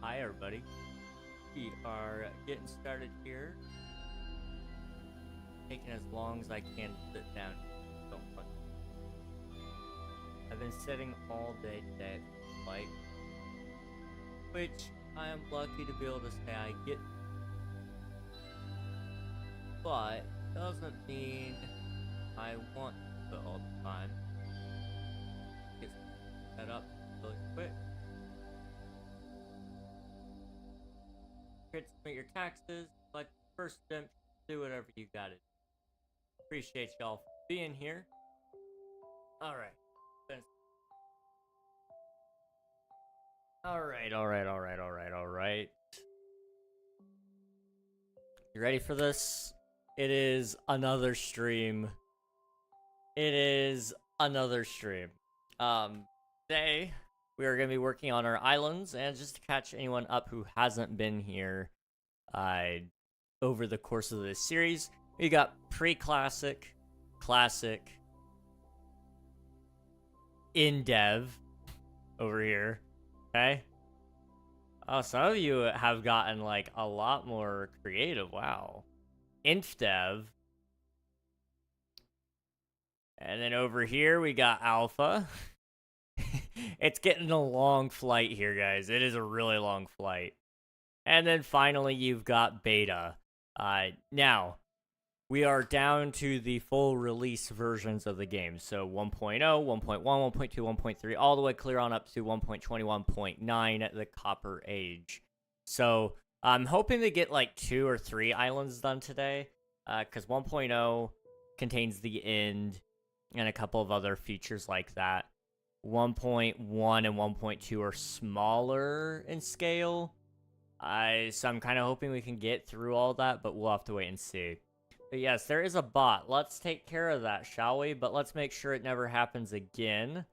Hi, everybody. We are getting started here. Taking as long as I can to sit down. Don't want. I've been sitting all day today at light, which I am lucky to be able to say I get. But doesn't mean I want to all the time. Get set up really quick. Get to submit your taxes, like first step, do whatever you gotta do. Appreciate y'all for being here. Alright. Alright. You ready for this? It is another stream. Today we are going to be working on our islands, and just to catch anyone up who hasn't been here over the course of this series, we got pre-classic, classic, in dev over here. Okay. Oh, some of you have gotten like a lot more creative. Wow. Inf dev. And then over here we got alpha. It's getting a long flight here, guys. It is a really long flight. And then finally you've got beta. Now, we are down to the full release versions of the game. So 1.0, 1.1, 1.2, 1.3, all the way clear on up to 1.21.9, the Copper Age. So I'm hoping to get like 2 or 3 islands done today, because 1.0 contains the end and a couple of other features like that. 1.1 and 1.2 are smaller in scale. So I'm kind of hoping we can get through all that, but we'll have to wait and see. But yes, there is a bot. Let's take care of that, shall we? But let's make sure it never happens again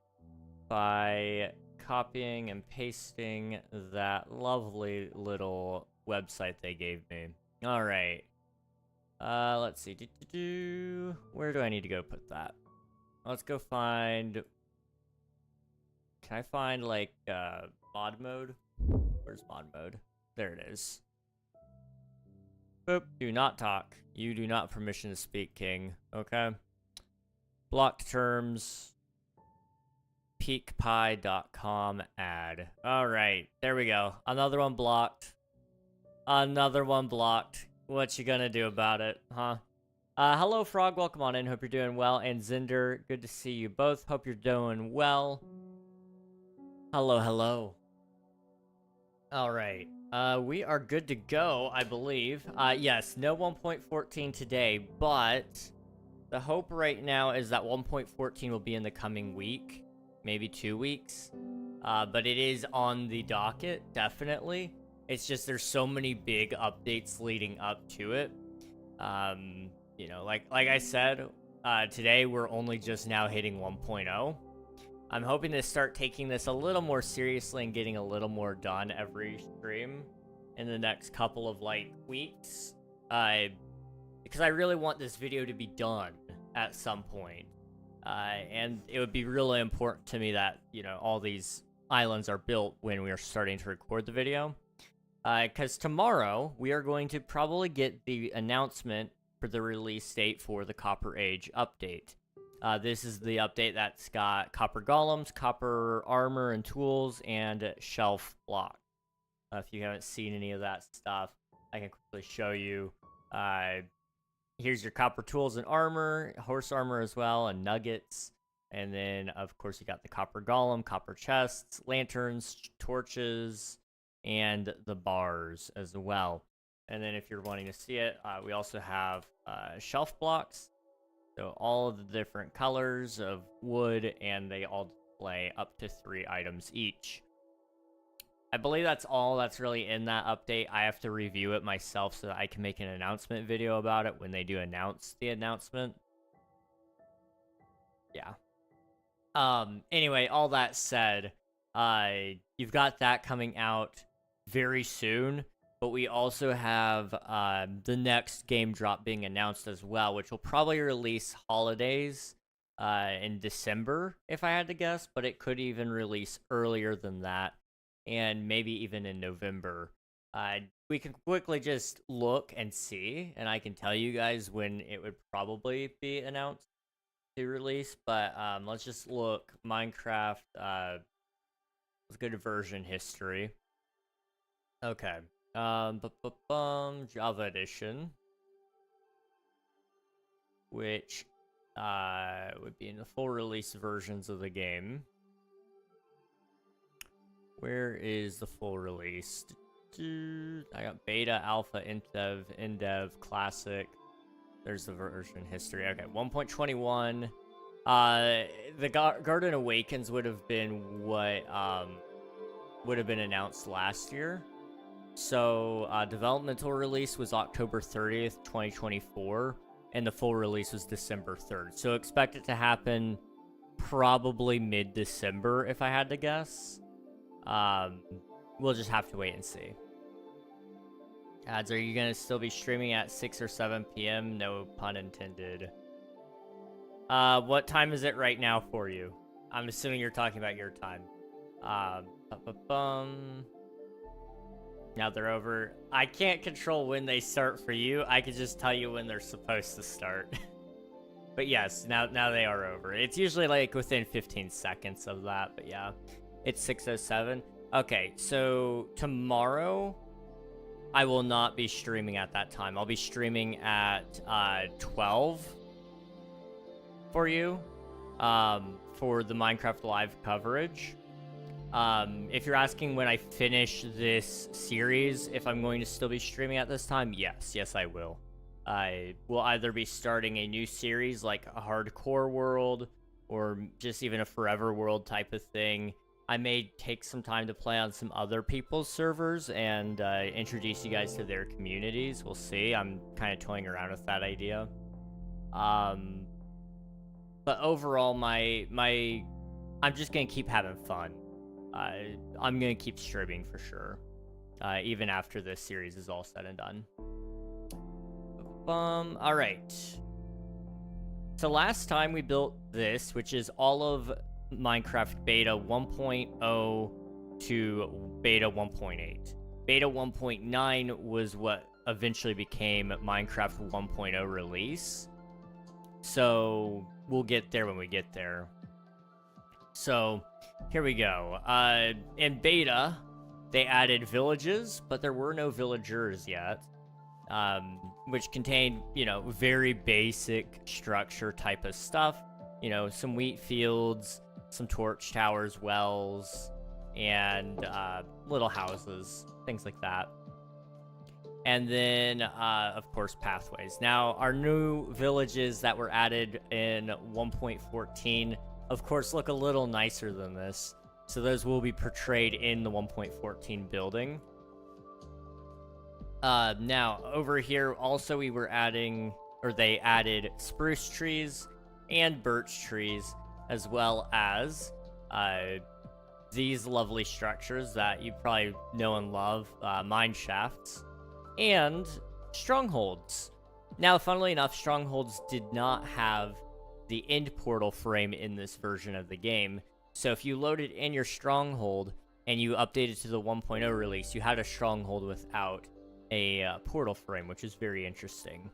by copying and pasting that lovely little website they gave me. All right. Let's see. Where do I need to go put that? Let's go find... Can I find, like, mod mode? Where's mod mode? There it is. Boop. Do not talk. You do not permission to speak, King. Okay? Blocked terms. Peakpie.com ad. Alright. There we go. Another one blocked. Another one blocked. What you gonna do about it, huh? Hello, Frog. Welcome on in. Hope you're doing well. And Zinder, good to see you both. Hope you're doing well. Hello. Alright. We are good to go, I believe. Yes, no 1.14 today, but the hope right now is that 1.14 will be in the coming week, maybe 2 weeks. But it is on the docket, definitely. It's just there's so many big updates leading up to it. You know, like I said, today we're only just now hitting 1.0. I'm hoping to start taking this a little more seriously and getting a little more done every stream in the next couple of, like, weeks. Because I really want this video to be done at some point. And it would be really important to me that, you know, all these islands are built when we are starting to record the video. Because tomorrow, we are going to probably get the announcement for the release date for the Copper Age update. This is the update that's got copper golems, copper armor and tools, and shelf block. If you haven't seen any of that stuff, I can quickly show you. Here's your copper tools and armor, horse armor as well, and nuggets. And then, of course, you got the copper golem, copper chests, lanterns, torches, and the bars as well. And then if you're wanting to see it, we also have shelf blocks. So all of the different colors of wood, and they all display up to 3 items each. I believe that's all that's really in that update. I have to review it myself so that I can make an announcement video about it when they do announce the announcement. Yeah. Anyway, all that said, you've got that coming out very soon. But we also have the next game drop being announced as well, which will probably release holidays in December, if I had to guess. But it could even release earlier than that. and maybe even in November. We can quickly just look and see, and I can tell you guys when it would probably be announced to release. But let's just look. Minecraft. Let's go to version history. Okay. Java edition, which would be in the full release versions of the game. Where is the full release? I got beta, alpha, indev, classic. There's the version history. Okay, 1.21. The Garden Awakens would have been what would have been announced last year. So developmental release was October 30th, 2024, and the full release was December 3rd. So expect it to happen probably mid-December, if I had to guess. We'll just have to wait and see. Ads, are you gonna still be streaming at 6 or 7 p.m.? No pun intended. What time is it right now for you? I'm assuming you're talking about your time. Now they're over. I can't control when they start for you. I can just tell you when they're supposed to start. But yes, now they are over. It's usually like within 15 seconds of that, but yeah. It's 6:07. Okay, so tomorrow I will not be streaming at that time. I'll be streaming at 12 for you for the Minecraft Live coverage. If you're asking when I finish this series, if I'm going to still be streaming at this time, yes, I will. I will either be starting a new series like a hardcore world or just even a forever world type of thing. I may take some time to play on some other people's servers and introduce you guys to their communities. We'll see. I'm kind of toying around with that idea. But overall, I'm just gonna keep having fun. I'm gonna keep streaming for sure, even after this series is all said and done. All right. So last time we built this, which is all of Minecraft Beta 1.0 to Beta 1.8. Beta 1.9 was what eventually became Minecraft 1.0 release. So we'll get there when we get there. So here we go. In beta, they added villages, but there were no villagers yet. Which contained, very basic structure type of stuff. Some wheat fields, some torch towers, wells, and little houses, things like that. And then, of course, pathways. Now, our new villages that were added in 1.14, of course, look a little nicer than this. So those will be portrayed in the 1.14 building. Now, over here, also, they added spruce trees and birch trees, as well as these lovely structures that you probably know and love, mine shafts, and strongholds. Now, funnily enough, strongholds did not have the end portal frame in this version of the game, so if you loaded in your stronghold and you updated to the 1.0 release, you had a stronghold without a portal frame, which is very interesting.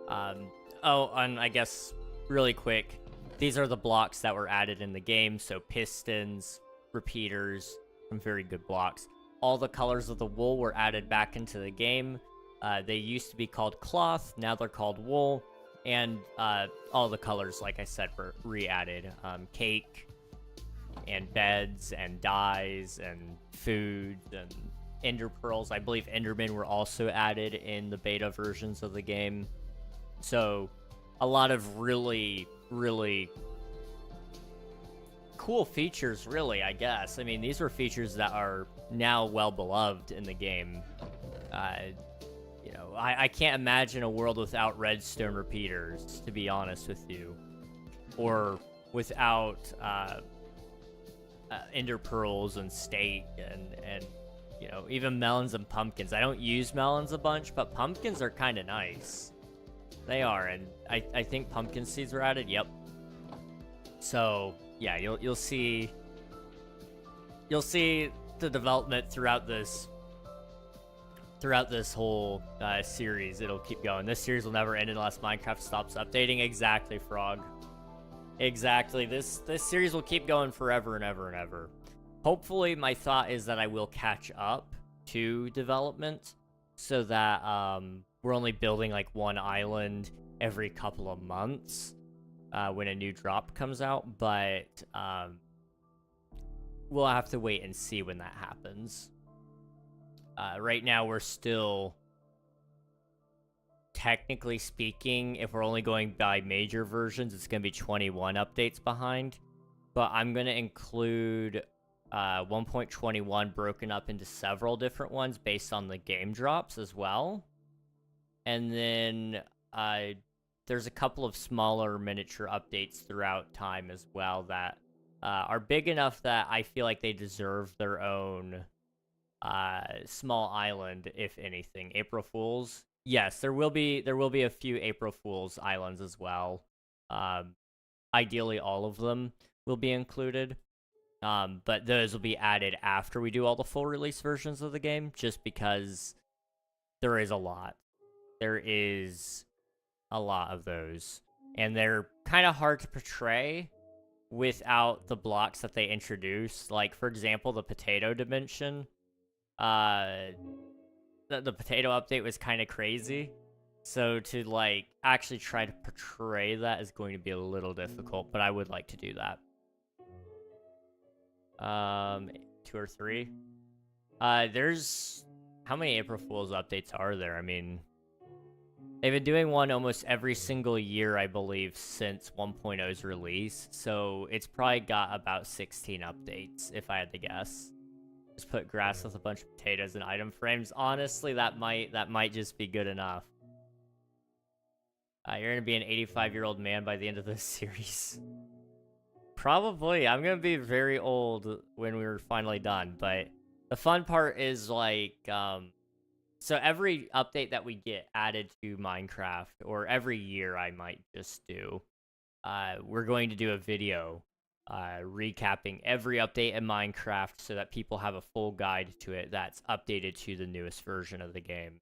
And I guess really quick, these are the blocks that were added in the game. So pistons, repeaters, some very good blocks. All the colors of the wool were added back into the game. They used to be called cloth, now they're called wool. And all the colors, like I said, were re-added. Cake, and beds, and dyes, and food, and ender pearls. I believe endermen were also added in the beta versions of the game. So a lot of really, really cool features, really, I guess. I mean, these were features that are now well beloved in the game. I can't imagine a world without redstone repeaters, to be honest with you. Or without ender pearls and state and even melons and pumpkins. I don't use melons a bunch, but pumpkins are kind of nice. They are, and I think pumpkin seeds were added. Yep. So yeah, you'll see the development throughout this whole series. It'll keep going. This series will never end unless Minecraft stops updating. Exactly, Frog. Exactly. This series will keep going forever and ever and ever. Hopefully, my thought is that I will catch up to development so that we're only building like one island every couple of months when a new drop comes out, but we'll have to wait and see when that happens. Right now, we're still, technically speaking, if we're only going by major versions, it's going to be 21 updates behind. But I'm going to include 1.21 broken up into several different ones based on the game drops as well. And then there's a couple of smaller miniature updates throughout time as well that are big enough that I feel like they deserve their own small island, if anything. April Fools. Yes, there will be a few April Fools islands as well. Ideally, all of them will be included. But those will be added after we do all the full release versions of the game, just because there is a lot. There is a lot of those. And they're kind of hard to portray without the blocks that they introduce. Like, for example, the potato dimension. The potato update was kind of crazy. So to, like, actually try to portray that is going to be a little difficult, but I would like to do that. 2 or 3. There's... How many April Fool's updates are there? I mean... They've been doing one almost every single year, I believe, since 1.0's release. So it's probably got about 16 updates, if I had to guess. Just put grass with a bunch of potatoes and item frames. Honestly, that might just be good enough. You're gonna be an 85-year-old man by the end of this series. Probably. I'm gonna be very old when we're finally done. But the fun part is, like, so every update that we get added to Minecraft, or every year I might just do, we're going to do a video recapping every update in Minecraft so that people have a full guide to it that's updated to the newest version of the game.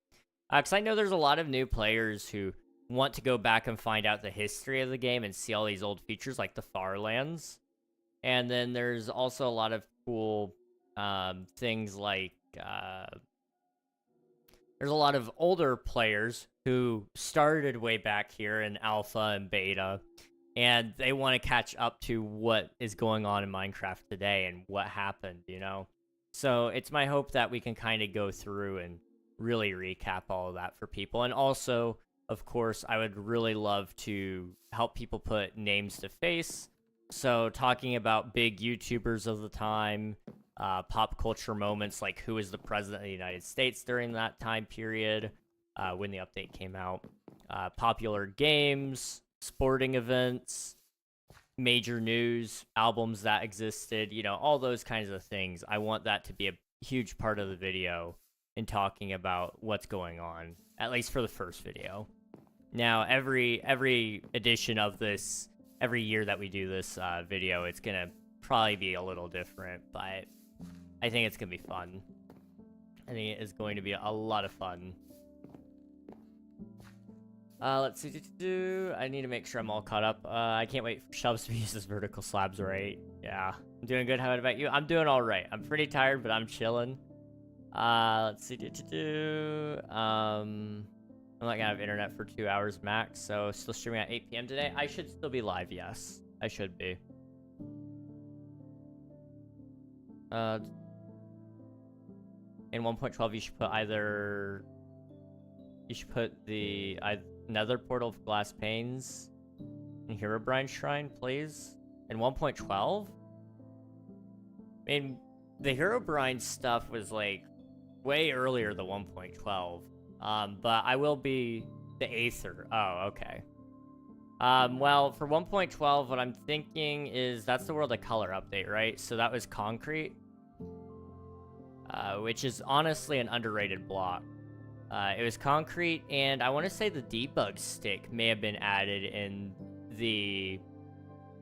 Because I know there's a lot of new players who want to go back and find out the history of the game and see all these old features like the Farlands. And then there's also a lot of cool things like... there's a lot of older players who started way back here in Alpha and Beta, and they want to catch up to what is going on in Minecraft today and what happened, you know? So it's my hope that we can kind of go through and really recap all of that for people. And also, of course, I would really love to help people put names to face. So talking about big YouTubers of the time, pop culture moments like who was the president of the United States during that time period, when the update came out, popular games, sporting events, major news, albums that existed, you know, all those kinds of things. I want that to be a huge part of the video in talking about what's going on, at least for the first video. Now, every edition of this, every year that we do this video, it's gonna probably be a little different, but I think it's going to be fun. I think it is going to be a lot of fun. Let's see. I need to make sure I'm all caught up. I can't wait for shelves to be used as vertical slabs, right? Yeah. I'm doing good. How about you? I'm doing all right. I'm pretty tired, but I'm chilling. Let's see. I'm not going to have internet for 2 hours max, so still streaming at 8 p.m. today. I should still be live, yes. I should be. In 1.12, you should put either... You should put the nether portal of glass panes in Herobrine Shrine, please. In 1.12? I mean, the Herobrine stuff was, like, way earlier than 1.12. But I will be the Aether. Oh, okay. Well, for 1.12, what I'm thinking is that's the World of Color update, right? So that was concrete. Which is honestly an underrated block. It was concrete, and I want to say the debug stick may have been added in the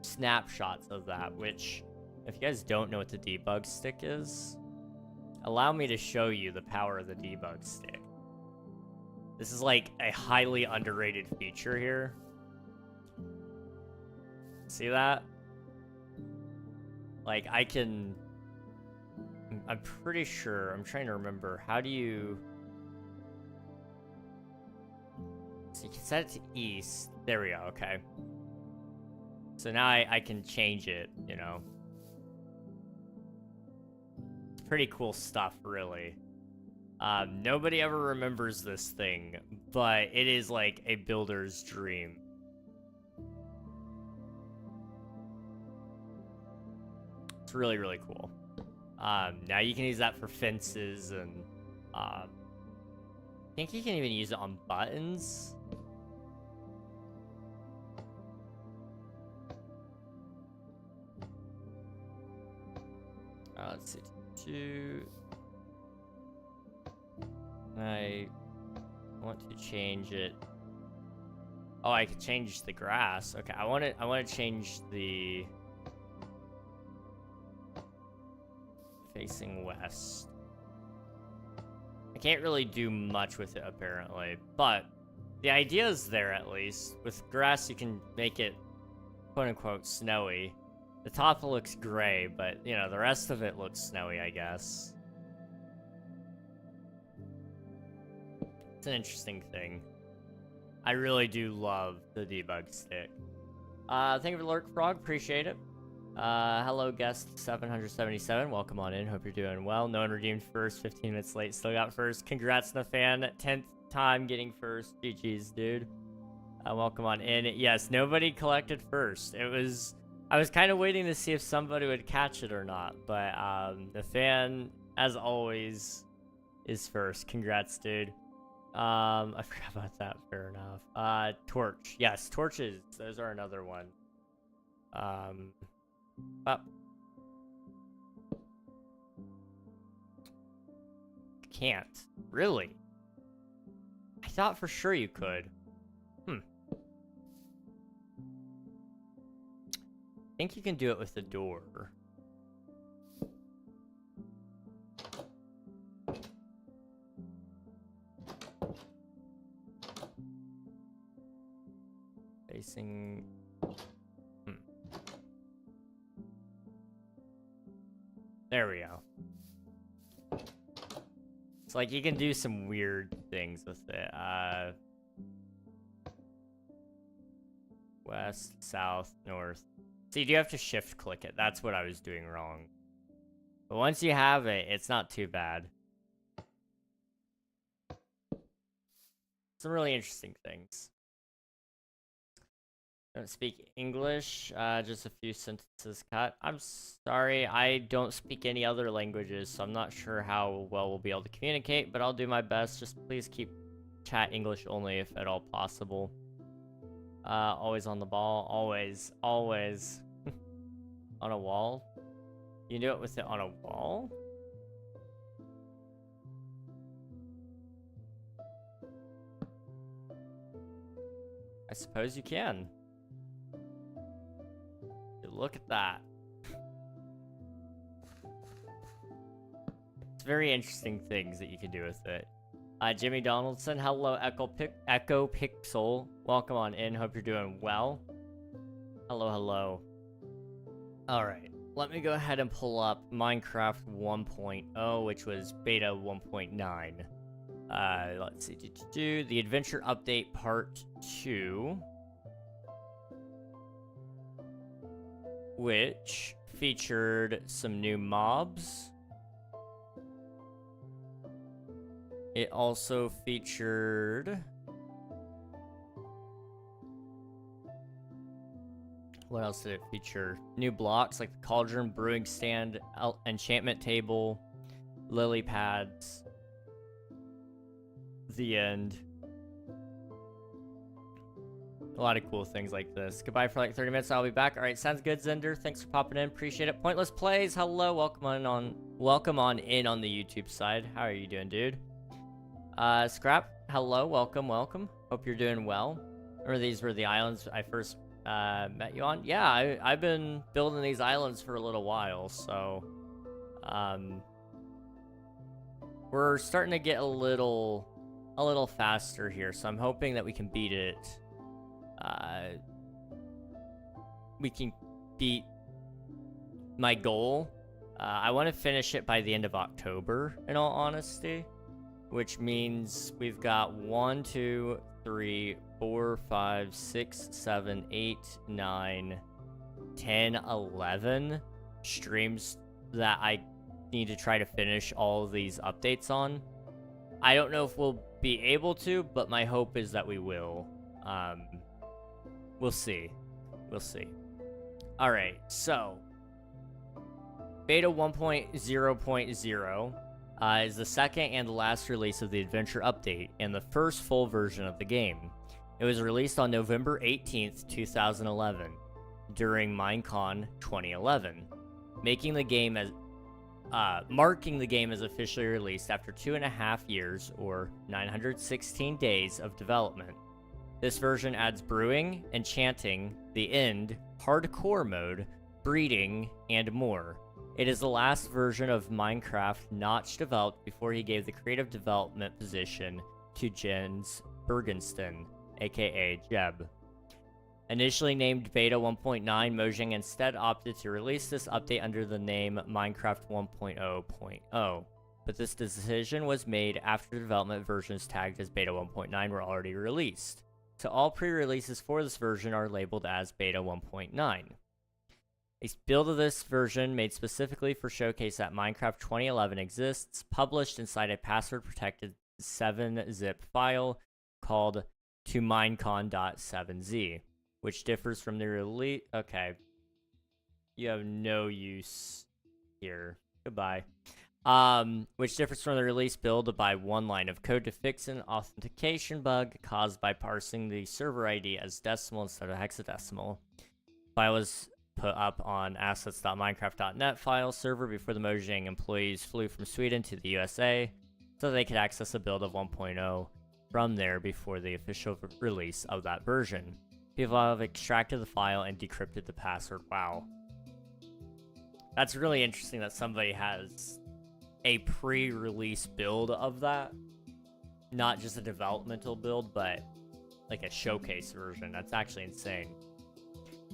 snapshots of that, which, if you guys don't know what the debug stick is, Allow me to show you the power of the debug stick. This is like a highly underrated feature here. See that? Like, I can... I'm pretty sure, I'm trying to remember, how do you... So you can set it to east. There we go, okay. So now I can change it, you know. It's pretty cool stuff, really. Nobody ever remembers this thing, but it is like a builder's dream. It's really, really cool. Now you can use that for fences, and I think you can even use it on buttons. Let's see. I want to change it. Oh, I could change the grass. Okay, I want to change the facing west. I can't really do much with it apparently, but the idea is there at least. With grass, you can make it quote unquote snowy. The top looks gray, but you know, the rest of it looks snowy, I guess. It's an interesting thing. I really do love the debug stick. Thank you for the lurk, Frog. Appreciate it. Hello, guest 777. Welcome on in. Hope you're doing well. No one redeemed first. 15 minutes late. Still got first. Congrats, Nathan. 10th time getting first. GG's, dude. Welcome on in. Yes, nobody collected first. I was kind of waiting to see if somebody would catch it or not, but Nathan, as always, is first. Congrats, dude. I forgot about that. Fair enough. Torch. Yes, torches. Those are another one. Can't. Really? I thought for sure you could. I think you can do it with the door. Facing... There we go. It's like you can do some weird things with it. West, south, north. So you do have to shift click it. That's what I was doing wrong. But once you have it, it's not too bad. Some really interesting things. Don't speak English, just a few sentences cut. I'm sorry, I don't speak any other languages, so I'm not sure how well we'll be able to communicate, but I'll do my best. Just please keep chat English only if at all possible. Always on the ball, always. On a wall? You can do it with it on a wall? I suppose you can. Look at that. It's very interesting things that you can do with it. Jimmy Donaldson, hello, Echo Pixel. Welcome on in. Hope you're doing well. Hello. Alright, let me go ahead and pull up Minecraft 1.0, which was beta 1.9. Let's see. The Adventure Update Part 2. Which featured some new mobs. It also featured... What else did it feature? New blocks like the cauldron, brewing stand, enchantment table, lily pads. The end. A lot of cool things like this. Goodbye for like 30 minutes. I'll be back. All right, sounds good, Zender. Thanks for popping in. Appreciate it. Pointless Plays. Hello. Welcome on in on the YouTube side. How are you doing, dude? Scrap. Hello. Welcome. Hope you're doing well. Remember these were the islands I first met you on? Yeah, I've been building these islands for a little while, so we're starting to get a little faster here, so I'm hoping that we can beat it. We can beat my goal. I want to finish it by the end of October, in all honesty, which means we've got 1, 2, 3, 4, 5, 6, 7, 8, 9, 10, 11 streams that I need to try to finish all of these updates on. I don't know if we'll be able to, but my hope is that we will. We'll see. We'll see. All right, so Beta 1.0.0 is the second and last release of the Adventure Update and the first full version of the game. It was released on November 18th, 2011, during Minecon 2011, marking the game as officially released after 2.5 years, or 916 days of development. This version adds brewing, enchanting, the end, hardcore mode, breeding, and more. It is the last version of Minecraft Notch developed before he gave the creative development position to Jens Bergensten, aka Jeb. Initially named Beta 1.9, Mojang instead opted to release this update under the name Minecraft 1.0.0. But this decision was made after development versions tagged as Beta 1.9 were already released. So all pre-releases for this version are labeled as Beta 1.9. A build of this version made specifically for showcase that Minecraft 2011 exists, published inside a password-protected 7-zip file called tominecon.7z, which differs from the release. Okay. You have no use here. Goodbye. Which differs from the release build by one line of code to fix an authentication bug caused by parsing the server ID as decimal instead of hexadecimal. File was put up on assets.minecraft.net file server before the Mojang employees flew from Sweden to the USA, so they could access a build of 1.0 from there before the official release of that version. People have extracted the file and decrypted the password. Wow. That's really interesting that somebody has a pre-release build of that. Not just a developmental build, but like a showcase version. That's actually insane.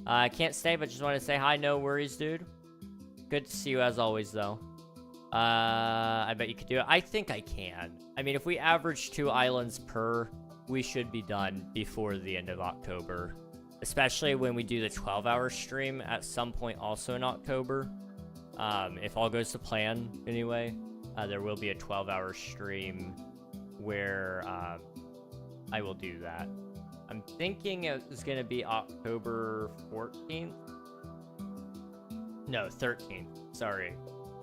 I can't stay, but just want to say hi. No worries, dude. Good to see you as always, though. I bet you could do it. I think I can. I mean, if we average 2 islands per, we should be done before the end of October. Especially when we do the 12-hour stream at some point also in October. If all goes to plan, anyway, there will be a 12-hour stream where I will do that. I'm thinking it's going to be October 14th. No, 13th. Sorry.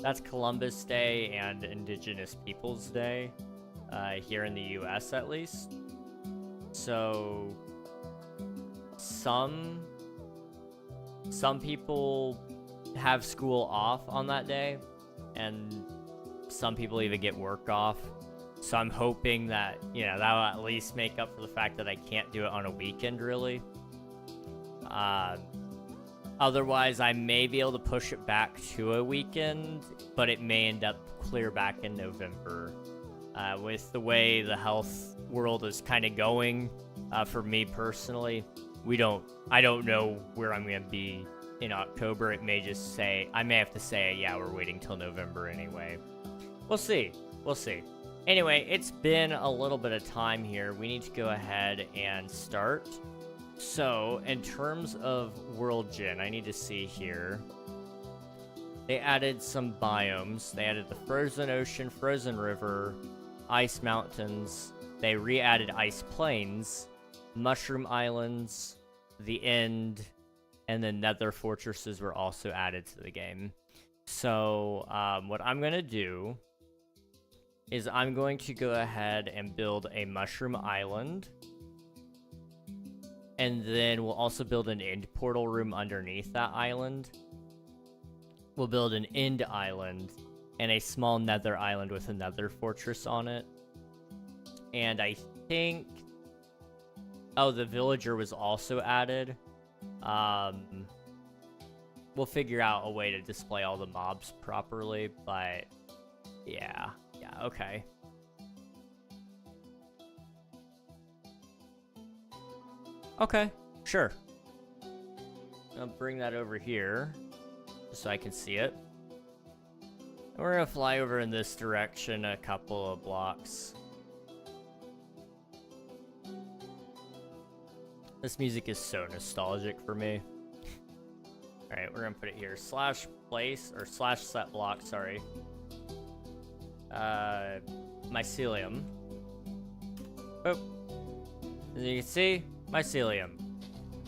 That's Columbus Day and Indigenous Peoples Day, here in the US at least. So, some people have school off on that day, and some people even get work off. So I'm hoping that, you know, that'll at least make up for the fact that I can't do it on a weekend, really. Otherwise, I may be able to push it back to a weekend, but it may end up clear back in November. With the way the health world is kind of going, for me personally, I don't know where I'm going to be in October. It may just say, I may have to say, yeah, we're waiting till November anyway. We'll see. We'll see. Anyway, it's been a little bit of time here. We need to go ahead and start. So, in terms of World Gen, I need to see here. They added some biomes. They added the Frozen Ocean, Frozen River, Ice Mountains. They re-added Ice Plains, Mushroom Islands, the End, and then Nether Fortresses were also added to the game. So, what I'm going to do is I'm going to go ahead and build a Mushroom Island. And then we'll also build an end portal room underneath that island. We'll build an end island and a small nether island with a nether fortress on it. And I think... Oh, the villager was also added. We'll figure out a way to display all the mobs properly, but... Yeah, Yeah, okay. Okay, sure. I'll bring that over here, just so I can see it. And we're gonna fly over in this direction a couple of blocks. This music is so nostalgic for me. Alright, we're gonna put it here. Slash place, or slash set block, sorry. Mycelium. Oh. As you can see, mycelium.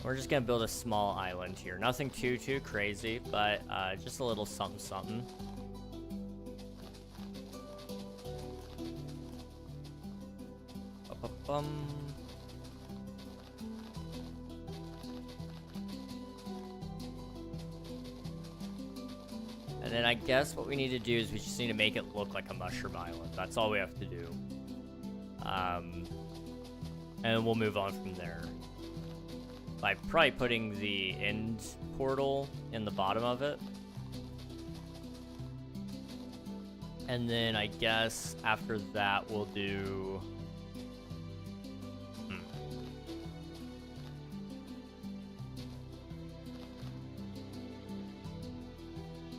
We're just gonna build a small island here. Nothing too crazy, but just a little something something. Ba-ba-bum. And then I guess what we need to do is we just need to make it look like a mushroom island. That's all we have to do. And we'll move on from there. By probably putting the end portal in the bottom of it. And then I guess after that we'll do...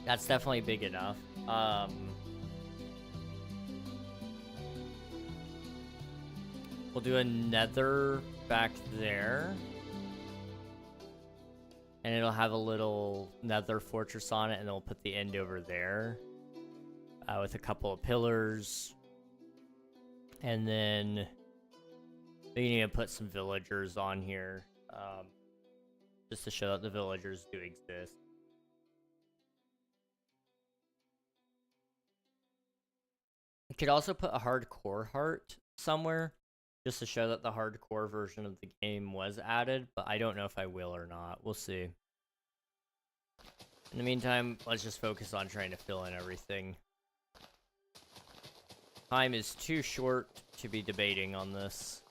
That's definitely big enough. We'll do a nether back there. And it'll have a little nether fortress on it, and then we'll put the end over there. With a couple of pillars. And then we need to put some villagers on here. Just to show that the villagers do exist. I could also put a hardcore heart somewhere, just to show that the hardcore version of the game was added, but I don't know if I will or not. We'll see. In the meantime, let's just focus on trying to fill in everything. Time is too short to be debating on this.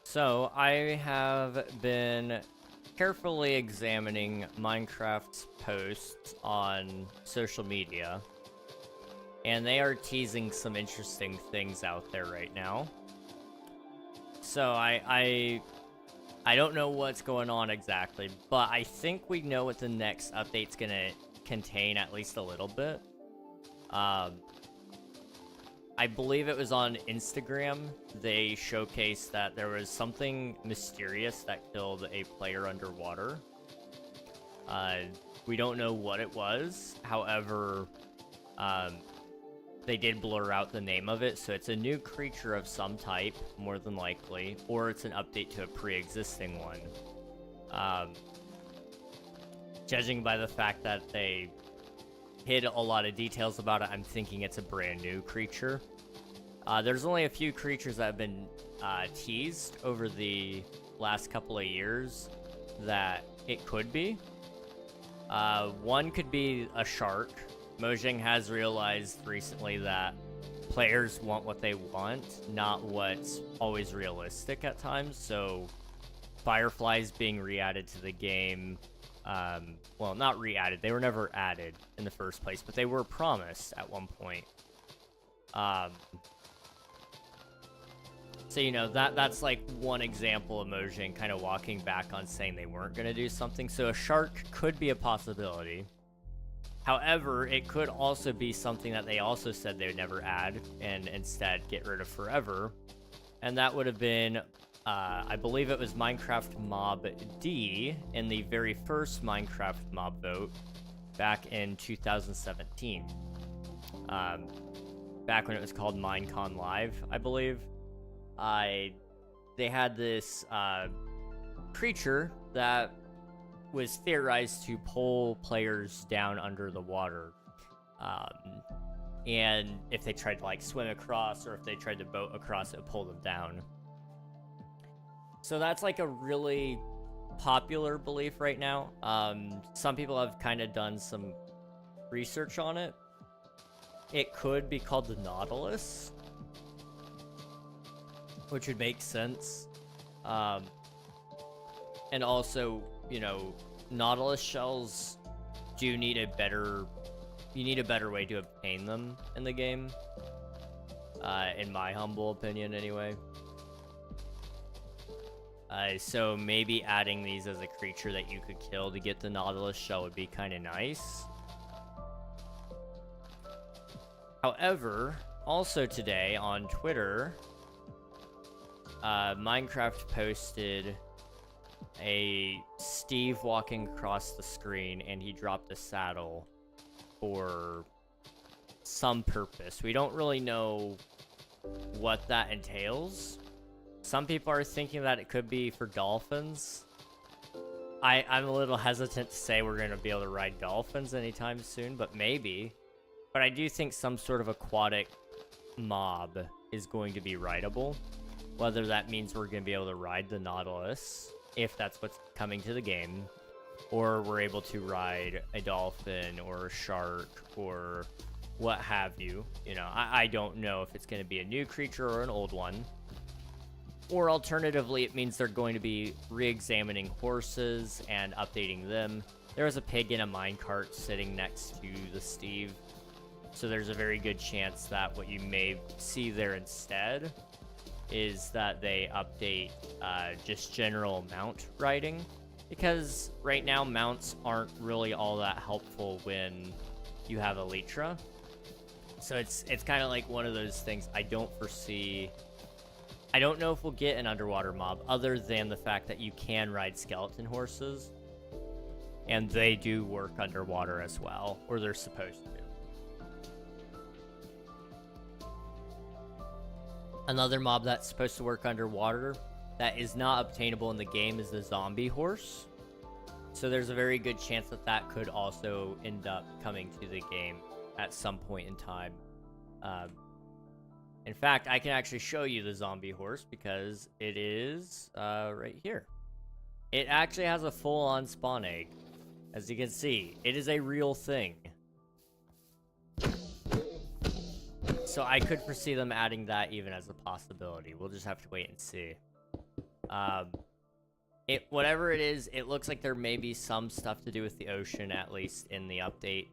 So, I have been carefully examining Minecraft's posts on social media, and they are teasing some interesting things out there right now. So, I don't know what's going on exactly, but I think we know what the next update's gonna contain, at least a little bit. I believe it was on Instagram. They showcased that there was something mysterious that killed a player underwater. We don't know what it was. However, they did blur out the name of it, so it's a new creature of some type, more than likely, or it's an update to a pre-existing one. Judging by the fact that they hid a lot of details about it, I'm thinking it's a brand new creature. There's only a few creatures that have been teased over the last couple of years that it could be. One could be a shark. Mojang has realized recently that players want what they want, not what's always realistic at times. So fireflies being re-added to the game, well, not re-added, they were never added in the first place, but they were promised at one point. So, you know, that's like one example of Mojang kind of walking back on saying they weren't going to do something. So a shark could be a possibility. However, it could also be something that they also said they would never add and instead get rid of forever. And that would have been, I believe it was Minecraft Mob D in the very first Minecraft Mob vote back in 2017. Back when it was called Minecon Live, I believe. They had this creature that was theorized to pull players down under the water. And if they tried to like swim across or if they tried to boat across, it would pull them down. So that's like a really popular belief right now. Some people have kind of done some research on it. it could be called the Nautilus, which would make sense. And also, you know, Nautilus shells do need a better... You need a better way to obtain them in the game. In my humble opinion, anyway. So maybe adding these as a creature that you could kill to get the Nautilus shell would be kind of nice. However, also today on Twitter, Minecraft posted a Steve walking across the screen, and he dropped a saddle for some purpose. We don't really know what that entails. Some people are thinking that it could be for dolphins. I'm a little hesitant to say we're going to be able to ride dolphins anytime soon, but maybe. But I do think some sort of aquatic mob is going to be rideable. Whether that means we're going to be able to ride the Nautilus, if that's what's coming to the game, or we're able to ride a dolphin or a shark or what have you. You know, I don't know if it's going to be a new creature or an old one. Or alternatively, it means they're going to be re-examining horses and updating them. There was a pig in a minecart sitting next to the Steve. So there's a very good chance that what you may see there instead is that they update just general mount riding. Because right now, mounts aren't really all that helpful when you have Elytra. So it's kind of like one of those things I don't foresee. I don't know if we'll get an underwater mob, other than the fact that you can ride skeleton horses. And they do work underwater as well, or they're supposed to. Another mob that's supposed to work underwater that is not obtainable in the game is the zombie horse. So there's a very good chance that that could also end up coming to the game at some point in time. In fact, I can actually show you the zombie horse because it is right here. It actually has a full-on spawn egg. As you can see, it is a real thing. So I could foresee them adding that even as a possibility. We'll just have to wait and see. Whatever it is, it looks like there may be some stuff to do with the ocean, at least in the update.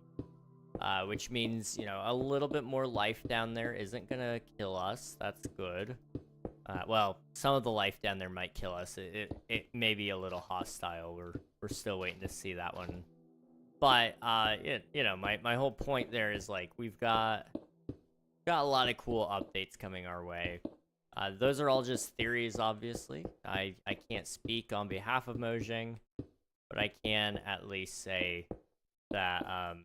Which means, you know, a little bit more life down there isn't gonna kill us. That's good. Well, some of the life down there might kill us. It may be a little hostile. We're still waiting to see that one. But, you know, my whole point there is, like, we've got a lot of cool updates coming our way. Those are all just theories, obviously. I can't speak on behalf of Mojang, but I can at least say that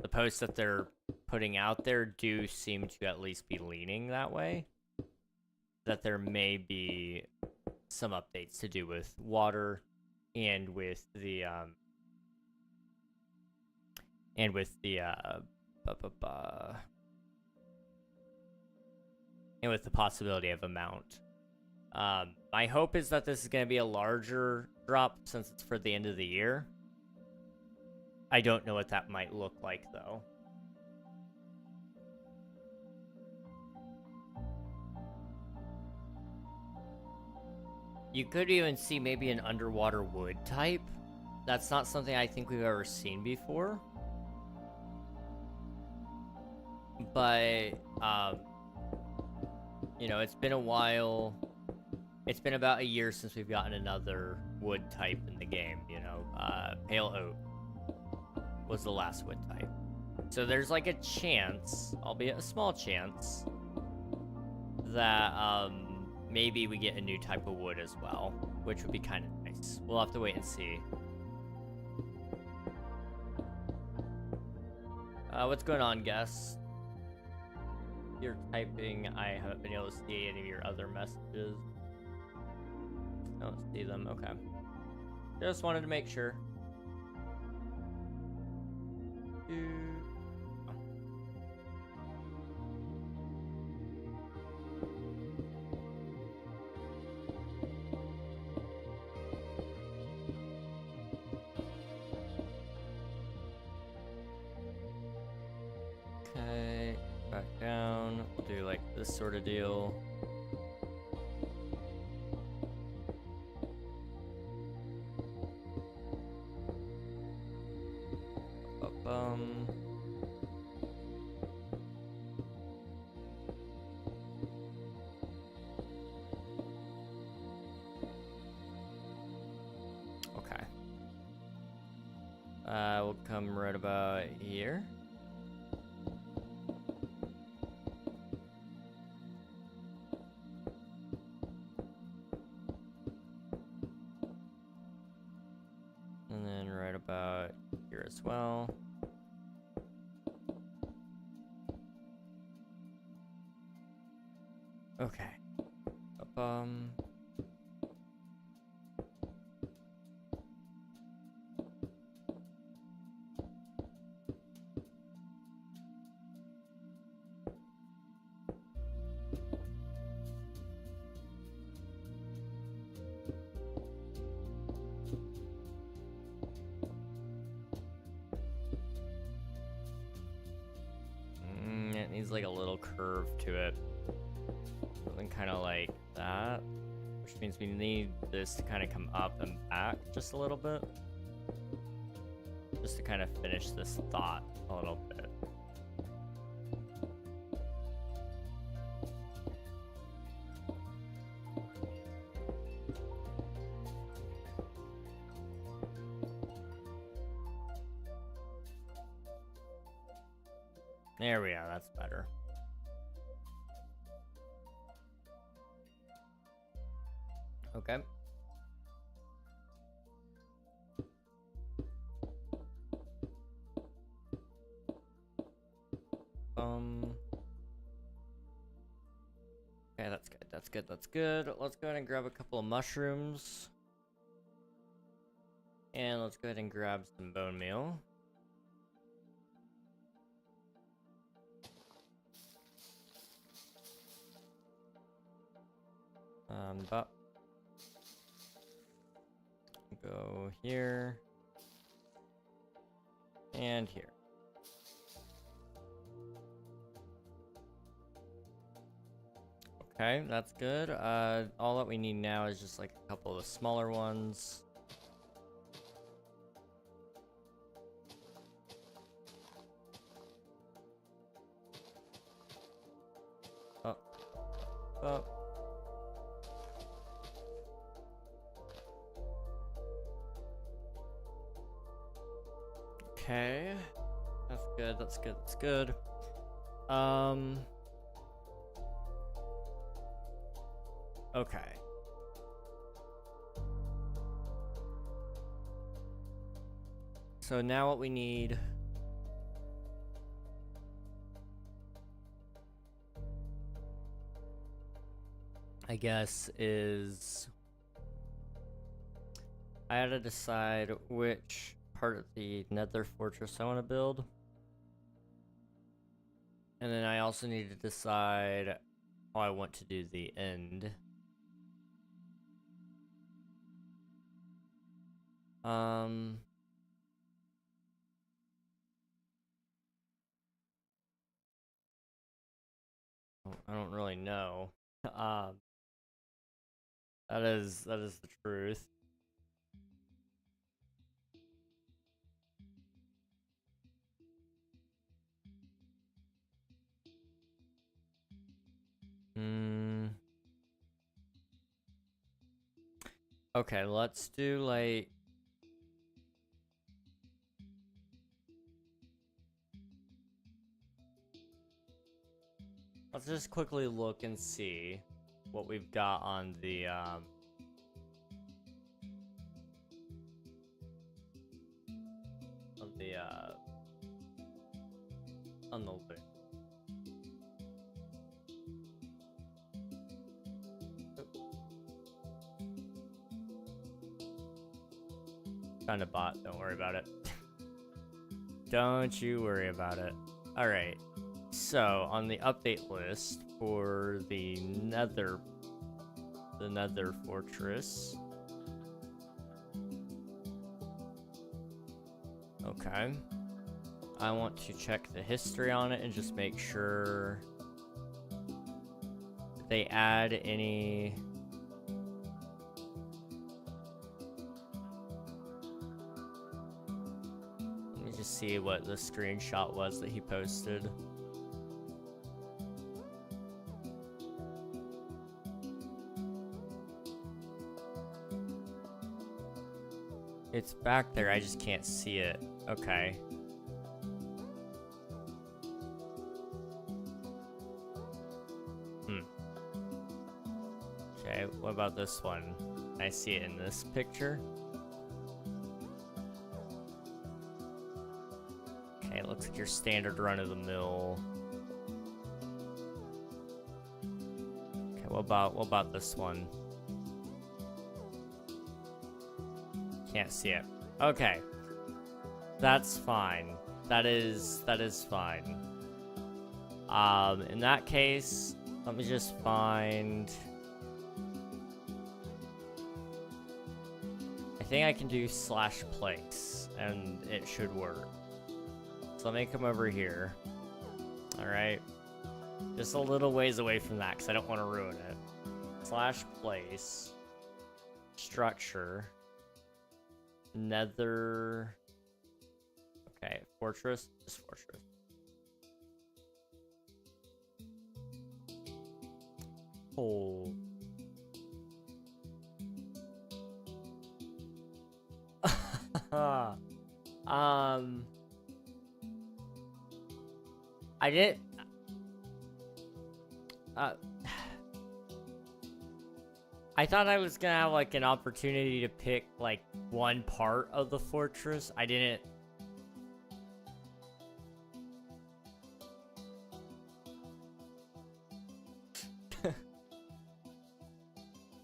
the posts that they're putting out there do seem to at least be leaning that way. That there may be some updates to do with water and with the and with the possibility of a mount. My hope is that this is going to be a larger drop since it's for the end of the year. I don't know what that might look like, though. You could even see maybe an underwater wood type. That's not something I think we've ever seen before. But, you know, it's been a while. It's been about a year since we've gotten another wood type in the game, you know. Pale oak was the last wood type. So there's like a chance, albeit a small chance, that maybe we get a new type of wood as well, which would be kind of nice. We'll have to wait and see. What's going on, guests? You're typing. I haven't been able to see any of your other messages. Don't see them. Okay. Just wanted to make sure. Okay, back down. We'll do like this sort of deal. Okay. We'll come right about here. And then right about here as well. Okay. It needs like a little curve to it. Something kind of like that. Which means we need this to kind of come up and back just a little bit. Just to kind of finish this thought a little bit. There we are, that's better. Okay. Okay, that's good, that's good, that's good. Let's go ahead and grab a couple of mushrooms. And let's go ahead and grab some bone meal. But go here and here. Okay, that's good. All that we need now is just like a couple of the smaller ones. Up. Okay, that's good, that's good, that's good. Okay. So now what we need... I guess is... I had to decide which part of the Nether Fortress I want to build. And then I also need to decide how I want to do the end. I don't really know. That is the truth. Okay, let's do like... Let's just quickly look and see what we've got on the on the list. Found a bot, don't worry about it. Don't you worry about it. Alright, so on the update list for the Nether Fortress. Okay. I want to check the history on it and just make sure they add any... Let me just see what the screenshot was that he posted. It's back there, I just can't see it. Okay. Okay, what about this one? I see it in this picture. Okay, it looks like your standard run-of-the-mill. Okay, what about this one? Can't see it. Okay. That's fine. That is fine. In that case, let me just find... I think I can do /place, and it should work. So let me come over here. Alright. Just a little ways away from that, because I don't want to ruin it. /place. Structure. Nether. Okay, fortress. Just fortress. Oh. I did. I thought I was gonna have like an opportunity to pick like one part of the fortress. I didn't.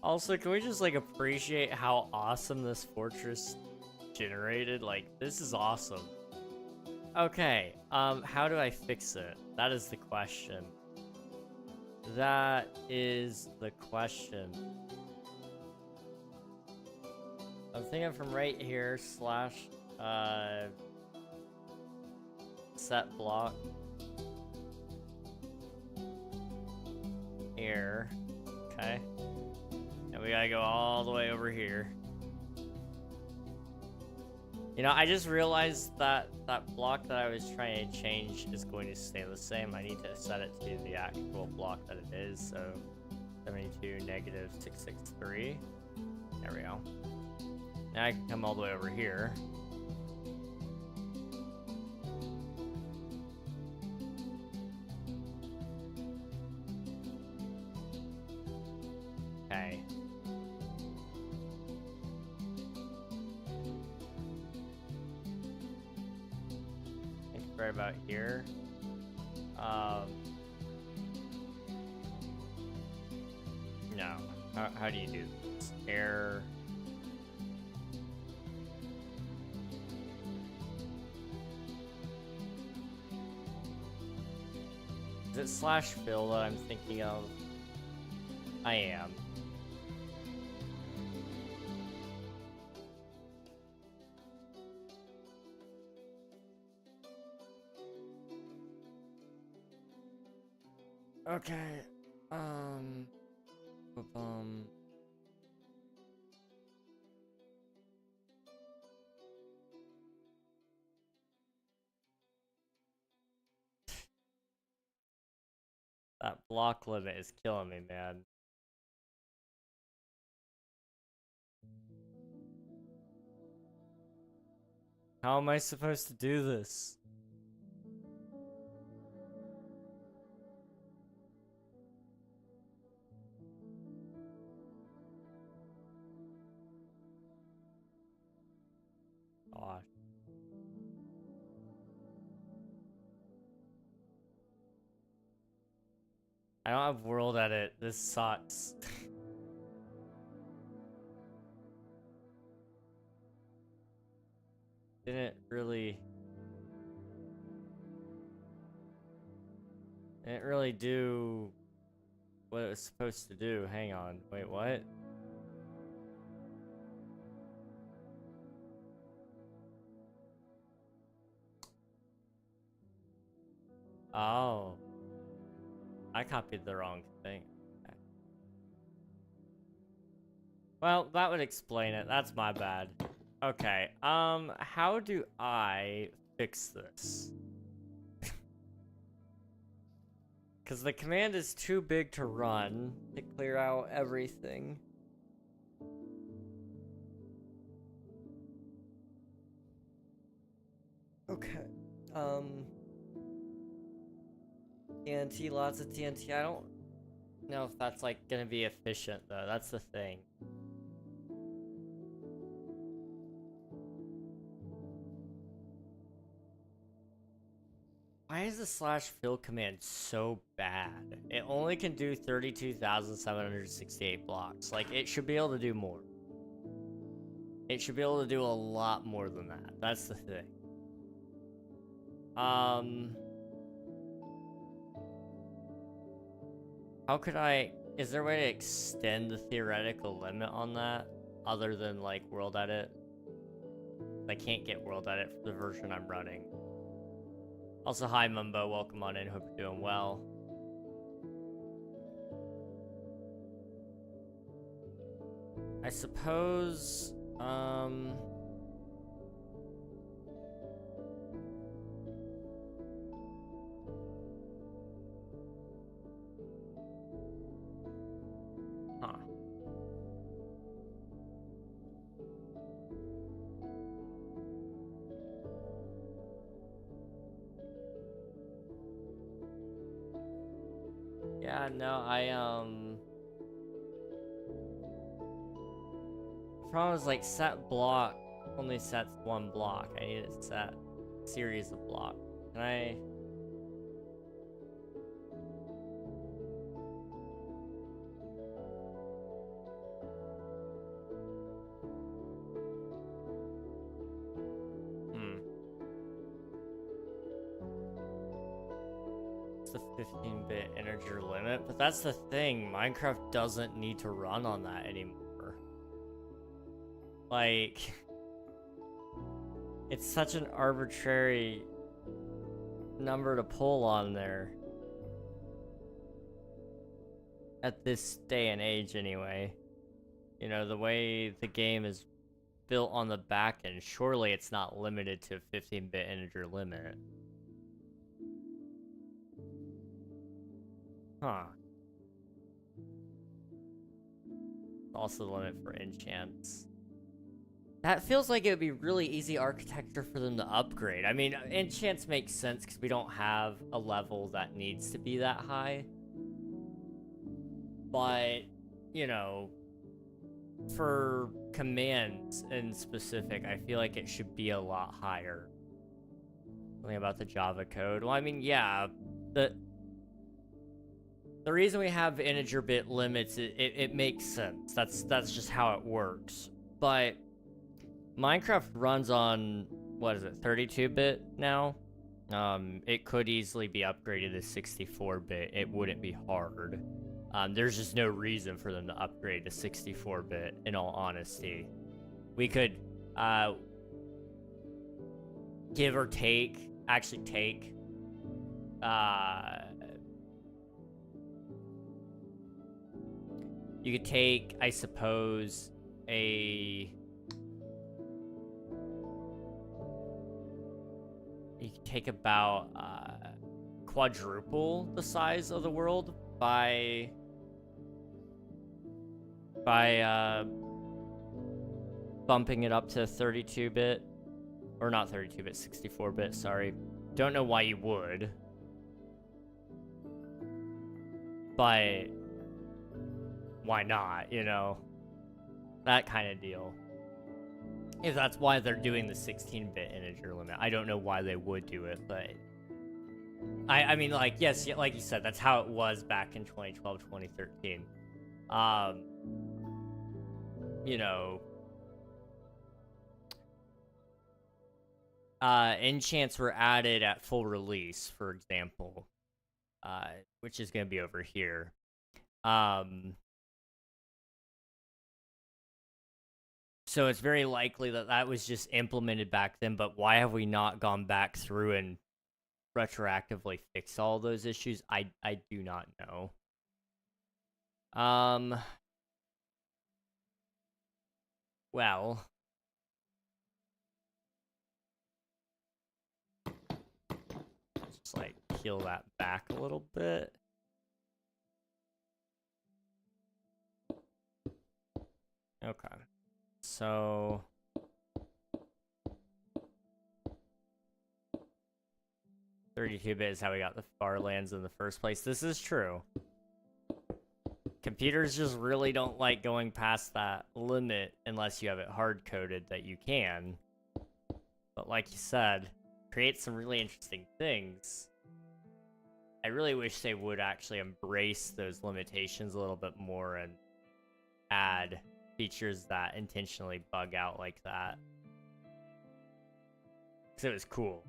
Also, can we just like appreciate how awesome this fortress generated? Like, this is awesome. Okay, how do I fix it? That is the question. That is the question. I'm thinking from right here, set block. Here. Okay. And we gotta go all the way over here. You know, I just realized that that block that I was trying to change is going to stay the same. I need to set it to the actual block that it is, so 72 negative 663. There we go. Now I can come all the way over here. Okay. Right about here. No. How do you do this? Air. Is it /fill that I'm thinking of? I am. Okay, that block limit is killing me, man. How am I supposed to do this? Gosh. I don't have world edit. This sucks. Didn't really do what it was supposed to do. Hang on. Wait, what? Oh. I copied the wrong thing. Okay. Well, that would explain it. That's my bad. Okay, how do I fix this? Because the command is too big to run to clear out everything. Okay, TNT, lots of TNT. I don't know if that's, like, gonna be efficient, though. That's the thing. Why is the /fill command so bad? It only can do 32,768 blocks. Like, it should be able to do more. It should be able to do a lot more than that. That's the thing. How could I... Is there a way to extend the theoretical limit on that? Other than, like, world edit? I can't get world edit for the version I'm running. Also, hi Mumbo, welcome on in, hope you're doing well. I suppose, huh. Yeah, no, the problem is, like, set block only sets one block. I need to set a series of blocks. Can I... It's the 15-bit integer limit, but that's the thing. Minecraft doesn't need to run on that anymore. Like... It's such an arbitrary number to pull on there. At this day and age, anyway. You know, the way the game is built on the back end, surely it's not limited to 15-bit integer limit. Huh. Also the limit for enchants. That feels like it would be really easy architecture for them to upgrade. I mean, enchants make sense because we don't have a level that needs to be that high. But, you know, for commands in specific, I feel like it should be a lot higher. Something about the Java code. Well, I mean, yeah, the reason we have integer bit limits, it makes sense. That's just how it works. But Minecraft runs on, what is it, 32-bit now? It could easily be upgraded to 64-bit. It wouldn't be hard. There's just no reason for them to upgrade to 64-bit, in all honesty. We could, give or take, actually take, you could take, I suppose, you could take about, quadruple the size of the world by bumping it up to 32-bit, or not 32-bit, 64-bit, sorry. Don't know why you would, but why not, you know? That kind of deal. If that's why they're doing the 16-bit integer limit. I don't know why they would do it, but... I mean, like, yes, like you said, that's how it was back in 2012, 2013. You know... enchants were added at full release, for example. Which is going to be over here. So it's very likely that that was just implemented back then, but why have we not gone back through and retroactively fix all those issues. I do not know. Well, just like peel that back a little bit. Okay. So 32-bit is how we got the Farlands in the first place. This is true. Computers just really don't like going past that limit unless you have it hard-coded that you can. But like you said, create some really interesting things. I really wish they would actually embrace those limitations a little bit more and add features that intentionally bug out like that. Because it was cool.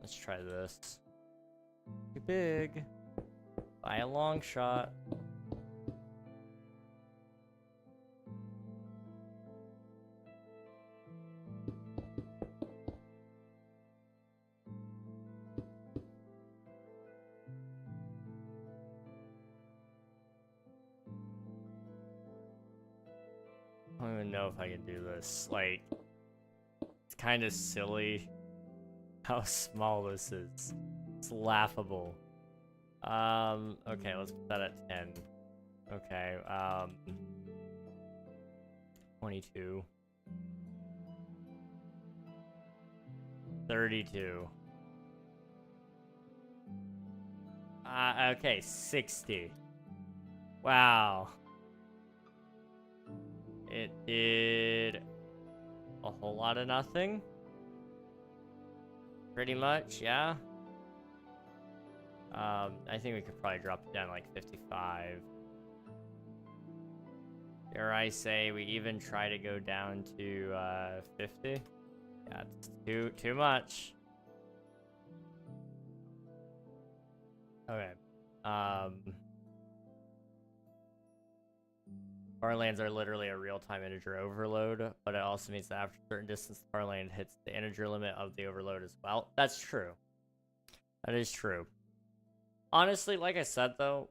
Let's try this. Too big. Buy a long shot. I don't even know if I can do this. Like, it's kind of silly how small this is. It's laughable. Okay, let's put that at 10. Okay, 22. 32. Okay, 60. Wow. It did a whole lot of nothing. Pretty much, yeah. I think we could probably drop it down like 55. Dare I say we even try to go down to 50? Yeah, it's too much. Okay. Farlands are literally a real-time integer overload, but it also means that after a certain distance, the Farland hits the integer limit of the overload as well. That's true. That is true. Honestly, like I said, though,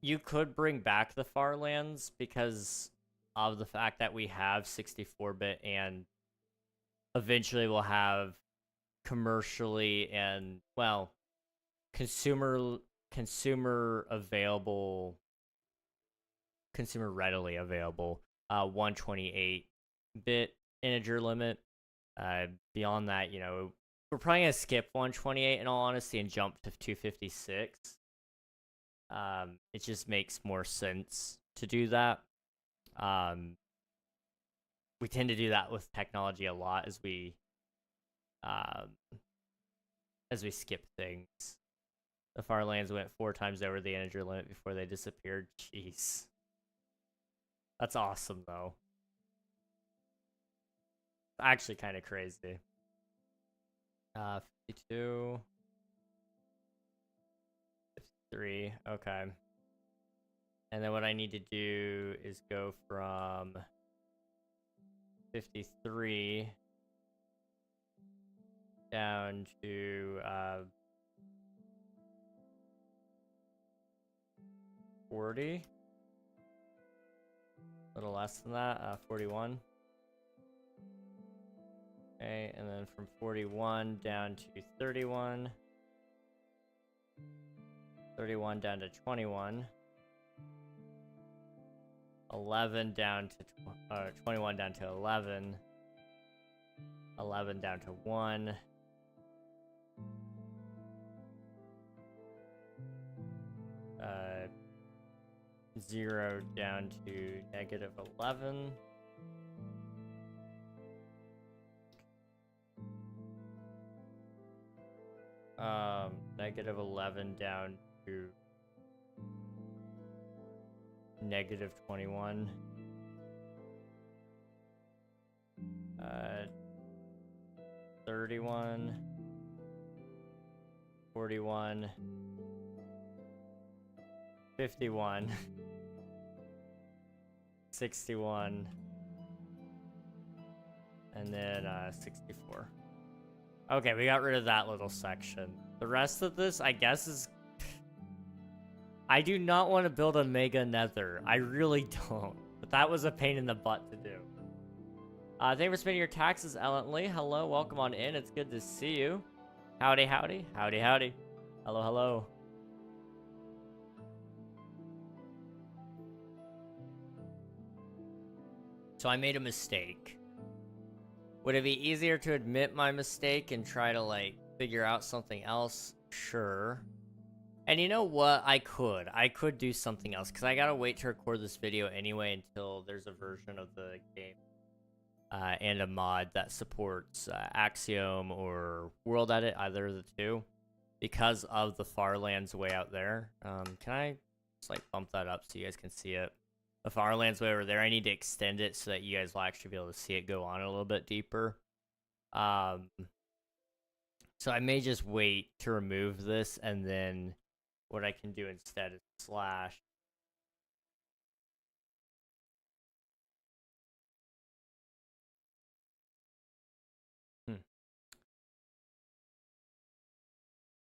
you could bring back the Farlands because of the fact that we have 64-bit and eventually we'll have commercially and, well, consumer readily available 128-bit integer limit. Beyond that, you know, we're probably gonna skip 128 in all honesty and jump to 256. It just makes more sense to do that. We tend to do that with technology a lot as we skip things. The Farlands went 4 times over the integer limit before they disappeared. Jeez. That's awesome, though. Actually kind of crazy. 52. 53. Okay. And then what I need to do is go from 53 down to 40. A little less than that, 41. Okay, and then from 41 down to 31. 31 down to 21. 11 down to 21 down to 11. 11 down to 1. 0 down to negative 11. Negative 11 down to negative 21. 31. 41. 51. 61. And then 64. Okay, we got rid of that little section. The rest of this, I guess, is... I do not want to build a mega nether. I really don't. But that was a pain in the butt to do. Thank you for spending your taxes, Ellen Lee. Hello, welcome on in. It's good to see you. Howdy, howdy. Howdy, howdy. Hello, hello. So I made a mistake. Would it be easier to admit my mistake and try to, like, figure out something else? Sure. And you know what? I could do something else, because I gotta wait to record this video anyway until there's a version of the game and a mod that supports Axiom or World Edit, either of the two, because of the Farlands way out there. Can I just, like, bump that up so you guys can see it? The Farlands way over there, I need to extend it so that you guys will actually be able to see it go on a little bit deeper. So I may just wait to remove this, and then what I can do instead is slash.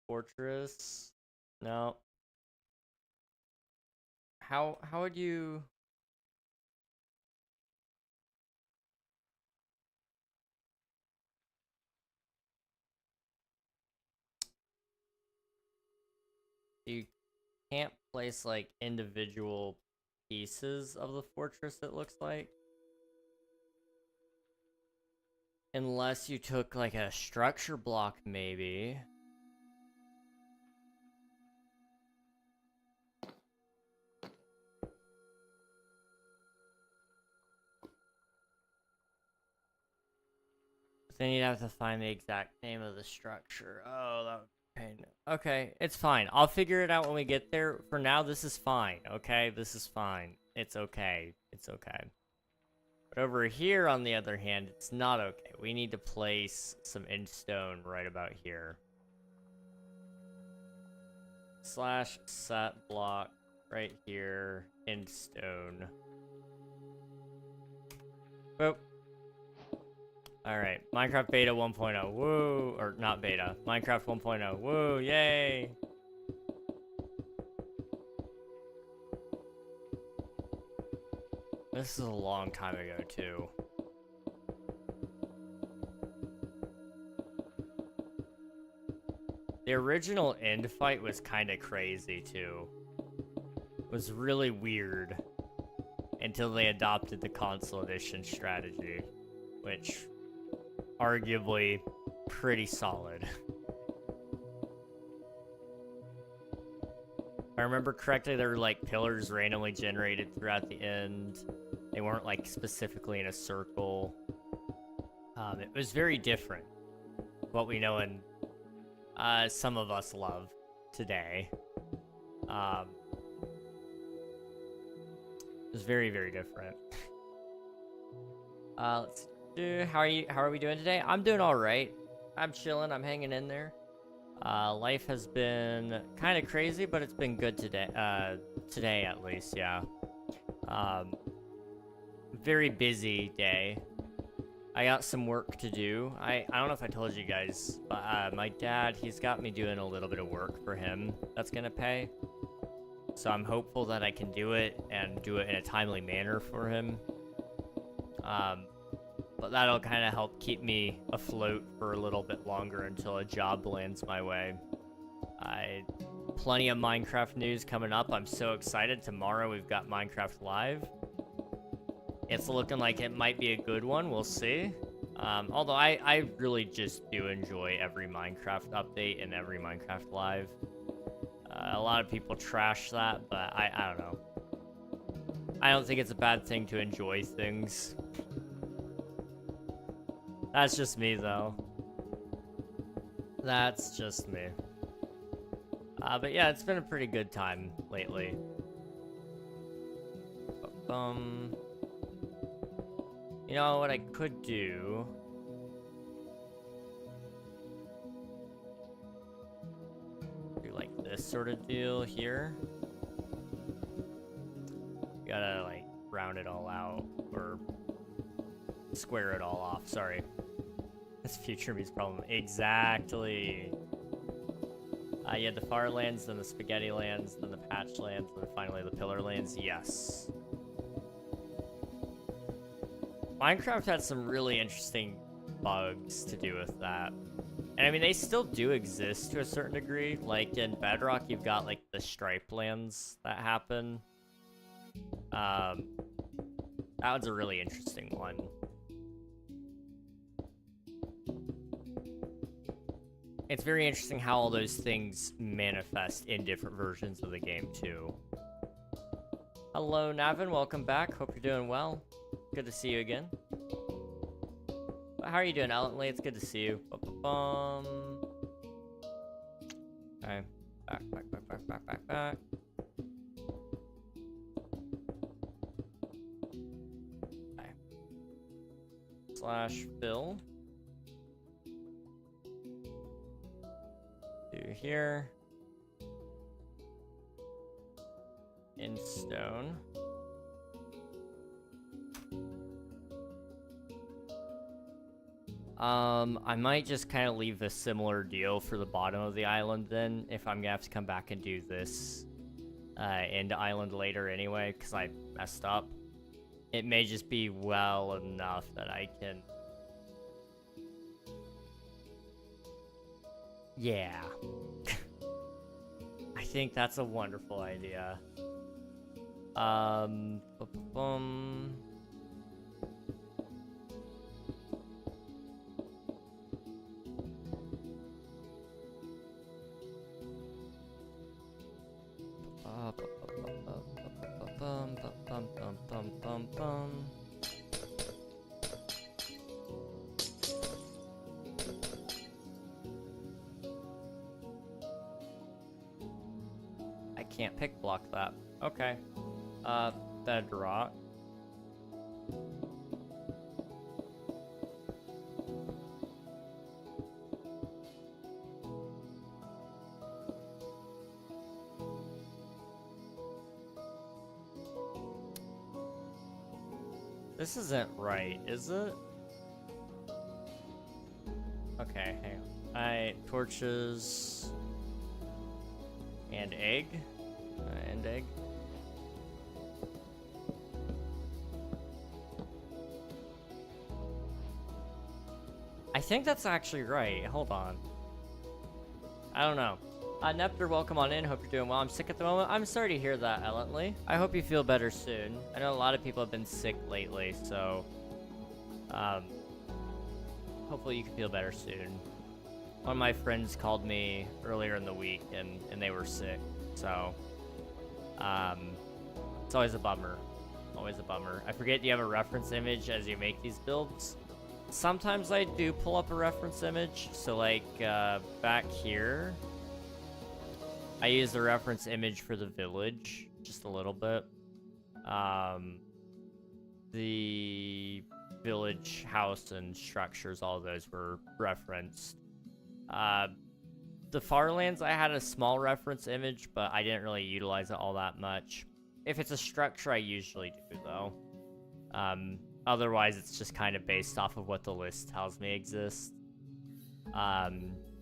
Fortress. No. How would you... You can't place, like, individual pieces of the fortress, it looks like. Unless you took, like, a structure block, maybe. But then you'd have to find the exact name of the structure. Oh, that would be pain. Okay, it's fine. I'll figure it out when we get there. For now, this is fine, okay? This is fine. It's okay. It's okay. But over here, on the other hand, it's not okay. We need to place some end stone right about here. Slash set block right here, end stone. Boop. Alright, Minecraft Beta 1.0, woo! Or not beta, Minecraft 1.0, woo, yay! This is a long time ago, too. The original end fight was kind of crazy, too. It was really weird. Until they adopted the console edition strategy. Which... arguably pretty solid. If I remember correctly, there were like pillars randomly generated throughout the end. They weren't like specifically in a circle. It was very different. What we know and some of us love today. It was very, very different. Let's see. How are we doing today? I'm doing all right. I'm chilling. I'm hanging in there. Life has been kind of crazy, but it's been good today. Today at least, yeah. Very busy day. I got some work to do. I don't know if I told you guys, but my dad, he's got me doing a little bit of work for him that's gonna pay. So I'm hopeful that I can do it and do it in a timely manner for him. But that'll kind of help keep me afloat for a little bit longer until a job lands my way. Plenty of Minecraft news coming up. I'm so excited. Tomorrow we've got Minecraft Live. It's looking like it might be a good one. We'll see. Although I really just do enjoy every Minecraft update and every Minecraft Live. A lot of people trash that, but I don't know. I don't think it's a bad thing to enjoy things. That's just me, though. That's just me. But yeah, it's been a pretty good time lately. You know what I could do? Do like this sort of deal here. Gotta like round it all out, or square it all off, sorry. That's future me's problem. Exactly. You had the far lands, then the spaghetti lands, then the patch lands, and then finally the pillar lands. Yes. Minecraft had some really interesting bugs to do with that. And I mean, they still do exist to a certain degree. Like in Bedrock, you've got like the stripe lands that happen. That was a really interesting one. It's very interesting how all those things manifest in different versions of the game, too. Hello, Navin. Welcome back. Hope you're doing well. Good to see you again. How are you doing, Ellently? It's good to see you. Okay. Back. Okay. /Bill. Here in stone. I might just kind of leave a similar deal for the bottom of the island then, if I'm gonna have to come back and do this end island later anyway, because I messed up. It may just be well enough that I can... Yeah. I think that's a wonderful idea. I can't pick block that. Okay. Bedrock. This isn't right, is it? Okay, hang on. Alright, torches. And egg. And egg. I think that's actually right. Hold on. I don't know. Nepter, welcome on in. Hope you're doing well. I'm sick at the moment. I'm sorry to hear that, Ellently. I hope you feel better soon. I know a lot of people have been sick lately, so... hopefully you can feel better soon. One of my friends called me earlier in the week, and they were sick, so... it's always a bummer. Always a bummer. I forget you have a reference image as you make these builds. Sometimes I do pull up a reference image, so like, back here... I use the reference image for the village, just a little bit. The village house and structures, all of those were referenced. The Farlands, I had a small reference image, but I didn't really utilize it all that much. If it's a structure, I usually do, though. Otherwise, it's just kind of based off of what the list tells me exists.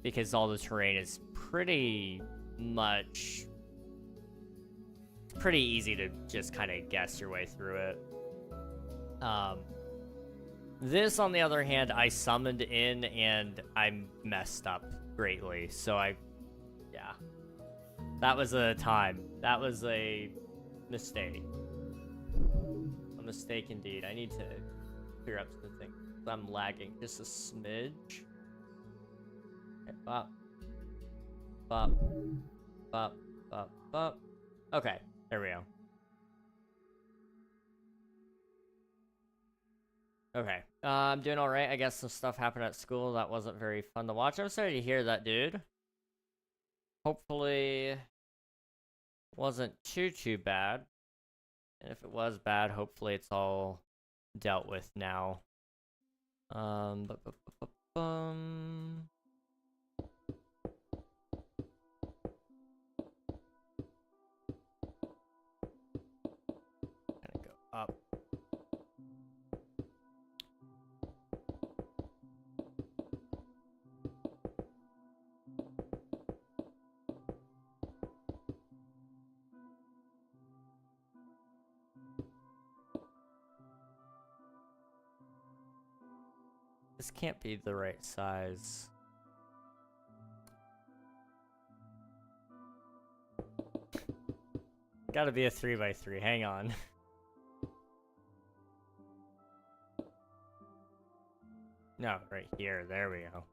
Because all the terrain is pretty easy to just kind of guess your way through it. This, on the other hand, I summoned in and I messed up greatly, so yeah. That was a time. That was a mistake. A mistake indeed. I need to clear up something. I'm lagging just a smidge. Okay, bop. Bop. Bop. Bop. Bop. Okay, there we go. Okay, I'm doing alright. I guess some stuff happened at school that wasn't very fun to watch. I'm sorry to hear that, dude. Hopefully, wasn't too bad. And if it was bad, hopefully it's all dealt with now. Gonna go up. This can't be the right size. Gotta be a 3x3. Hang on. No, right here. There we go.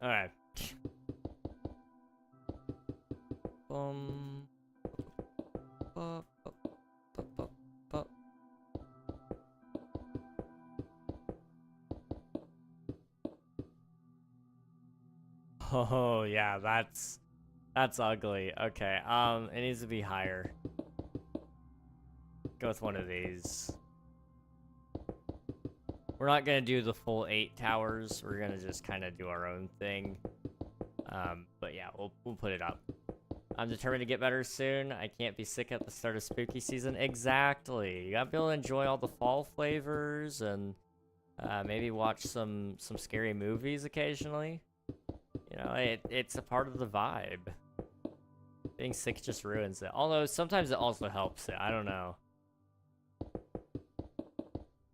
Alright. Oh yeah, that's ugly. Okay, it needs to be higher. Go with one of these. We're not gonna do the full 8 towers. We're gonna just kind of do our own thing. But yeah, we'll put it up. I'm determined to get better soon. I can't be sick at the start of spooky season. Exactly. You gotta be able to enjoy all the fall flavors and maybe watch some scary movies occasionally. You know, it's a part of the vibe. Being sick just ruins it. Although sometimes it also helps it. I don't know.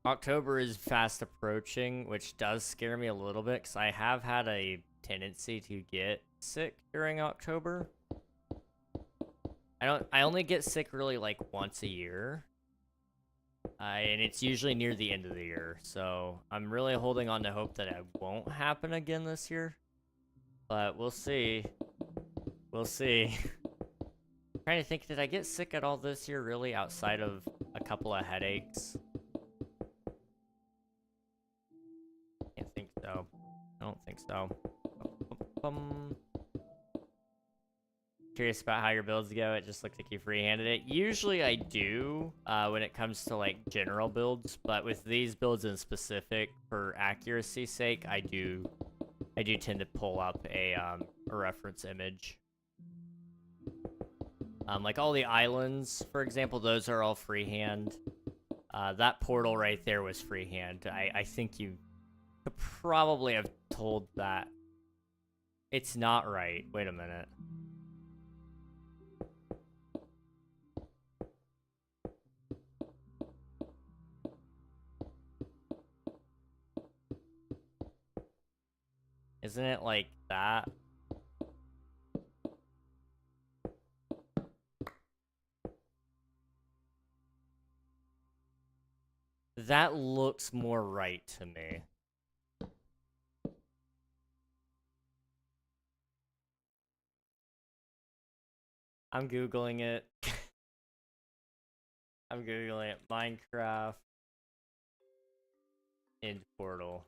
October is fast approaching, which does scare me a little bit because I have had a tendency to get sick during October. I only get sick really like once a year. And it's usually near the end of the year. So I'm really holding on to hope that it won't happen again this year. But we'll see. We'll see. I'm trying to think, did I get sick at all this year really outside of a couple of headaches? Can't think so. I don't think so. Curious about how your builds go. It just looked like you freehanded it. Usually I do when it comes to like general builds, but with these builds in specific, for accuracy's sake, I do tend to pull up a reference image. Like all the islands, for example, those are all freehand. That portal right there was freehand. I think you could probably have told that. It's not right. Wait a minute. Isn't it like that? That looks more right to me. I'm Googling it. I'm Googling it. Minecraft end portal.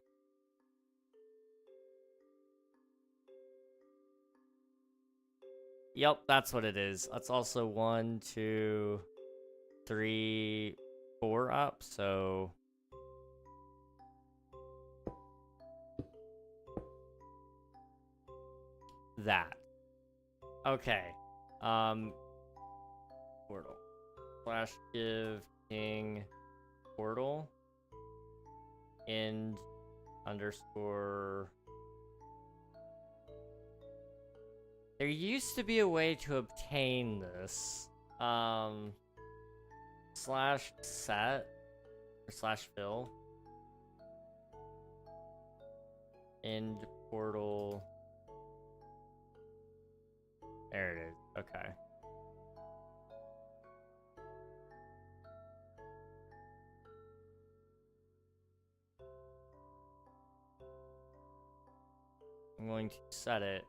Yep, that's what it is. That's also 1, 2, 3, 4 up, so... that. Okay. Portal. / give king portal. End _ There used to be a way to obtain this. /set or /fill. End portal. There it is. Okay. I'm going to set it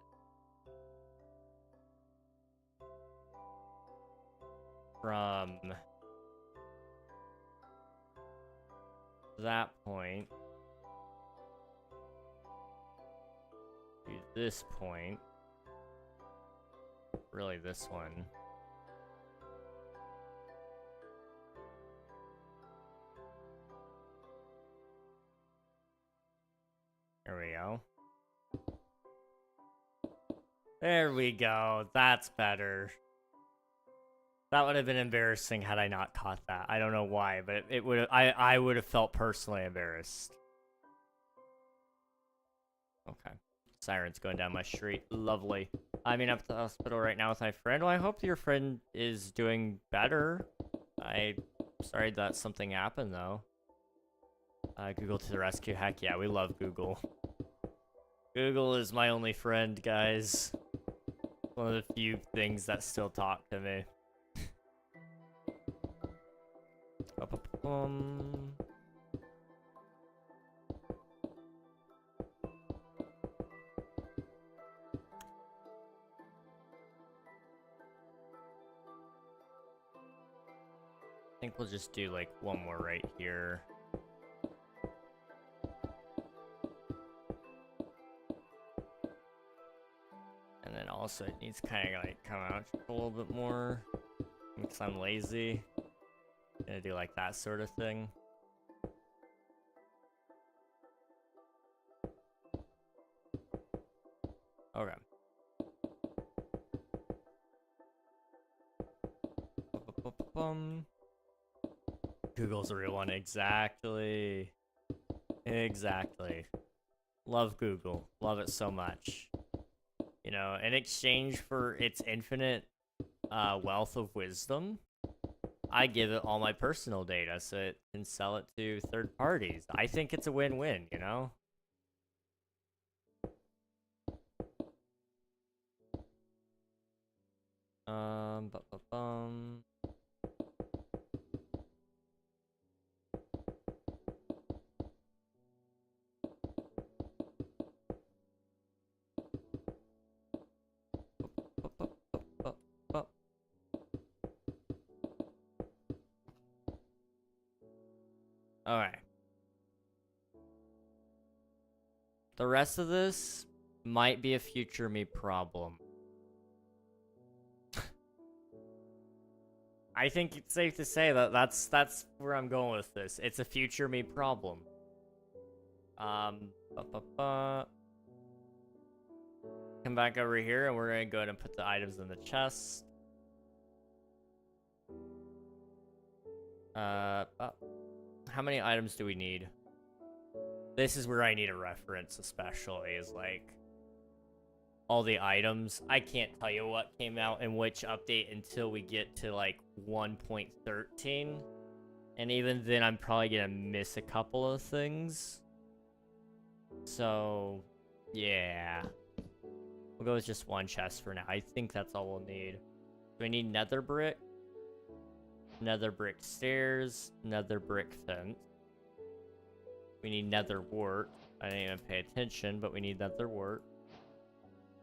from that point to this point. Really, this one. There we go. There we go. That's better. That would have been embarrassing had I not caught that. I don't know why, but it would. I would have felt personally embarrassed. Okay. Sirens going down my street. Lovely. I mean, I'm at the hospital right now with my friend. Well, I hope your friend is doing better. Sorry that something happened, though. Google to the rescue. Heck yeah, we love Google. Google is my only friend, guys. One of the few things that still talk to me. I think we'll just do like one more right here. And then also it needs kind of like come out a little bit more because I'm lazy. Gonna do like that sort of thing. Okay. Google's the real one. Exactly. Exactly. Love Google. Love it so much. You know, in exchange for its infinite wealth of wisdom, I give it all my personal data so it can sell it to third parties. I think it's a win-win, you know? Alright. The rest of this might be a future me problem. I think it's safe to say that that's where I'm going with this. It's a future me problem. Come back over here and we're gonna go ahead and put the items in the chest. How many items do we need? This is where I need a reference, especially, is like all the items. I can't tell you what came out in which update until we get to like 1.13. And even then, I'm probably gonna miss a couple of things. So, yeah. We'll go with just one chest for now. I think that's all we'll need. Do we need nether brick? Nether brick stairs, nether brick fence. We need nether wart. I didn't even pay attention, but we need nether wart.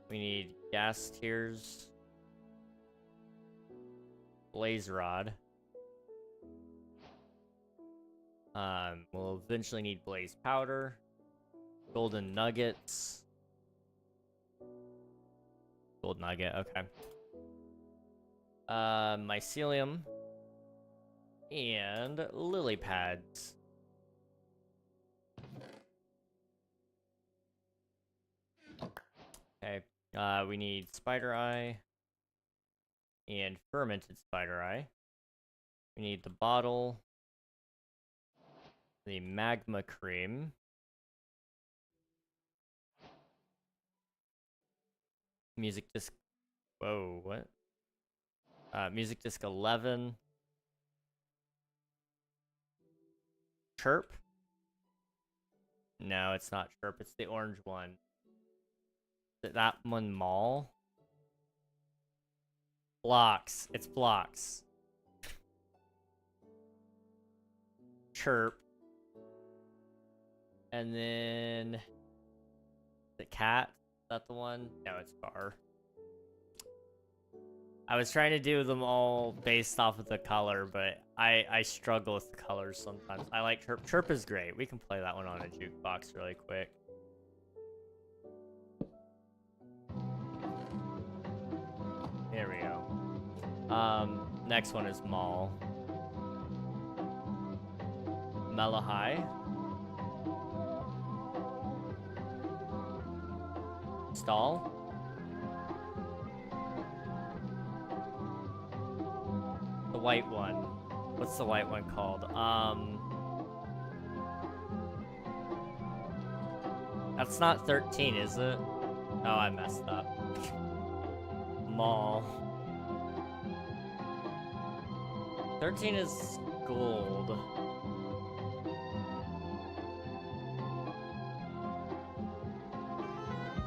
We need gas tiers. Blaze rod. We'll eventually need blaze powder. Golden nuggets. Gold nugget, okay. Mycelium. And lily pads. Okay, we need spider eye and fermented spider eye. We need the bottle, the magma cream, music disc. Whoa, what? Music disc 11. Chirp? No, it's not chirp. It's the orange one. Is it that one mall? Blocks. It's blocks. Chirp. And then... the cat? Is that the one? No, it's bar. I was trying to do them all based off of the color, but I struggle with the colors sometimes. I like Chirp. Chirp is great. We can play that one on a jukebox really quick. There we go. Next one is Mall. Melahai. Stall. The white one. What's the white one called? That's not 13, is it? Oh, I messed up. Mall. 13 is gold.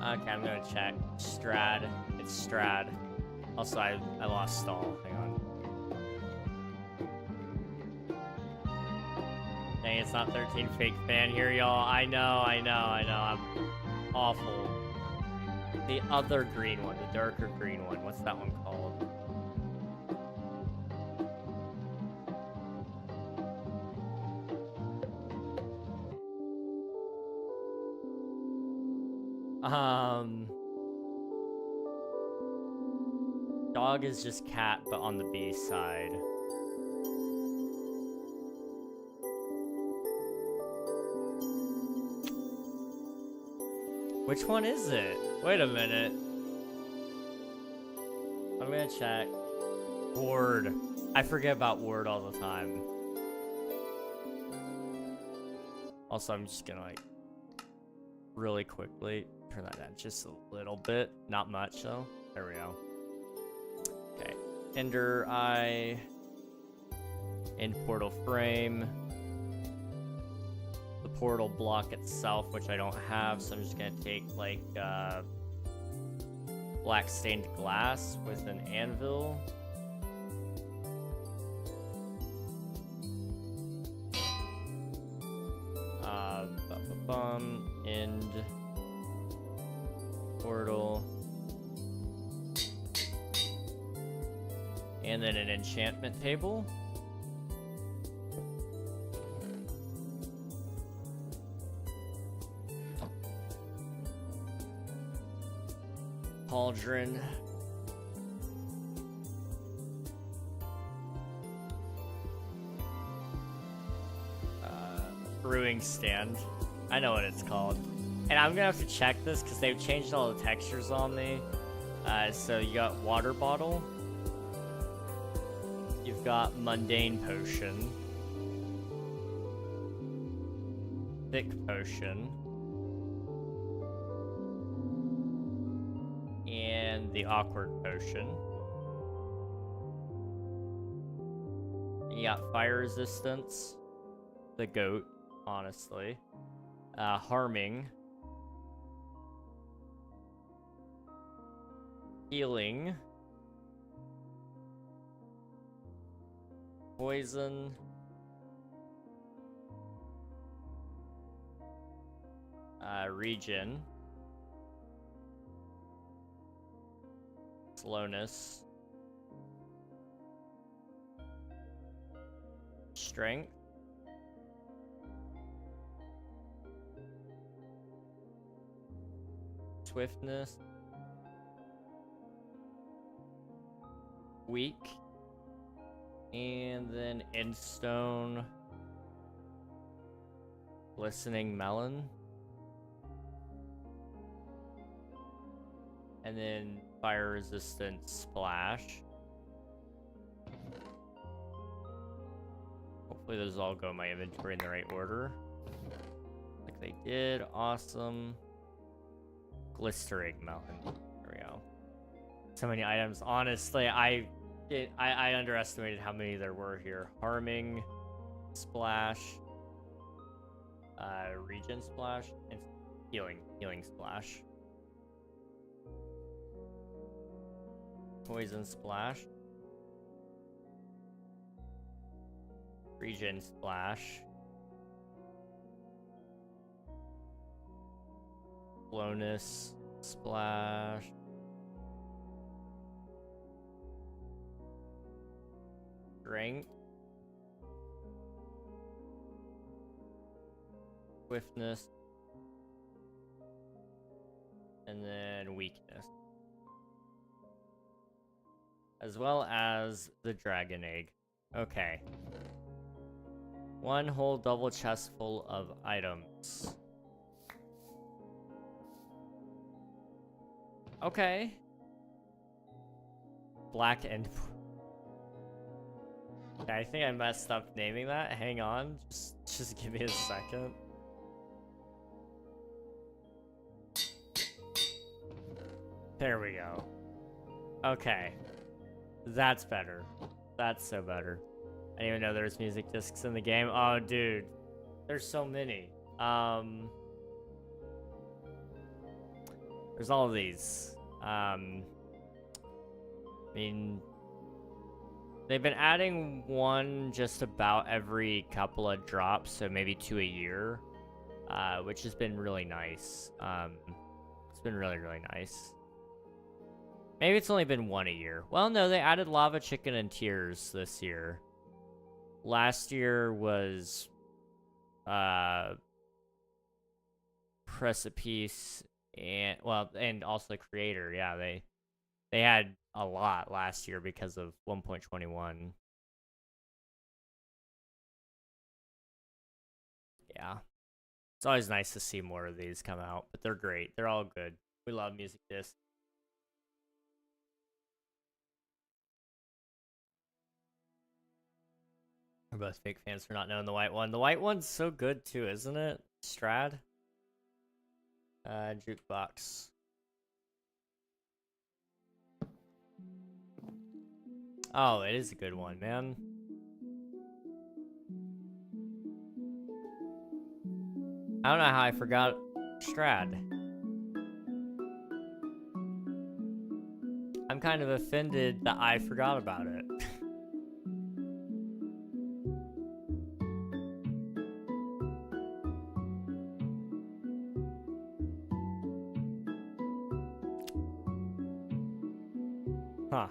Okay, I'm gonna check. Strad. It's Strad. Also, I lost stall. Hang on. Dang, it's not 13 fake fan here, y'all. I know. I'm awful. The other green one, the darker green one. What's that one called? Dog is just cat, but on the B side. Which one is it? Wait a minute. I'm gonna check. Word. I forget about Word all the time. Also, I'm just gonna like really quickly turn that down just a little bit. Not much though. There we go. Okay. Ender Eye. In portal frame. The portal block itself, which I don't have, so I'm just gonna take like black stained glass with an anvil. End portal, and then an enchantment table. Cauldron. Brewing stand. I know what it's called. And I'm gonna have to check this because they've changed all the textures on me. So you got water bottle. You've got mundane potion. Thick potion. And the awkward potion. You got fire resistance. The goat, honestly. Harming. Healing. Poison. Regen. Slowness. Strength. Swiftness. Weak. And then Endstone. Glistening Melon. And then Fire Resistant Splash. Hopefully those all go in my inventory in the right order. Like they did. Awesome. Glistering Melon. There we go. So many items. Honestly, I underestimated how many there were here. Harming, Splash, Regen Splash, and Healing Splash. Poison Splash. Regen Splash. Slowness Splash. Strength. Swiftness. And then weakness. As well as the dragon egg. Okay. One whole double chest full of items. Okay. Black End. Okay, I think I messed up naming that. Hang on. Just give me a second. There we go. Okay. That's better. That's so better. didn't even know there was music discs in the game. Oh, dude. There's so many. There's all of these. I mean, they've been adding one just about every couple of drops, so maybe 2 a year, which has been really nice. It's been really, really nice. Maybe it's only been 1 a year. Well, no, they added Lava Chicken and Tears this year. Last year was Precipice and also Creator. Yeah, they had a lot last year because of 1.21. Yeah. It's always nice to see more of these come out, but they're great. They're all good. We love music discs. We're both fake fans for not knowing the white one. The white one's so good too, isn't it? Strad. Jukebox. Oh, it is a good one, man. I don't know how I forgot Strad. I'm kind of offended that I forgot about it. Huh.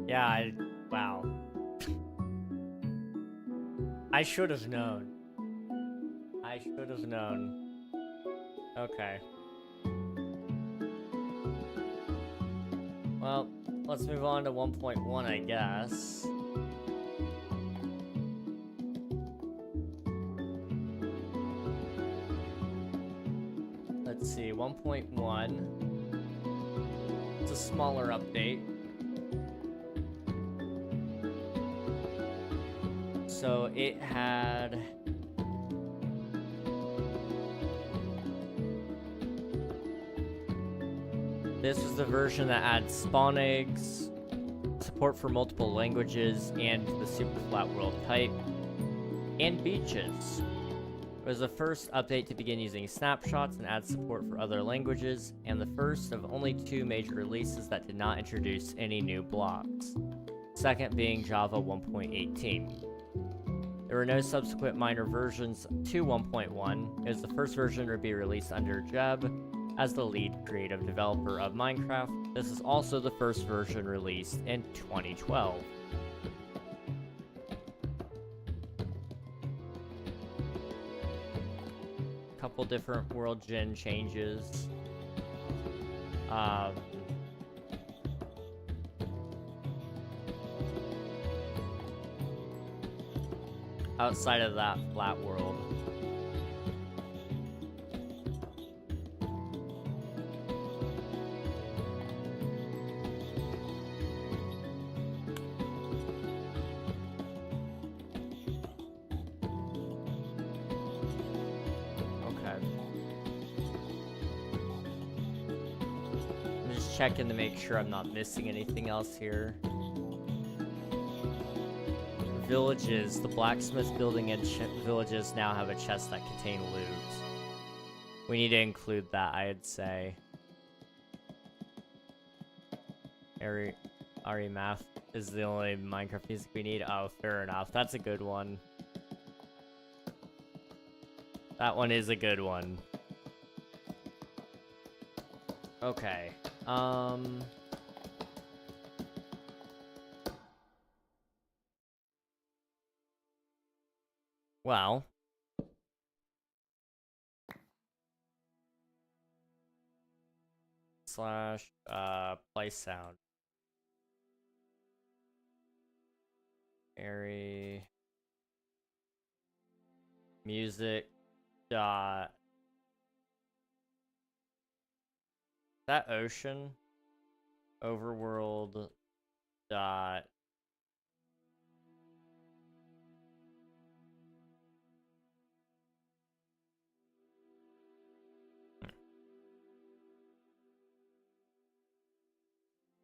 Yeah, wow. I should have known. I should have known. Okay. Well, let's move on to 1.1, I guess. Let's see, 1.1. It's a smaller update. So it had... This was the version that adds spawn eggs, support for multiple languages, and the super flat world type, and beaches. It was the first update to begin using snapshots and add support for other languages, and the first of only 2 major releases that did not introduce any new blocks. Second being Java 1.18. There were no subsequent minor versions to 1.1. It was the first version to be released under Jeb as the lead creative developer of Minecraft. This is also the first version released in 2012. Couple different world gen changes. Outside of that flat world. Checking to make sure I'm not missing anything else here. Villages. The blacksmith building and villages now have a chest that contain loot. We need to include that, I'd say. Ari Math is the only Minecraft music we need. Oh, fair enough. That's a good one. That one is a good one. Okay. Well. / play sound. Airy. Music. Dot. That ocean. Overworld. Dot.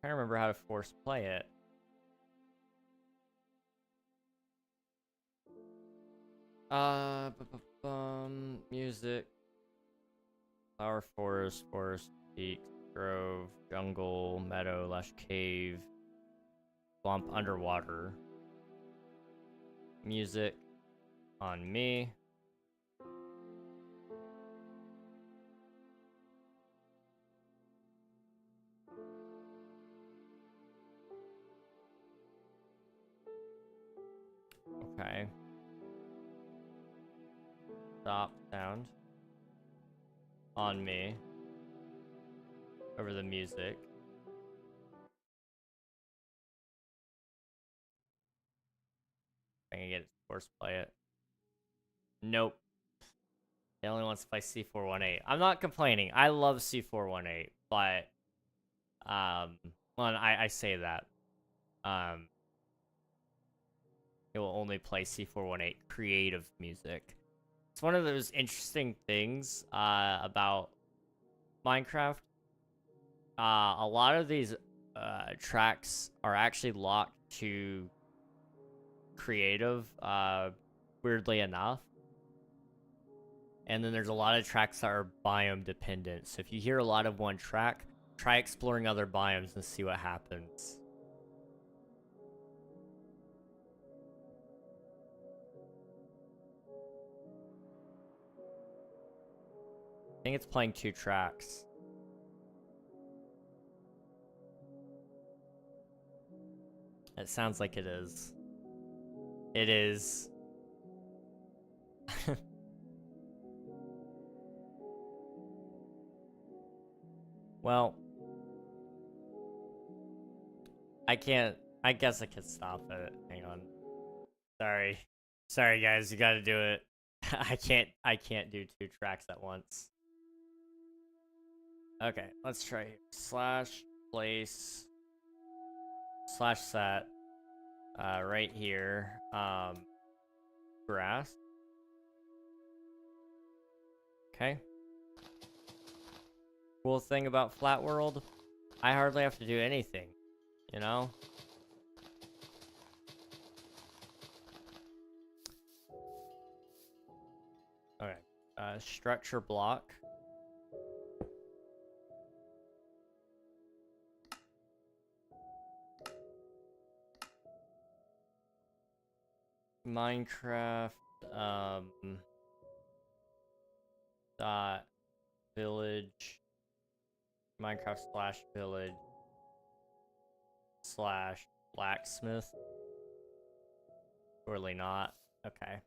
trying to remember how to force play it. Music. Flower forest, forest, peak, grove, jungle, meadow, lush cave, swamp, underwater. Music on me. Okay. Stop sound on me over the music. I can get it to force play it. Nope. It only wants to play C418. I'm not complaining. I love C418, but well, I say that. It will only play C418 creative music. It's one of those interesting things about Minecraft. A lot of these tracks are actually locked to creative, weirdly enough. And then there's a lot of tracks that are biome dependent. So if you hear a lot of one track, try exploring other biomes and see what happens. I think it's playing 2 tracks. It sounds like it is. It is. Well, I guess I can stop it. Hang on. Sorry guys, you gotta do it. I can't do 2 tracks at once. Okay, let's try here. Slash place slash set right here. Grass. Okay. Cool thing about Flat World, I hardly have to do anything, you know? Okay. Structure block. Minecraft dot village Minecraft slash village slash blacksmith. Surely not. Okay.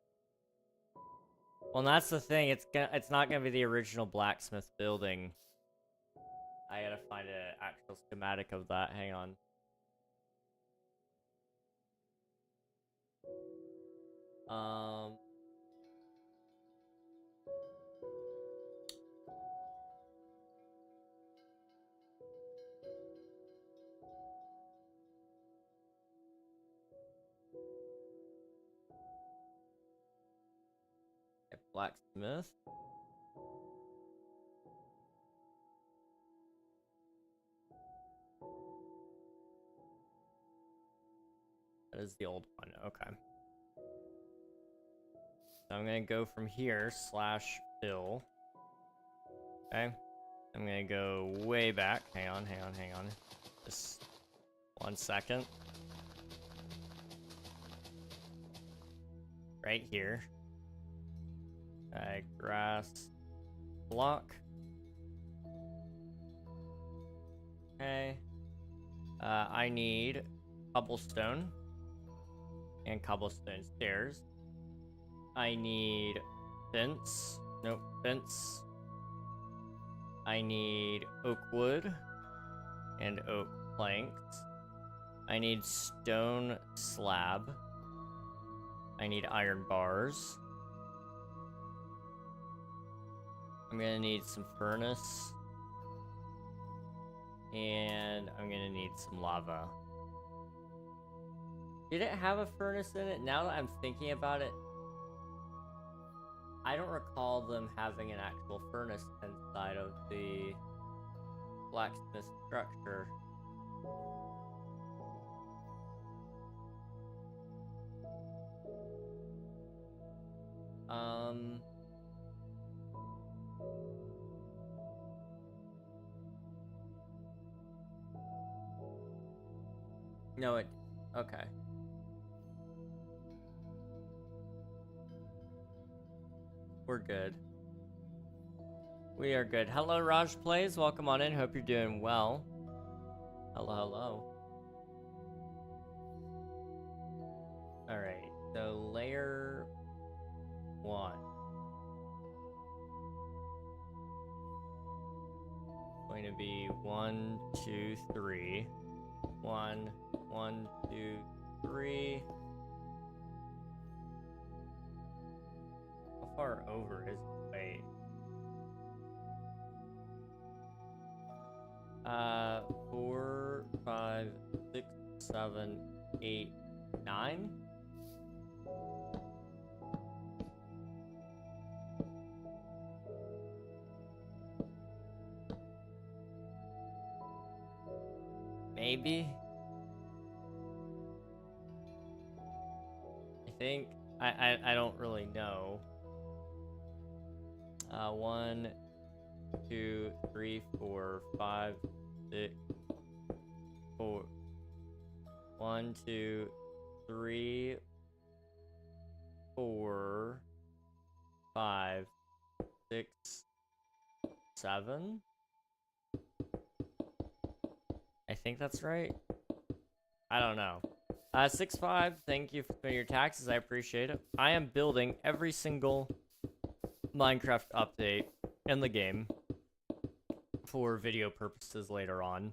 Well, that's the thing. It's not gonna be the original blacksmith building. I gotta find an actual schematic of that. Hang on. Blacksmith. That is the old one. Okay. So I'm gonna go from here slash fill. Okay. I'm gonna go way back. Hang on. Just 1 second. Right here. Grass block. Okay. I need cobblestone and cobblestone stairs. I need fence. Nope, fence. I need oak wood and oak planks. I need stone slab. I need iron bars. I'm gonna need some furnace. And I'm gonna need some lava. Did it have a furnace in it? Now that I'm thinking about it, I don't recall them having an actual furnace inside of the blacksmith structure. No, it... Okay. We're good. We are good. Hello, Raj Plays. Welcome on in. Hope you're doing well. Hello, hello. Alright, so layer 1. Going to be 1, 2, 3. 1, 1, 2, 3. How far over is the weight? 4, 5, 6, 7, 8, 9. Maybe. I think I don't really know. 1, 2, 3, 4, 5, 6, 4. 1, 2, 3, 4, 5, 6, 7. I think that's right. I don't know. 6'5", thank you for your taxes. I appreciate it. I am building every single Minecraft update in the game for video purposes later on.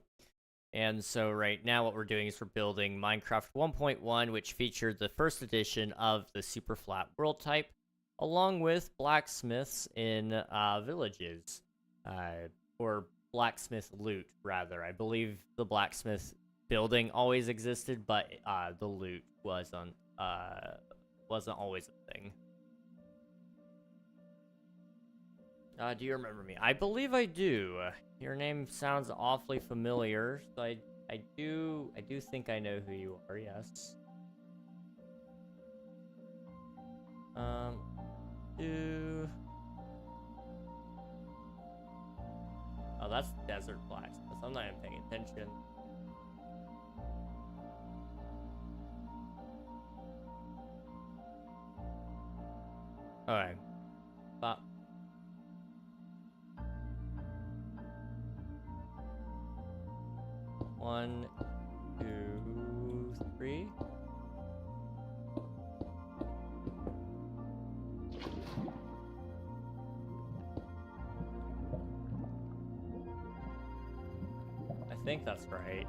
And so right now what we're doing is we're building Minecraft 1.1, which featured the first edition of the super flat world type, along with blacksmiths in villages, or blacksmith loot, rather. I believe the blacksmith building always existed, but the loot wasn't always a thing. Do you remember me? I believe I do. Your name sounds awfully familiar, so I do think I know who you are, yes. Oh, that's desert blacksmith. I'm not even paying attention. Alright. But 1, 2, 3. I think that's right.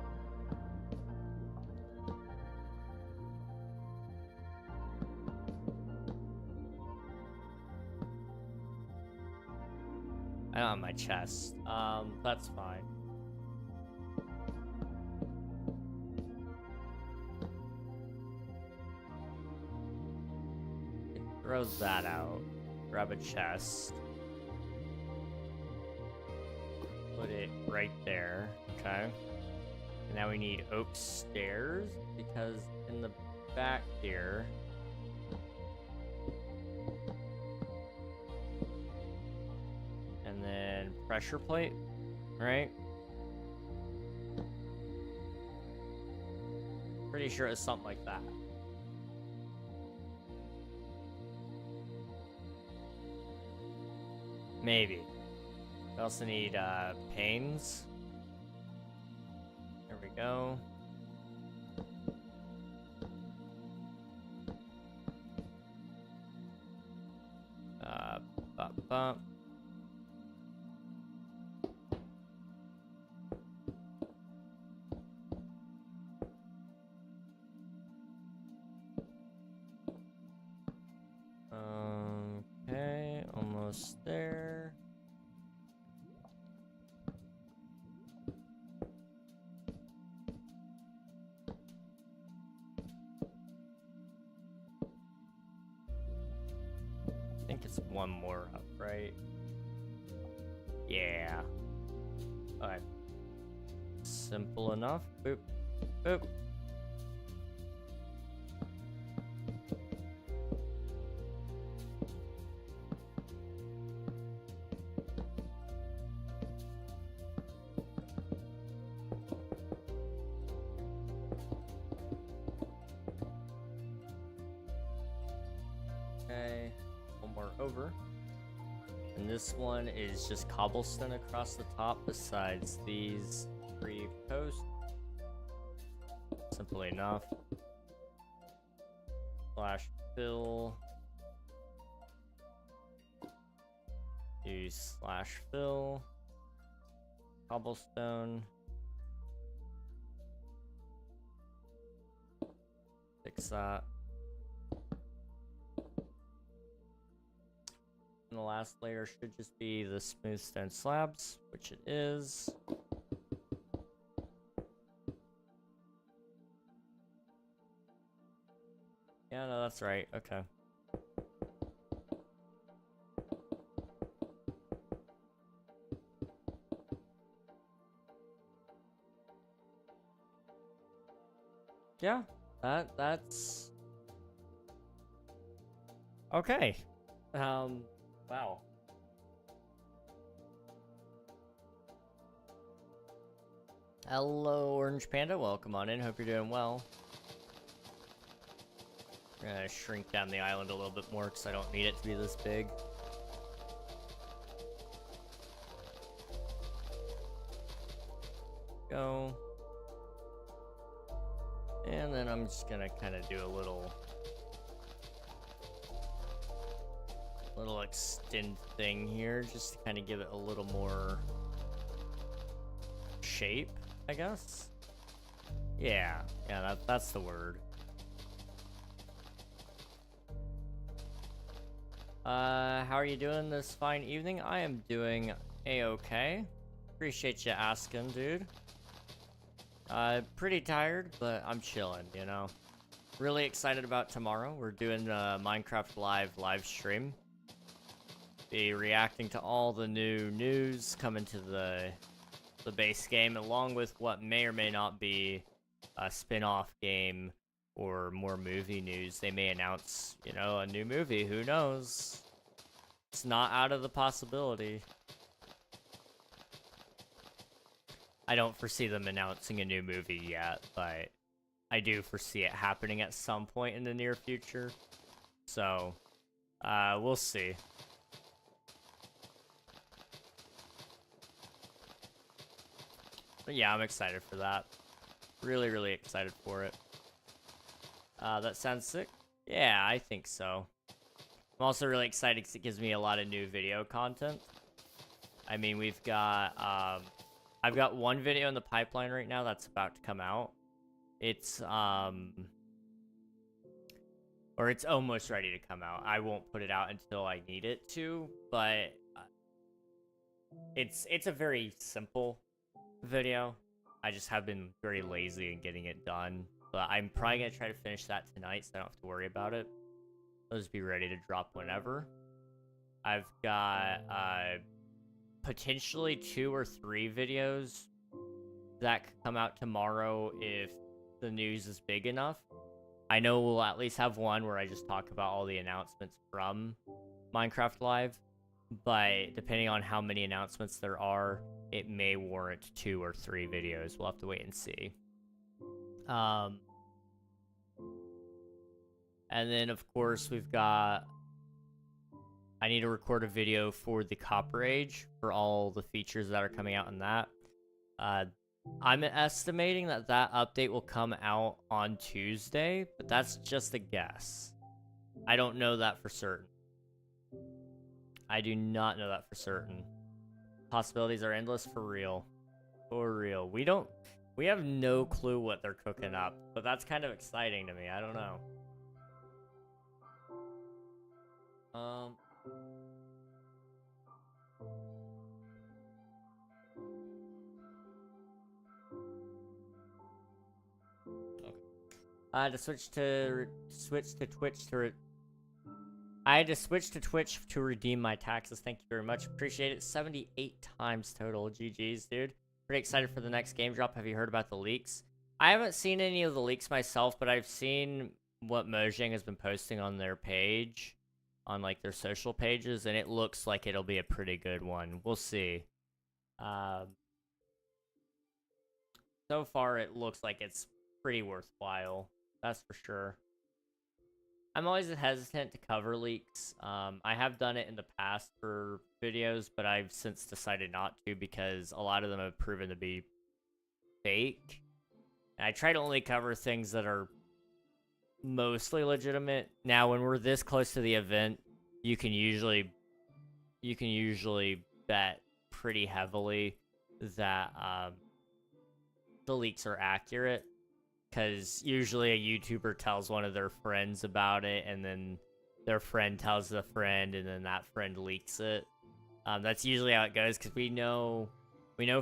I don't have my chest. That's fine. Throw that out. Grab a chest. Put it right there. Okay. And now we need oak stairs, because in the back here... And then pressure plate, right? Pretty sure it's something like that. Maybe. We also need panes. There we go. Bump. Okay, almost there. I think it's one more up, right? Yeah. Alright. Simple enough. Boop. Boop. Okay, one more over. And this one is just cobblestone across the top besides these 3 posts. Simple enough. Slash fill. Use slash fill. Cobblestone. Fix that. And the last layer should just be the smooth stone slabs, which it is. Yeah, no, that's right. Okay. Yeah, that's okay. Wow. Hello, Orange Panda. Welcome on in. Hope you're doing well. I'm gonna shrink down the island a little bit more because I don't need it to be this big. Go. And then I'm just gonna kind of do a little extend thing here, just to kind of give it a little more shape, I guess. Yeah, that's the word. How are you doing this fine evening? I am doing a-okay. Appreciate you asking, dude. Pretty tired, but I'm chilling, you know. Really excited about tomorrow. We're doing the Minecraft live stream. Be reacting to all the new news coming to the base game, along with what may or may not be a spin-off game or more movie news. They may announce, you know, a new movie. Who knows? It's not out of the possibility. I don't foresee them announcing a new movie yet, but I do foresee it happening at some point in the near future. So, we'll see. But yeah, I'm excited for that. Really, really excited for it. That sounds sick. Yeah, I think so. I'm also really excited because it gives me a lot of new video content. I mean, we've got, I've got one video in the pipeline right now that's about to come out. It's, or it's almost ready to come out. I won't put it out until I need it to, but it's a very simple video. I just have been very lazy in getting it done, but I'm probably gonna try to finish that tonight so I don't have to worry about it. I'll just be ready to drop whenever. I've got potentially 2 or 3 videos that could come out tomorrow if the news is big enough. I know we'll at least have one where I just talk about all the announcements from Minecraft Live, but depending on how many announcements there are, it may warrant 2 or 3 videos. We'll have to wait and see. And then, of course, we've got... I need to record a video for the Copper Age, for all the features that are coming out in that. I'm estimating that update will come out on Tuesday, but that's just a guess. I don't know that for certain. I do not know that for certain. Possibilities are endless, for real. For real. We have no clue what they're cooking up, but that's kind of exciting to me. I don't know. Okay. I had to switch to Twitch to redeem my taxes. Thank you very much. Appreciate it. 78 times total. GG's, dude. Pretty excited for the next game drop. Have you heard about the leaks? I haven't seen any of the leaks myself, but I've seen what Mojang has been posting on their page, on like their social pages, and it looks like it'll be a pretty good one. We'll see. So far, it looks like it's pretty worthwhile. That's for sure. I'm always hesitant to cover leaks. I have done it in the past for videos, but I've since decided not to because a lot of them have proven to be fake. And I try to only cover things that are mostly legitimate. Now, when we're this close to the event, you can usually bet pretty heavily that the leaks are accurate. Because usually a YouTuber tells one of their friends about it, and then their friend tells the friend, and then that friend leaks it. That's usually how it goes, because we know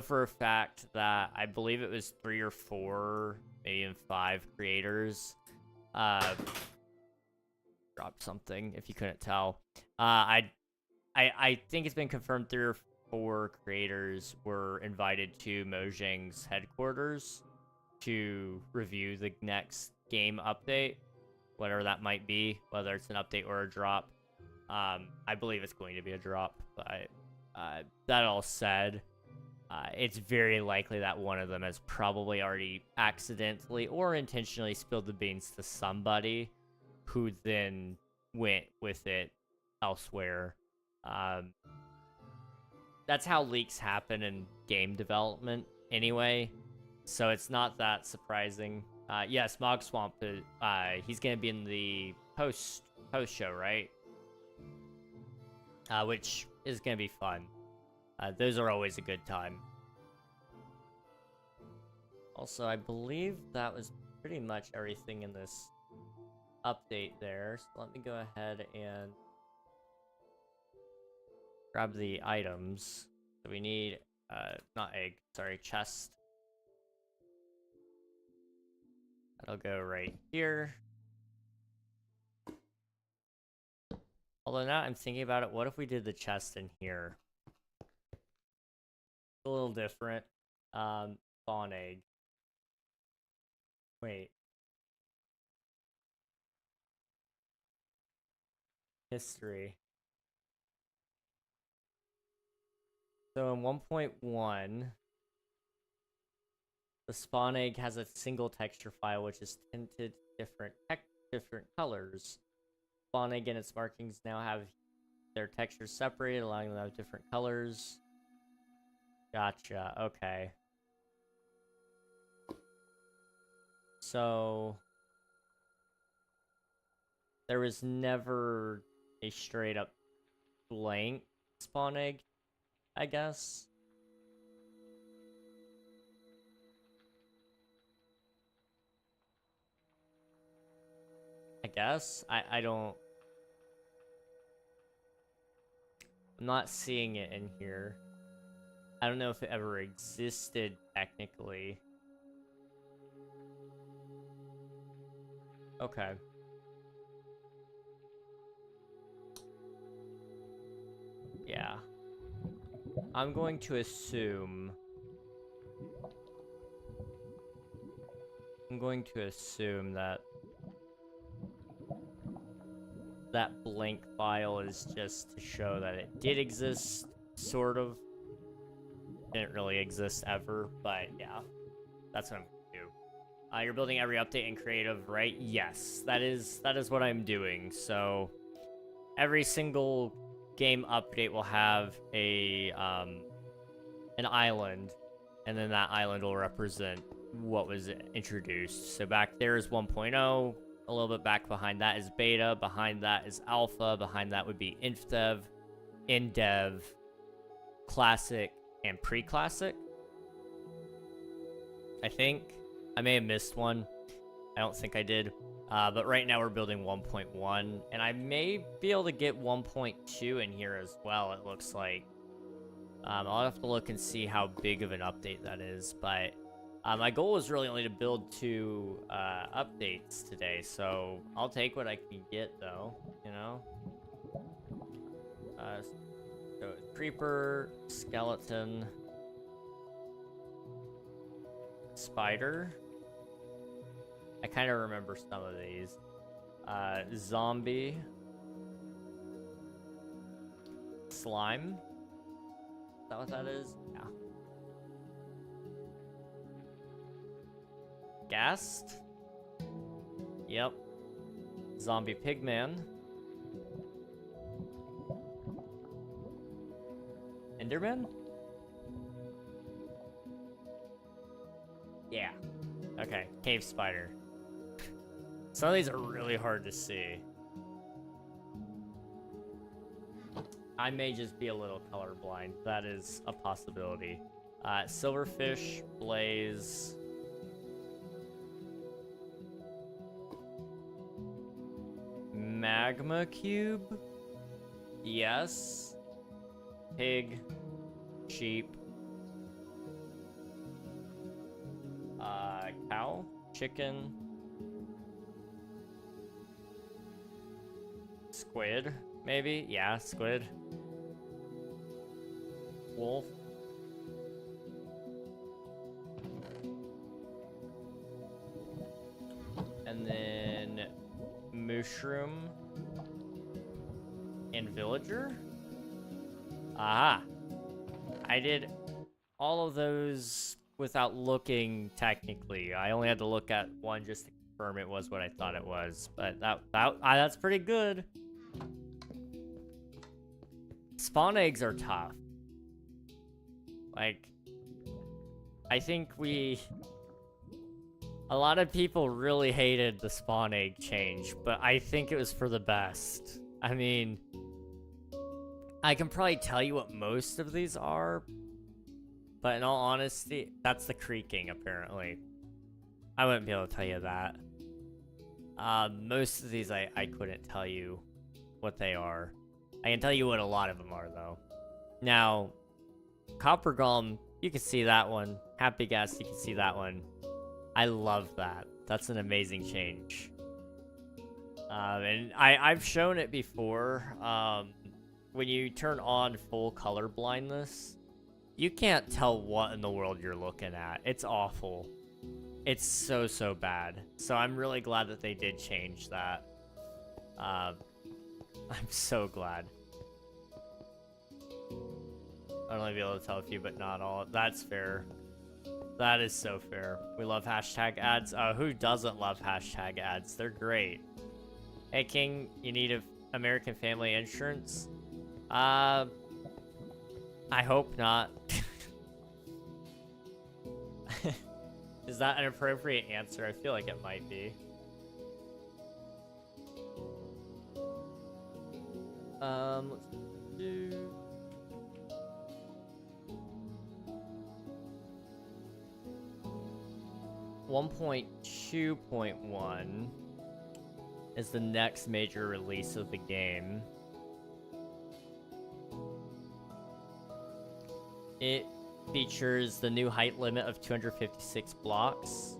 for a fact that I believe it was 3 or 4, maybe even 5 creators. Dropped something if you couldn't tell. I think it's been confirmed 3 or 4 creators were invited to Mojang's headquarters to review the next game update, whatever that might be, whether it's an update or a drop. I believe it's going to be a drop, but that all said, it's very likely that one of them has probably already accidentally or intentionally spilled the beans to somebody who then went with it elsewhere. That's how leaks happen in game development anyway. So it's not that surprising. Yes, Mog Swamp, he's going to be in the post show, right? Which is going to be fun. Those are always a good time. Also, I believe that was pretty much everything in this update there. So let me go ahead and grab the items. So we need, not egg, sorry, chest. That'll go right here. Although now I'm thinking about it, what if we did the chest in here? It's a little different. Spawn egg. Wait. History. So in 1.1, the spawn egg has a single texture file which is tinted different colors. Spawn egg and its markings now have their textures separated, allowing them to have different colors. Gotcha, okay. So there was never a straight up blank spawn egg, I guess. I don't... I'm not seeing it in here. I don't know if it ever existed technically. Okay. Yeah. I'm going to assume... that that blank file is just to show that it did exist, sort of. Didn't really exist ever, but yeah. That's what I'm gonna do. You're building every update in creative, right? Yes, that is what I'm doing. So every single game update will have a an island, and then that island will represent what was introduced. So back there is 1.0, a little bit back behind that is beta, behind that is alpha, behind that would be infdev, indev, classic, and pre-classic. I think. I may have missed one. I don't think I did. But right now we're building 1.1, and I may be able to get 1.2 in here as well, it looks like. I'll have to look and see how big of an update that is, but my goal was really only to build 2 updates today, so I'll take what I can get, though, you know? So, creeper, skeleton, Spider. I kind of remember some of these. Zombie. Slime. Is that what that is? Yeah. Ghast. Yep. Zombie Pigman. Enderman? Yeah. Okay, cave spider. Some of these are really hard to see. I may just be a little colorblind. That is a possibility. Silverfish, blaze. Magma cube? Yes. Pig. Sheep. Cow. Chicken. Squid, maybe? Yeah, squid. Wolf. And then mushroom and villager. Aha. I did all of those without looking technically. I only had to look at one just to confirm it was what I thought it was. But that's pretty good. Spawn eggs are tough. Like, I think a lot of people really hated the spawn egg change, but I think it was for the best. I mean, I can probably tell you what most of these are, but in all honesty, that's the creaking, apparently. I wouldn't be able to tell you that. Most of these, I couldn't tell you what they are. I can tell you what a lot of them are, though. Now, Copper Golem, you can see that one. Happy Gas, you can see that one. I love that. That's an amazing change. And I've shown it before. When you turn on full color blindness, you can't tell what in the world you're looking at. It's awful. It's so bad. So I'm really glad that they did change that. I'm so glad. I'd only be able to tell a few, but not all. That's fair. That is so fair. We love hashtag ads. Who doesn't love hashtag ads? They're great. Hey, King, you need a American Family Insurance? I hope not. Is that an appropriate answer? I feel like it might be. Let's do... .2.1 is the next major release of the game. It features the new height limit of 256 blocks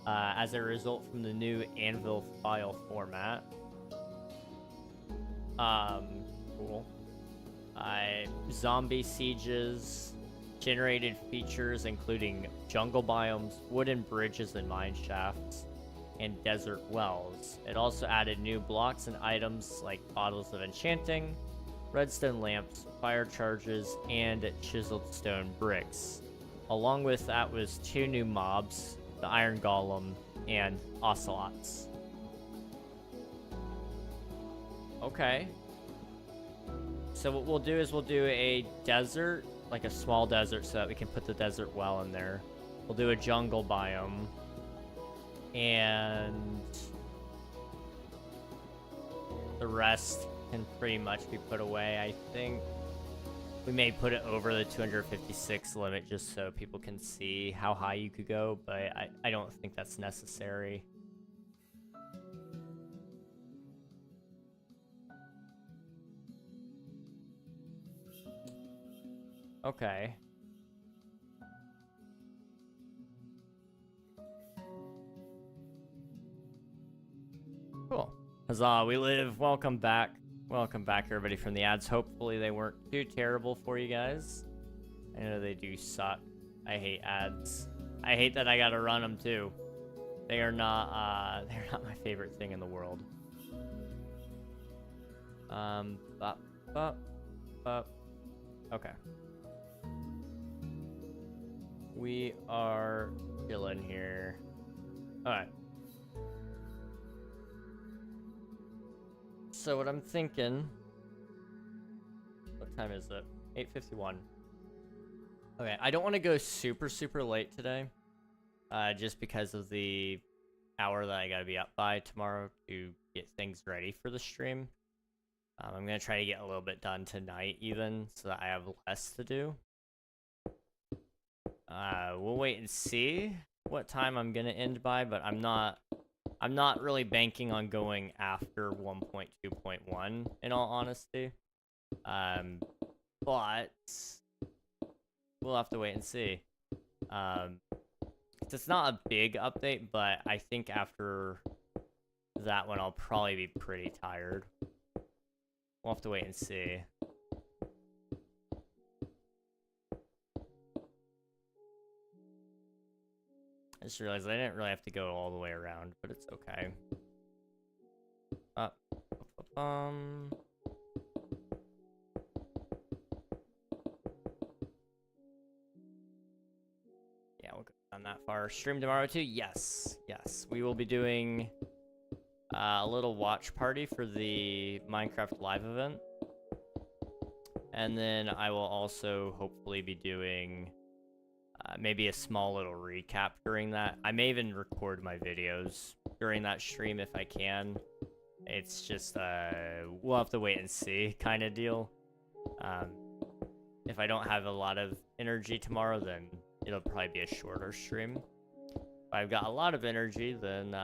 as a result from the new Anvil file format. Cool. Zombie sieges, generated features including jungle biomes, wooden bridges and mine shafts, and desert wells. It also added new blocks and items like bottles of enchanting, redstone lamps, fire charges, and chiseled stone bricks. Along with that was 2 new mobs, the iron golem and ocelots. Okay. So what we'll do is we'll do a desert, like a small desert, so that we can put the desert well in there. We'll do a jungle biome. And the rest can pretty much be put away, I think. We may put it over the 256 limit just so people can see how high you could go, but I don't think that's necessary. Okay. Cool. Huzzah, we live. Welcome back. Welcome back, everybody, from the ads. Hopefully they weren't too terrible for you guys. I know they do suck. I hate ads. I hate that I gotta run them too. They're not my favorite thing in the world. Bop, bop, bop. Okay. We are chilling here. Alright. So what I'm thinking... What time is it? 8:51. Okay, I don't want to go super, super late today. Just because of the hour that I gotta be up by tomorrow to get things ready for the stream. I'm gonna try to get a little bit done tonight even, so that I have less to do. We'll wait and see what time I'm gonna end by, but I'm not really banking on going after 1.2.1 in all honesty. But we'll have to wait and see. It's not a big update, but I think after that one I'll probably be pretty tired. We'll have to wait and see. I just realized I didn't really have to go all the way around, but it's okay. Yeah, we'll go down that far. Stream tomorrow too? Yes. Yes. We will be doing a little watch party for the Minecraft live event. And then I will also hopefully be doing maybe a small little recap during that. I may even record my videos during that stream if I can. It's just, we'll have to wait and see kind of deal. If I don't have a lot of energy tomorrow, then it'll probably be a shorter stream. If I've got a lot of energy, then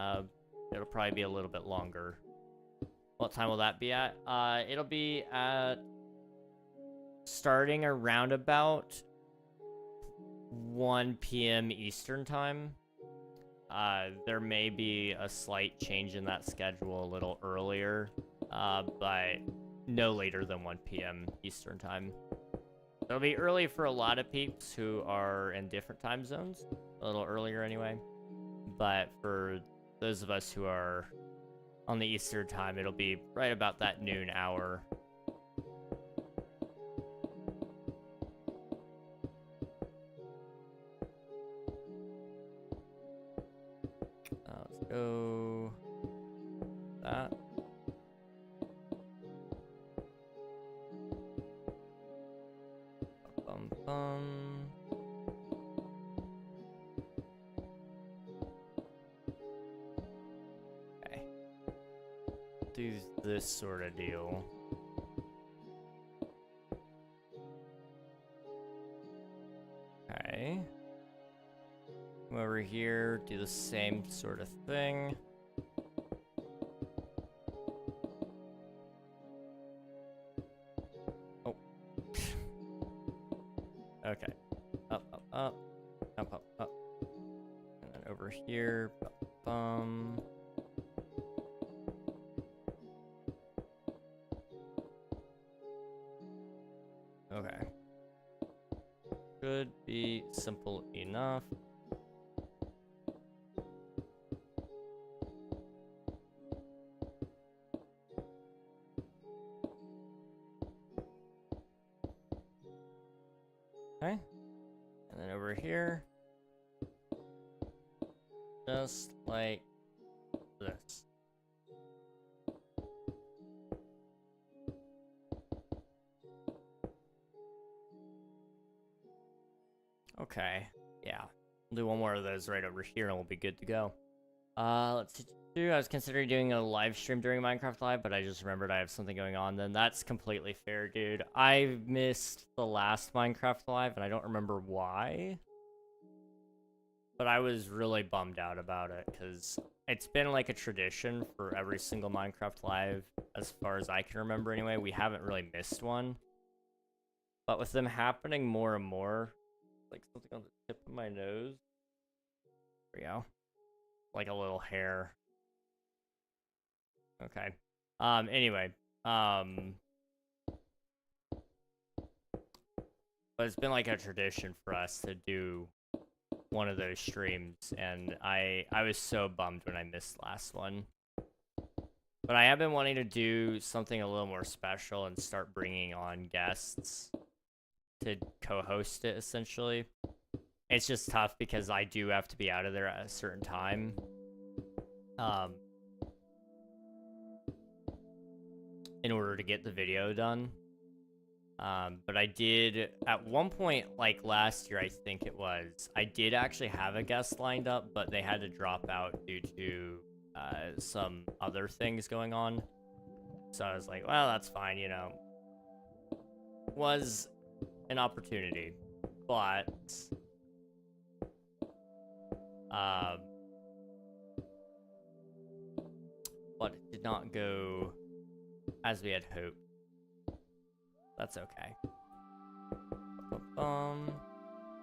it'll probably be a little bit longer. What time will that be at? It'll be at starting around about 1 p.m. Eastern time. There may be a slight change in that schedule a little earlier, but no later than 1 p.m. Eastern time. It'll be early for a lot of peeps who are in different time zones, a little earlier anyway. But for those of us who are on the Eastern time, it'll be right about that noon hour. Let's go that. Bum bum. Okay. Do this sort of deal. Okay. Come over here, do the same sort of thing. Oh. Okay. Up, up, up. Up, up, up. And then over here. Bum. Okay. Should be simple enough. Okay, and then over here, just like this. Okay, yeah, we'll do one more of those right over here and we'll be good to go. Let's do, I was considering doing a live stream during Minecraft Live, but I just remembered I have something going on. Then that's completely fair, dude. I missed the last Minecraft Live, and I don't remember why. But I was really bummed out about it, because it's been like a tradition for every single Minecraft Live, as far as I can remember anyway. We haven't really missed one. But with them happening more and more, like something on the tip of my nose. There we go. Like a little hair. Okay. Anyway. But it's been like a tradition for us to do one of those streams, and I was so bummed when I missed the last one. But I have been wanting to do something a little more special and start bringing on guests to co-host it, essentially. It's just tough because I do have to be out of there at a certain time. In order to get the video done. But I did, at one point, like last year, I think it was, I did actually have a guest lined up, but they had to drop out due to some other things going on. So I was like, well, that's fine, you know. Was an opportunity, but it did not go as we had hoped. That's okay.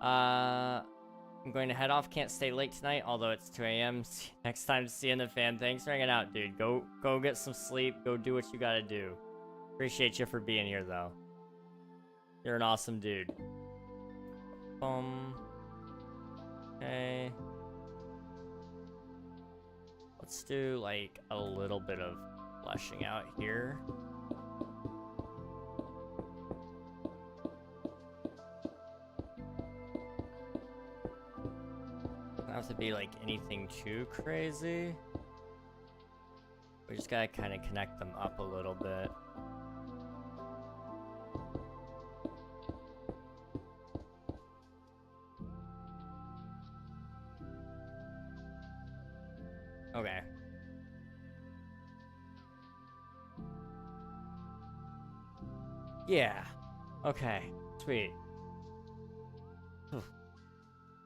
I'm going to head off. Can't stay late tonight, although it's 2 a.m. Next time, see you in the fan. Thanks for hanging out, dude. Go get some sleep. Go do what you gotta do. Appreciate you for being here, though. You're an awesome dude. Okay. Let's do, like, a little bit of fleshing out here. Doesn't have to be, like, anything too crazy. We just gotta kind of connect them up a little bit. Okay. Yeah. Okay. Sweet. All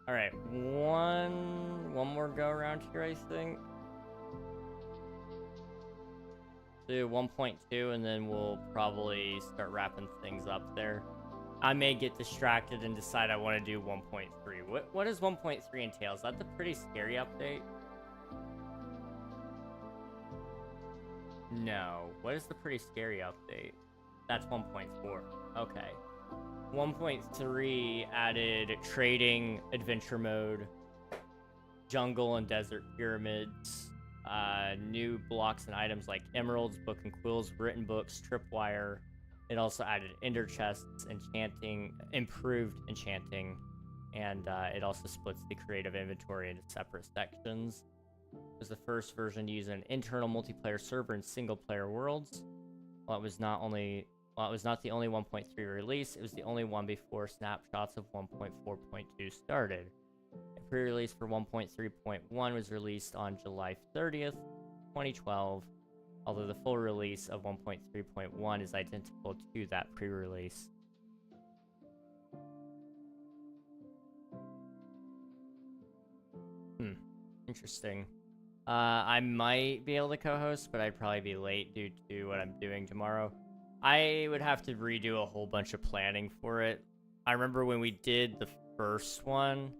right. One more go around here, I think. Do 1.2, and then we'll probably start wrapping things up there. I may get distracted and decide I want to do 1.3. What does 1.3 entail? Is that the pretty scary update? No. What is the pretty scary update? That's 1.4. Okay. 1.3 added trading, adventure mode, jungle and desert pyramids, new blocks and items like emeralds, book and quills, written books, tripwire. It also added ender chests, enchanting, improved enchanting, and it also splits the creative inventory into separate sections. It was the first version to use an internal multiplayer server in single-player worlds. While it was not the only 1.3 release, it was the only one before snapshots of 1.4.2 started. A pre-release for 1.3.1 was released on July 30th, 2012, although the full release of 1.3.1 is identical to that pre-release. Interesting. I might be able to co-host, but I'd probably be late due to what I'm doing tomorrow. I would have to redo a whole bunch of planning for it. I remember when we did the first one,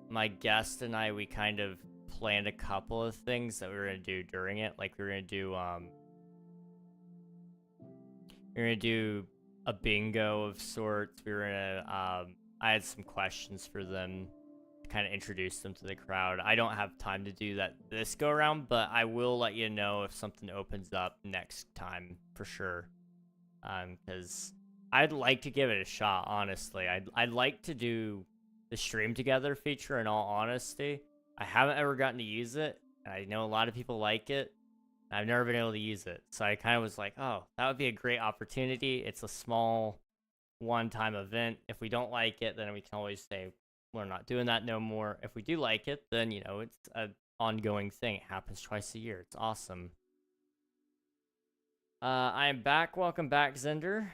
my guest and I, we kind of planned a couple of things that we were going to do during it. Like we were going to do a bingo of sorts. We were going to, I had some questions for them to kind of introduce them to the crowd. I don't have time to do that this go around, but I will let you know if something opens up next time for sure. Because I'd like to give it a shot, honestly. I'd like to do the stream together feature, in all honesty. I haven't ever gotten to use it, and I know a lot of people like it. I've never been able to use it, so I kind of was like, oh, that would be a great opportunity. It's a small one-time event. If we don't like it, then we can always say, we're not doing that no more. If we do like it, then, you know, it's an ongoing thing. It happens twice a year. It's awesome. I am back. Welcome back, Zender.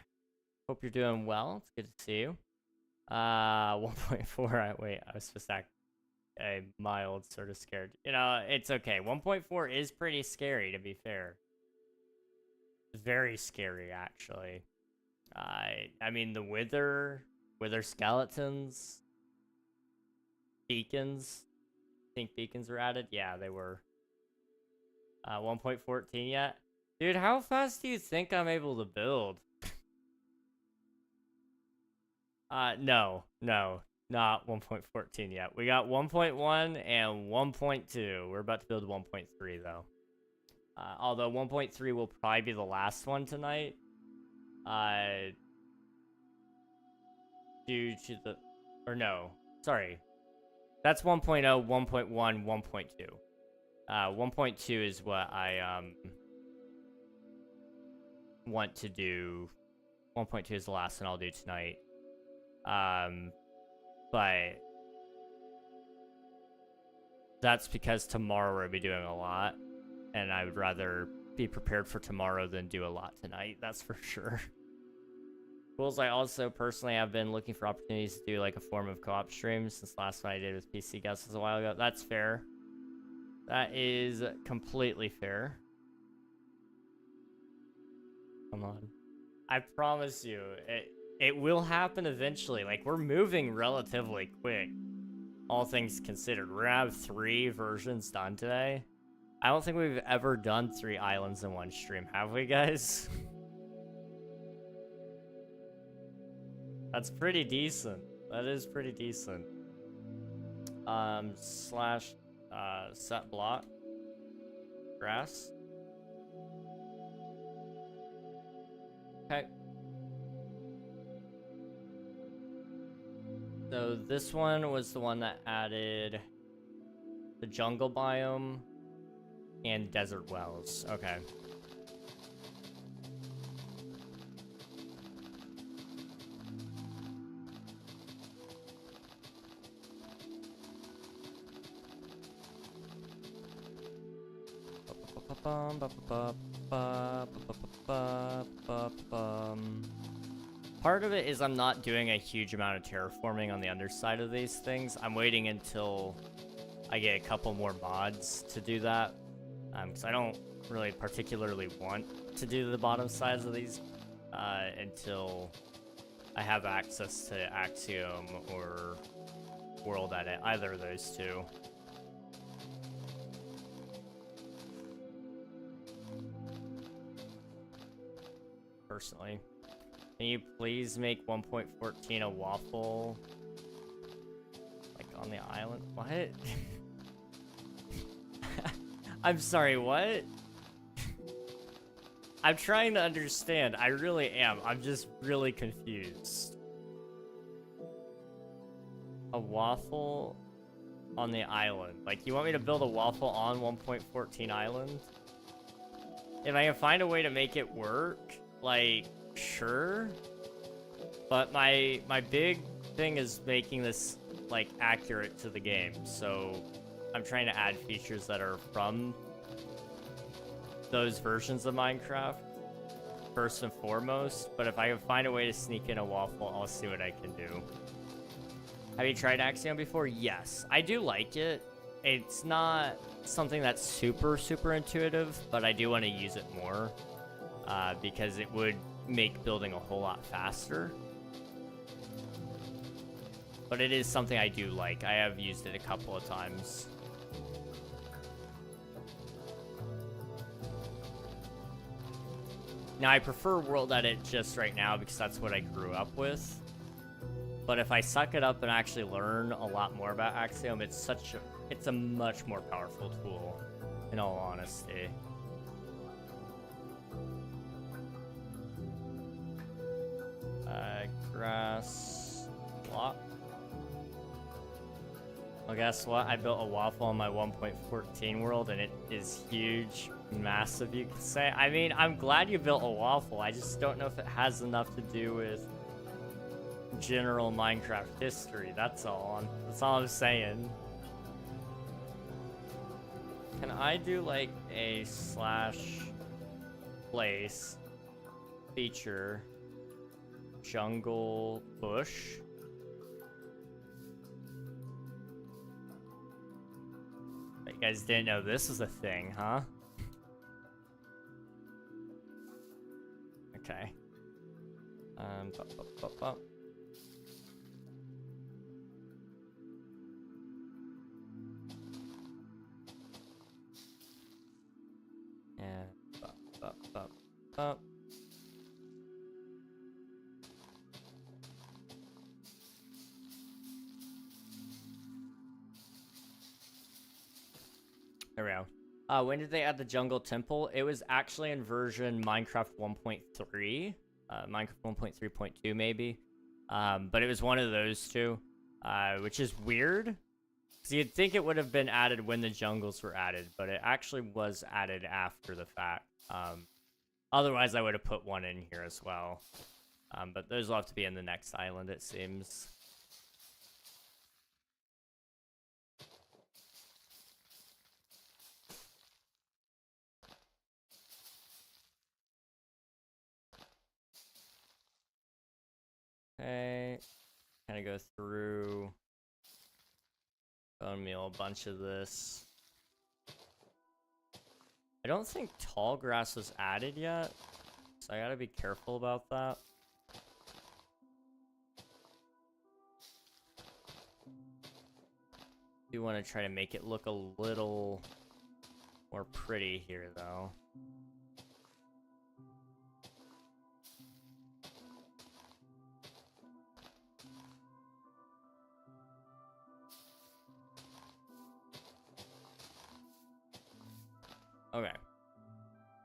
Hope you're doing well. It's good to see you. 1.4. Wait, I was supposed to act a mild sort of scared. You know, it's okay. 1.4 is pretty scary, to be fair. Very scary, actually. I mean, the wither skeletons, beacons. I think beacons were added. Yeah, they were. 1.14 yet? Dude, how fast do you think I'm able to build? No. Not 1.14 yet. We got 1.1 and 1.2. We're about to build 1.3 though. Although 1.3 will probably be the last one tonight. Due to the... Or no. Sorry. That's 1.0, 1.1, 1.2. 1.2 is what I want to do. 1.2 is the last one I'll do tonight. But that's because tomorrow we'll be doing a lot, and I would rather be prepared for tomorrow than do a lot tonight, that's for sure. Tools, I also personally have been looking for opportunities to do like a form of co-op stream since last one I did with PC guests was a while ago. That's fair. That is completely fair. Come on. I promise you, it will happen eventually. Like, we're moving relatively quick, all things considered. We're gonna have 3 versions done today. I don't think we've ever done 3 islands in one stream, have we, guys? That's pretty decent. That is pretty decent. Slash, set block. Grass. Okay. So this one was the one that added the jungle biome and desert wells. Okay. Part of it is I'm not doing a huge amount of terraforming on the underside of these things. I'm waiting until I get a couple more mods to do that. Because I don't really particularly want to do the bottom sides of these until I have access to Axiom or World Edit, either of those two. Personally. Can you please make 1.14 a waffle? Like on the island? What? I'm sorry, what? I'm trying to understand. I really am. I'm just really confused. A waffle on the island. Like, you want me to build a waffle on 1.14 island? If I can find a way to make it work, like, sure. But my big thing is making this, like, accurate to the game. So I'm trying to add features that are from those versions of Minecraft, first and foremost. But if I can find a way to sneak in a waffle, I'll see what I can do. Have you tried Axiom before? Yes. I do like it. It's not something that's super intuitive, but I do want to use it more. Because it would make building a whole lot faster. But it is something I do like. I have used it a couple of times. Now, I prefer World Edit just right now because that's what I grew up with. But if I suck it up and actually learn a lot more about Axiom, it's a much more powerful tool, in all honesty. Grass block. Well, guess what? I built a waffle on my 1.14 world, and it is huge, massive, you could say. I mean, I'm glad you built a waffle. I just don't know if it has enough to do with general Minecraft history. That's all I'm saying. Can I do like a slash place feature jungle bush? You guys didn't know this was a thing, huh? Okay. And There we go. When did they add the jungle temple? It was actually in version Minecraft 1.3. Minecraft 1.3.2 maybe. But it was one of those two. Which is weird. So you'd think it would have been added when the jungles were added, but it actually was added after the fact. Otherwise, I would have put one in here as well. But those will have to be in the next island, it seems. Okay. Kind of go through. Bone meal a bunch of this. I don't think tall grass was added yet, so I gotta be careful about that. Do want to try to make it look a little more pretty here, though. Okay.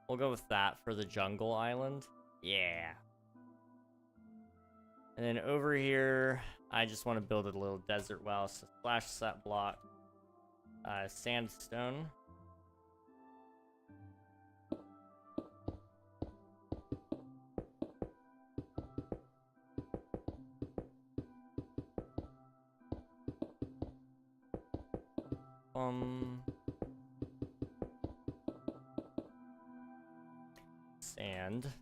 We'll go with that for the jungle island. Yeah. And then over here, I just want to build a little desert well. So splash set block. Sandstone. Sand.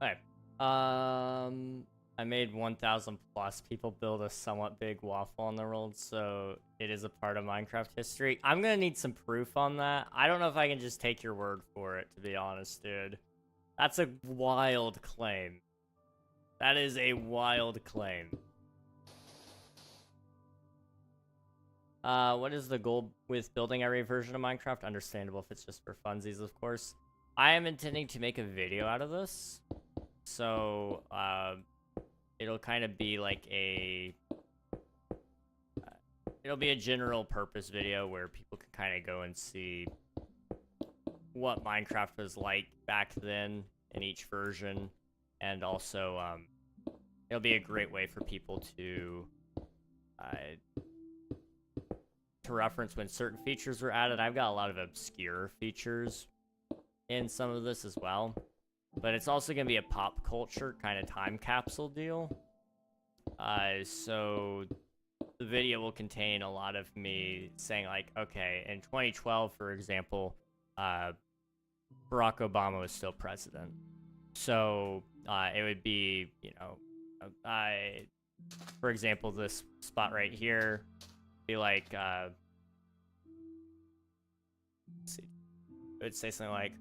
Okay. I made 1,000 plus people build a somewhat big waffle on the world, so it is a part of Minecraft history. I'm gonna need some proof on that. I don't know if I can just take your word for it, to be honest, dude. That's a wild claim. That is a wild claim. What is the goal with building every version of Minecraft? Understandable if it's just for funsies, of course. I am intending to make a video out of this. So, it'll kind of be like a... it'll be a general purpose video where people can kind of go and see what Minecraft was like back then in each version. And also, it'll be a great way for people to reference when certain features were added. I've got a lot of obscure features in some of this as well. But it's also going to be a pop culture kind of time capsule deal. So the video will contain a lot of me saying like, okay, in 2012, for example, Barack Obama was still president. So it would be, you know, for example, this spot right here, be like, let's see, it would say something like,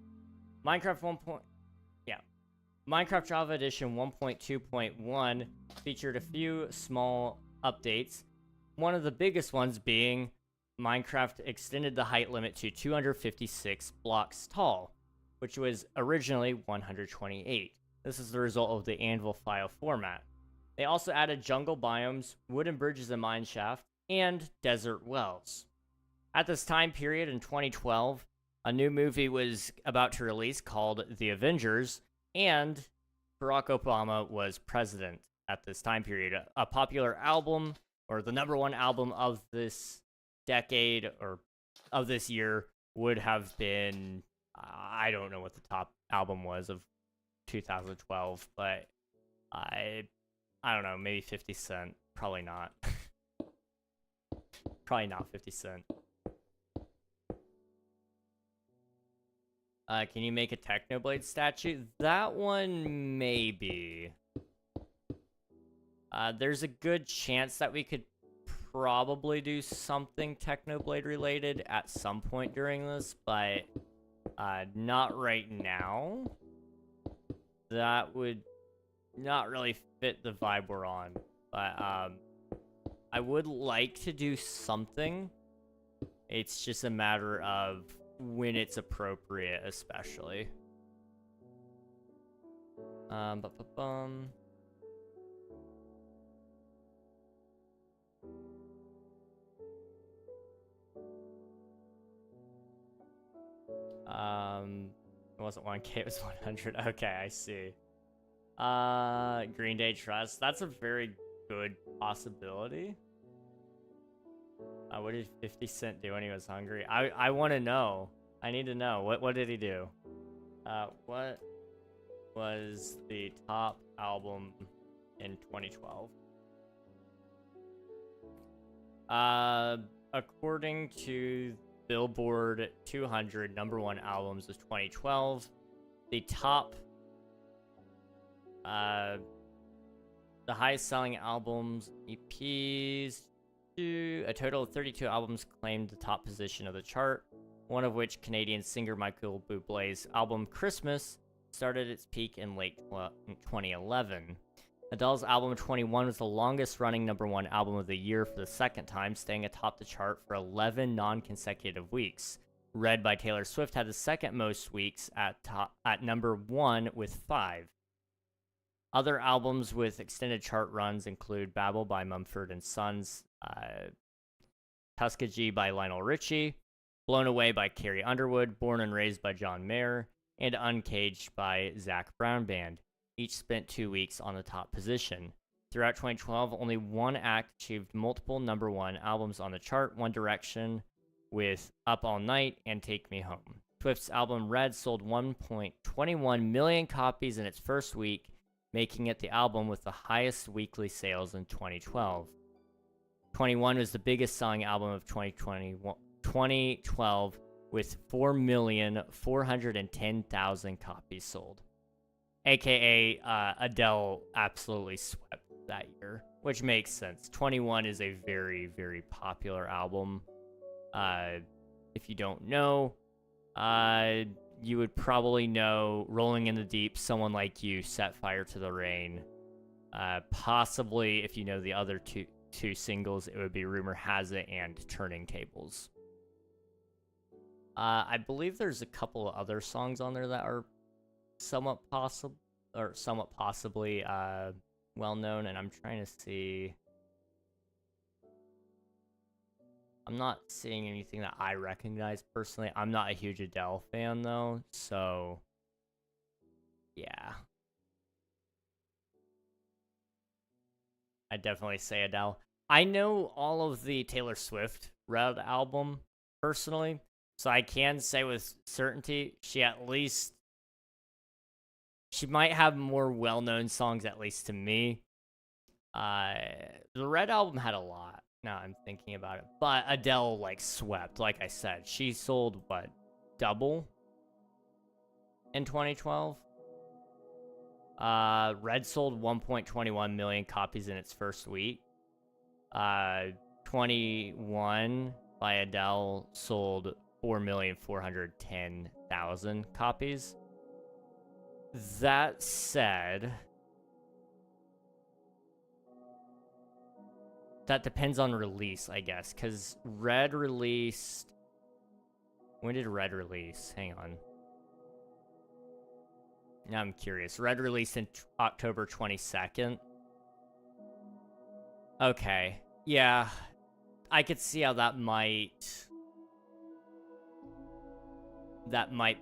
Minecraft Java Edition 1.2.1 featured a few small updates. One of the biggest ones being Minecraft extended the height limit to 256 blocks tall, which was originally 128. This is the result of the anvil file format. They also added jungle biomes, wooden bridges and mine shaft, and desert wells. At this time period in 2012, a new movie was about to release called The Avengers, and Barack Obama was president at this time period. A popular album, or the #1 album of this decade, or of this year, would have been, I don't know what the top album was of 2012, but I don't know, maybe 50 Cent. Probably not. Probably not 50 Cent. Can you make a Technoblade statue? That one, maybe. There's a good chance that we could probably do something Technoblade related at some point during this, but not right now. That would not really fit the vibe we're on. But I would like to do something It's just a matter of when it's appropriate, especially. Ba-ba-bum. It wasn't 1K, it was 100. Okay, I see. Green Day Trust. That's a very good possibility. What did 50 Cent do when he was hungry? I want to know. I need to know. What did he do? What was the top album in 2012? According to Billboard 200 #1 albums of 2012, the top, the highest selling albums, EPs, a total of 32 albums claimed the top position of the chart, one of which Canadian singer Michael Bublé's album Christmas started its peak in late 2011. Adele's album 21 was the longest running #1 album of the year for the second time, staying atop the chart for 11 non-consecutive weeks. Red by Taylor Swift had the second most weeks at #1 with 5. Other albums with extended chart runs include Babel by Mumford & Sons, Tuskegee by Lionel Richie, Blown Away by Carrie Underwood, Born and Raised by John Mayer, and Uncaged by Zac Brown Band. Each spent 2 weeks on the top position. Throughout 2012, only one act achieved multiple #1 albums on the chart, One Direction with Up All Night and Take Me Home. Swift's album Red sold 1.21 million copies in its first week, making it the album with the highest weekly sales in 2012. 21 was the biggest selling album of 2012 with 4,410,000 copies sold. AKA Adele absolutely swept that year, which makes sense. 21 is a very, very popular album. If you don't know, you would probably know Rolling in the Deep, Someone Like You, Set Fire to the Rain. Possibly, if you know the other two singles, it would be Rumor Has It and Turning Tables. I believe there's a couple of other songs on there that are somewhat possibly well known, and I'm trying to see. I'm not seeing anything that I recognize personally. I'm not a huge Adele fan though, so yeah. I'd definitely say Adele. I know all of the Taylor Swift Red album personally, so I can say with certainty she might have more well-known songs, at least to me. The Red album had a lot. Now I'm thinking about it. But Adele, like, swept. Like I said, she sold, what, double in 2012? Red sold 1.21 million copies in its first week. 21 by Adele sold 4,410,000 copies. That said, that depends on release, I guess, because Red released... When did Red release? Hang on. Now I'm curious. Red released in October 22nd. Okay. Yeah. I could see how that might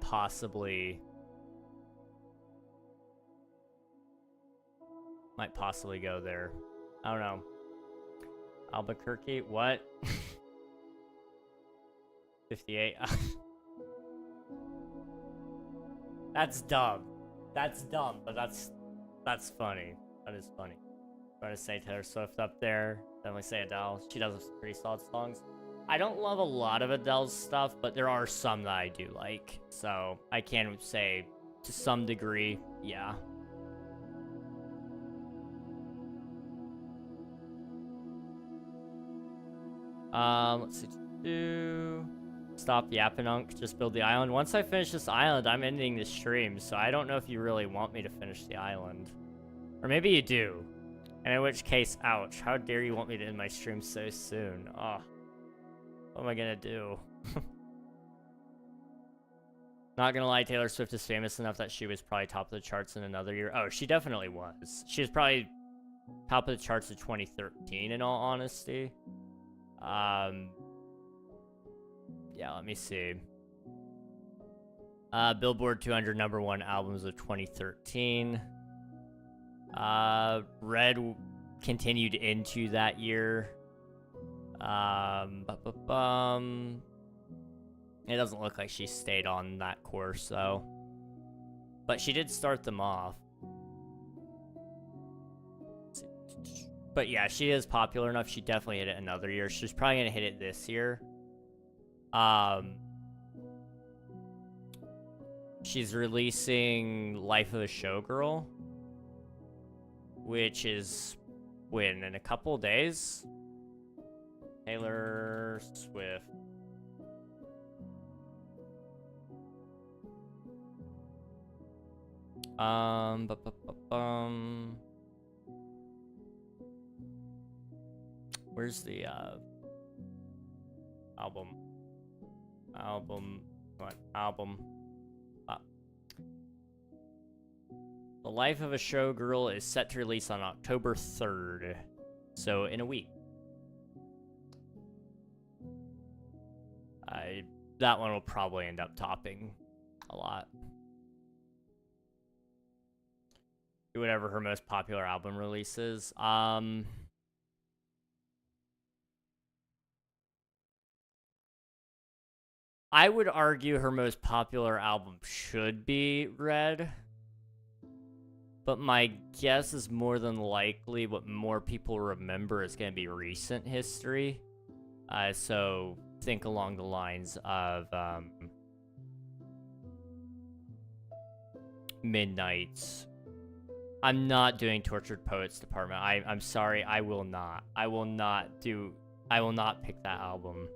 possibly... Might possibly go there. I don't know. Albuquerque? What? 58? That's dumb. That's dumb, but that's funny. That is funny. I'm trying to say Taylor Swift up there. Definitely say Adele. She does some pretty solid songs. I don't love a lot of Adele's stuff, but there are some that I do like. So I can say to some degree, yeah. Let's see. Stop yapping, Unk. Just build the island. Once I finish this island, I'm ending the stream, so I don't know if you really want me to finish the island. Or maybe you do. And in which case, ouch. How dare you want me to end my stream so soon? Oh. What am I gonna do? Not gonna lie, Taylor Swift is famous enough that she was probably top of the charts in another year. Oh, she definitely was. She was probably top of the charts in 2013, in all honesty. Yeah, let me see. Billboard 200 #1 albums of 2013. Red continued into that year. It doesn't look like she stayed on that course, though. But she did start them off. But yeah, she is popular enough. She definitely hit it another year. She's probably going to hit it this year. She's releasing Life of a Showgirl, which is when? In a couple days? Taylor Swift. Where's the album? What album? The Life of a Showgirl is set to release on October 3rd, so in a week. That one will probably end up topping a lot. Do whatever her most popular album releases. I would argue her most popular album should be Red. But my guess is more than likely what more people remember is going to be recent history. So think along the lines of Midnight. I'm not doing Tortured Poets Department. I'm sorry, I will not pick that album.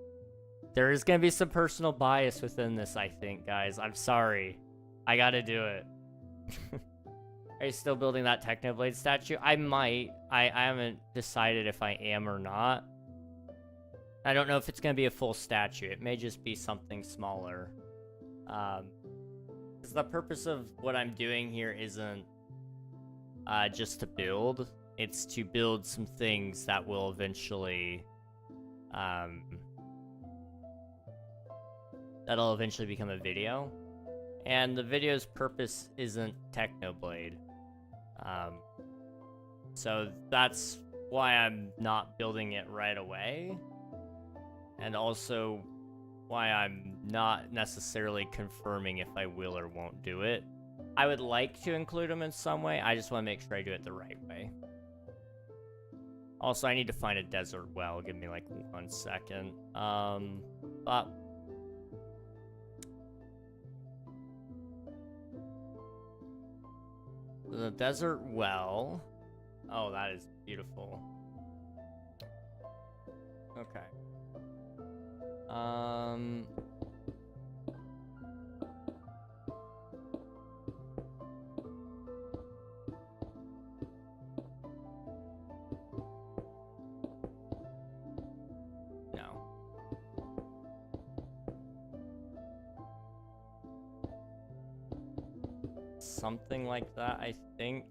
There is going to be some personal bias within this, I think, guys. I'm sorry. I gotta do it. Are you still building that Technoblade statue? I might. I haven't decided if I am or not. I don't know if it's going to be a full statue. It may just be something smaller. Because the purpose of what I'm doing here isn't just to build. It's to build some things that will eventually... that'll eventually become a video. And the video's purpose isn't Technoblade. So that's why I'm not building it right away. And also why I'm not necessarily confirming if I will or won't do it. I would like to include them in some way. I just want to make sure I do it the right way. Also, I need to find a desert well. Give me like 1 second. But the desert well. Oh, that is beautiful. Okay. No. Something like that, I think.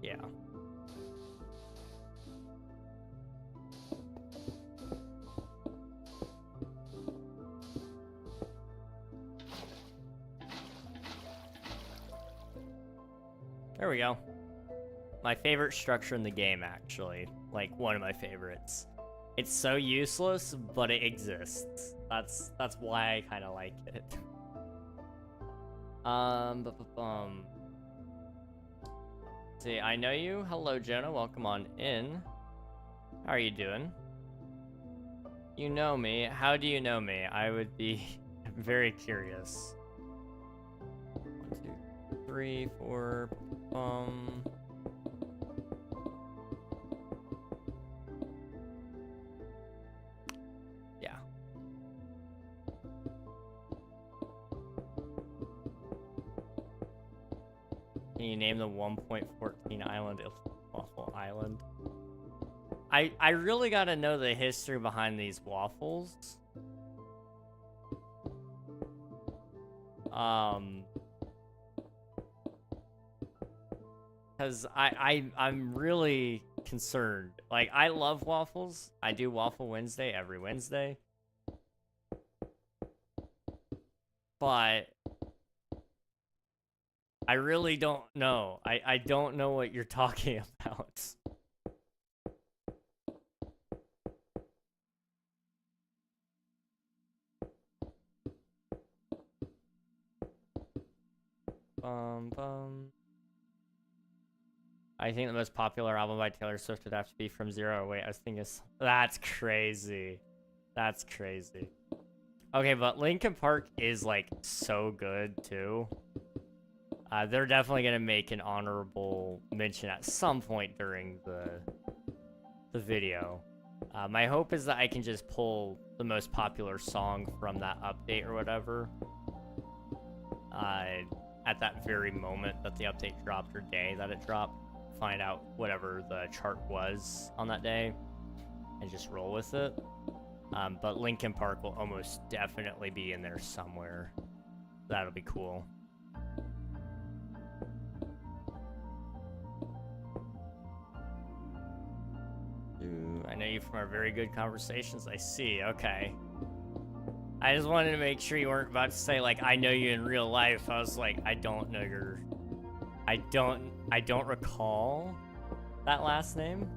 Yeah. There we go. My favorite structure in the game, actually. Like, one of my favorites. It's so useless, but it exists. That's why I kind of like it. See, I know you. Hello, Jonah. Welcome on in. How are you doing? You know me. How do you know me? I would be very curious. 1, 2, 3, 4. Yeah. Can you name the 1.14 island if awful island? I really gotta know the history behind these waffles. Because I'm really concerned. Like, I love waffles. I do Waffle Wednesday every Wednesday. But I really don't know. I don't know what you're talking about. I think the most popular album by Taylor Swift would have to be From Zero. Wait, I was thinking... That's crazy. That's crazy. Okay, but Linkin Park is, like, so good, too. They're definitely gonna make an honorable mention at some point during the video. My hope is that I can just pull the most popular song from that update or whatever. At that very moment that the update dropped or day that it dropped. Find out whatever the chart was on that day and just roll with it. But Linkin Park will almost definitely be in there somewhere. That'll be cool. I know you from our very good conversations. I see. Okay. I just wanted to make sure you weren't about to say, like, I know you in real life. I was like, I don't know your... I don't recall that last name.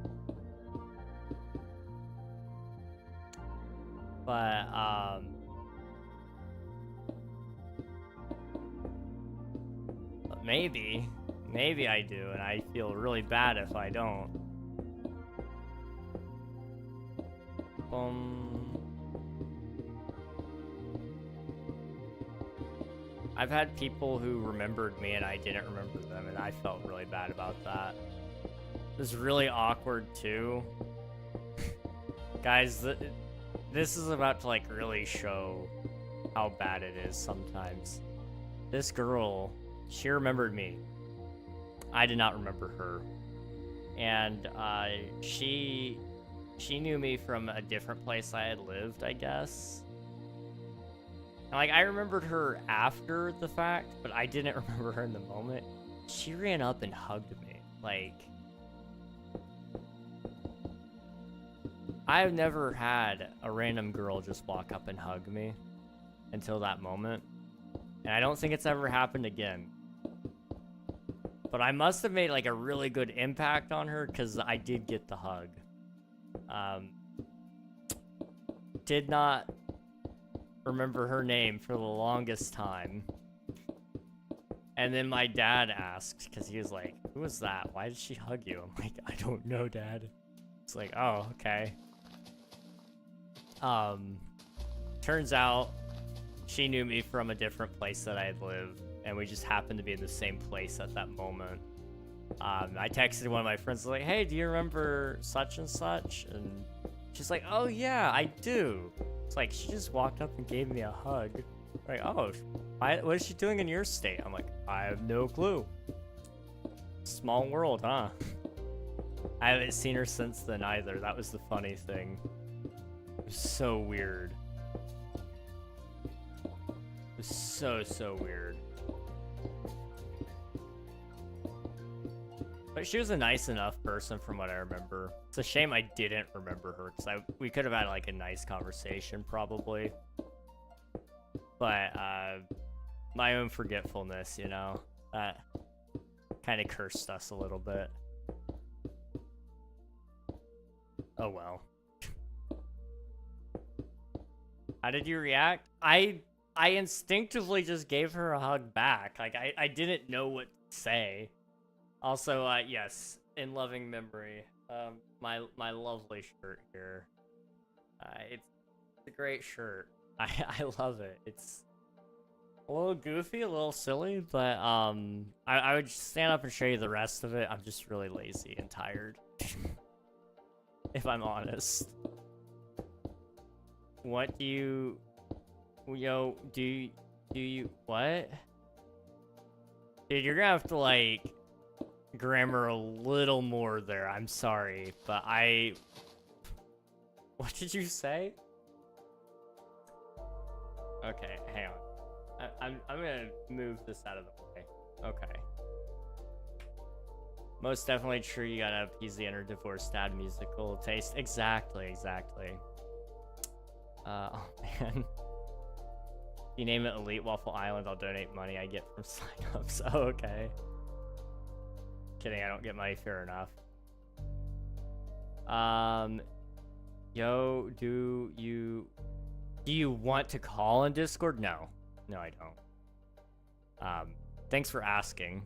But, maybe I do, and I feel really bad if I don't. I've had people who remembered me and I didn't remember them, and I felt really bad about that. It was really awkward, too. Guys, this is about to, like, really show how bad it is sometimes. This girl, she remembered me. I did not remember her. And, she knew me from a different place I had lived, I guess. Like, I remembered her after the fact, but I didn't remember her in the moment. She ran up and hugged me. Like, I've never had a random girl just walk up and hug me until that moment. And I don't think it's ever happened again. But I must have made, like, a really good impact on her, because I did get the hug. Did not remember her name for the longest time. And then my dad asked, because he was like, who was that? Why did she hug you? I'm like, I don't know, Dad. It's like, oh, okay. Turns out she knew me from a different place that I had lived, and we just happened to be in the same place at that moment. I texted one of my friends, like, hey, do you remember such and such? And she's like, oh yeah, I do. It's like, she just walked up and gave me a hug. Like, oh, what is she doing in your state? I'm like, I have no clue. Small world, huh? I haven't seen her since then either. That was the funny thing. It was so weird. It was so weird. But she was a nice enough person from what I remember. It's a shame I didn't remember her, because we could have had, like, a nice conversation, probably. But, my own forgetfulness, you know? That kind of cursed us a little bit. Oh, well. How did you react? I instinctively just gave her a hug back. Like, I didn't know what to say. Also, yes, in loving memory, my lovely shirt here. It's a great shirt. I love it. It's a little goofy, a little silly, but I would stand up and show you the rest of it. I'm just really lazy and tired, if I'm honest. What do you, do you, what? Dude, you're gonna have to, like, grammar a little more there. I'm sorry, but What did you say? Okay, hang on. I'm gonna move this out of the way. Okay. Most definitely true. You gotta appease the inner divorced dad musical taste. Exactly. Oh man. If you name it Elite Waffle Island, I'll donate money I get from signups. Oh, okay. Kidding, I don't get money, fair enough. Yo, do you want to call in Discord? No, I don't. Thanks for asking.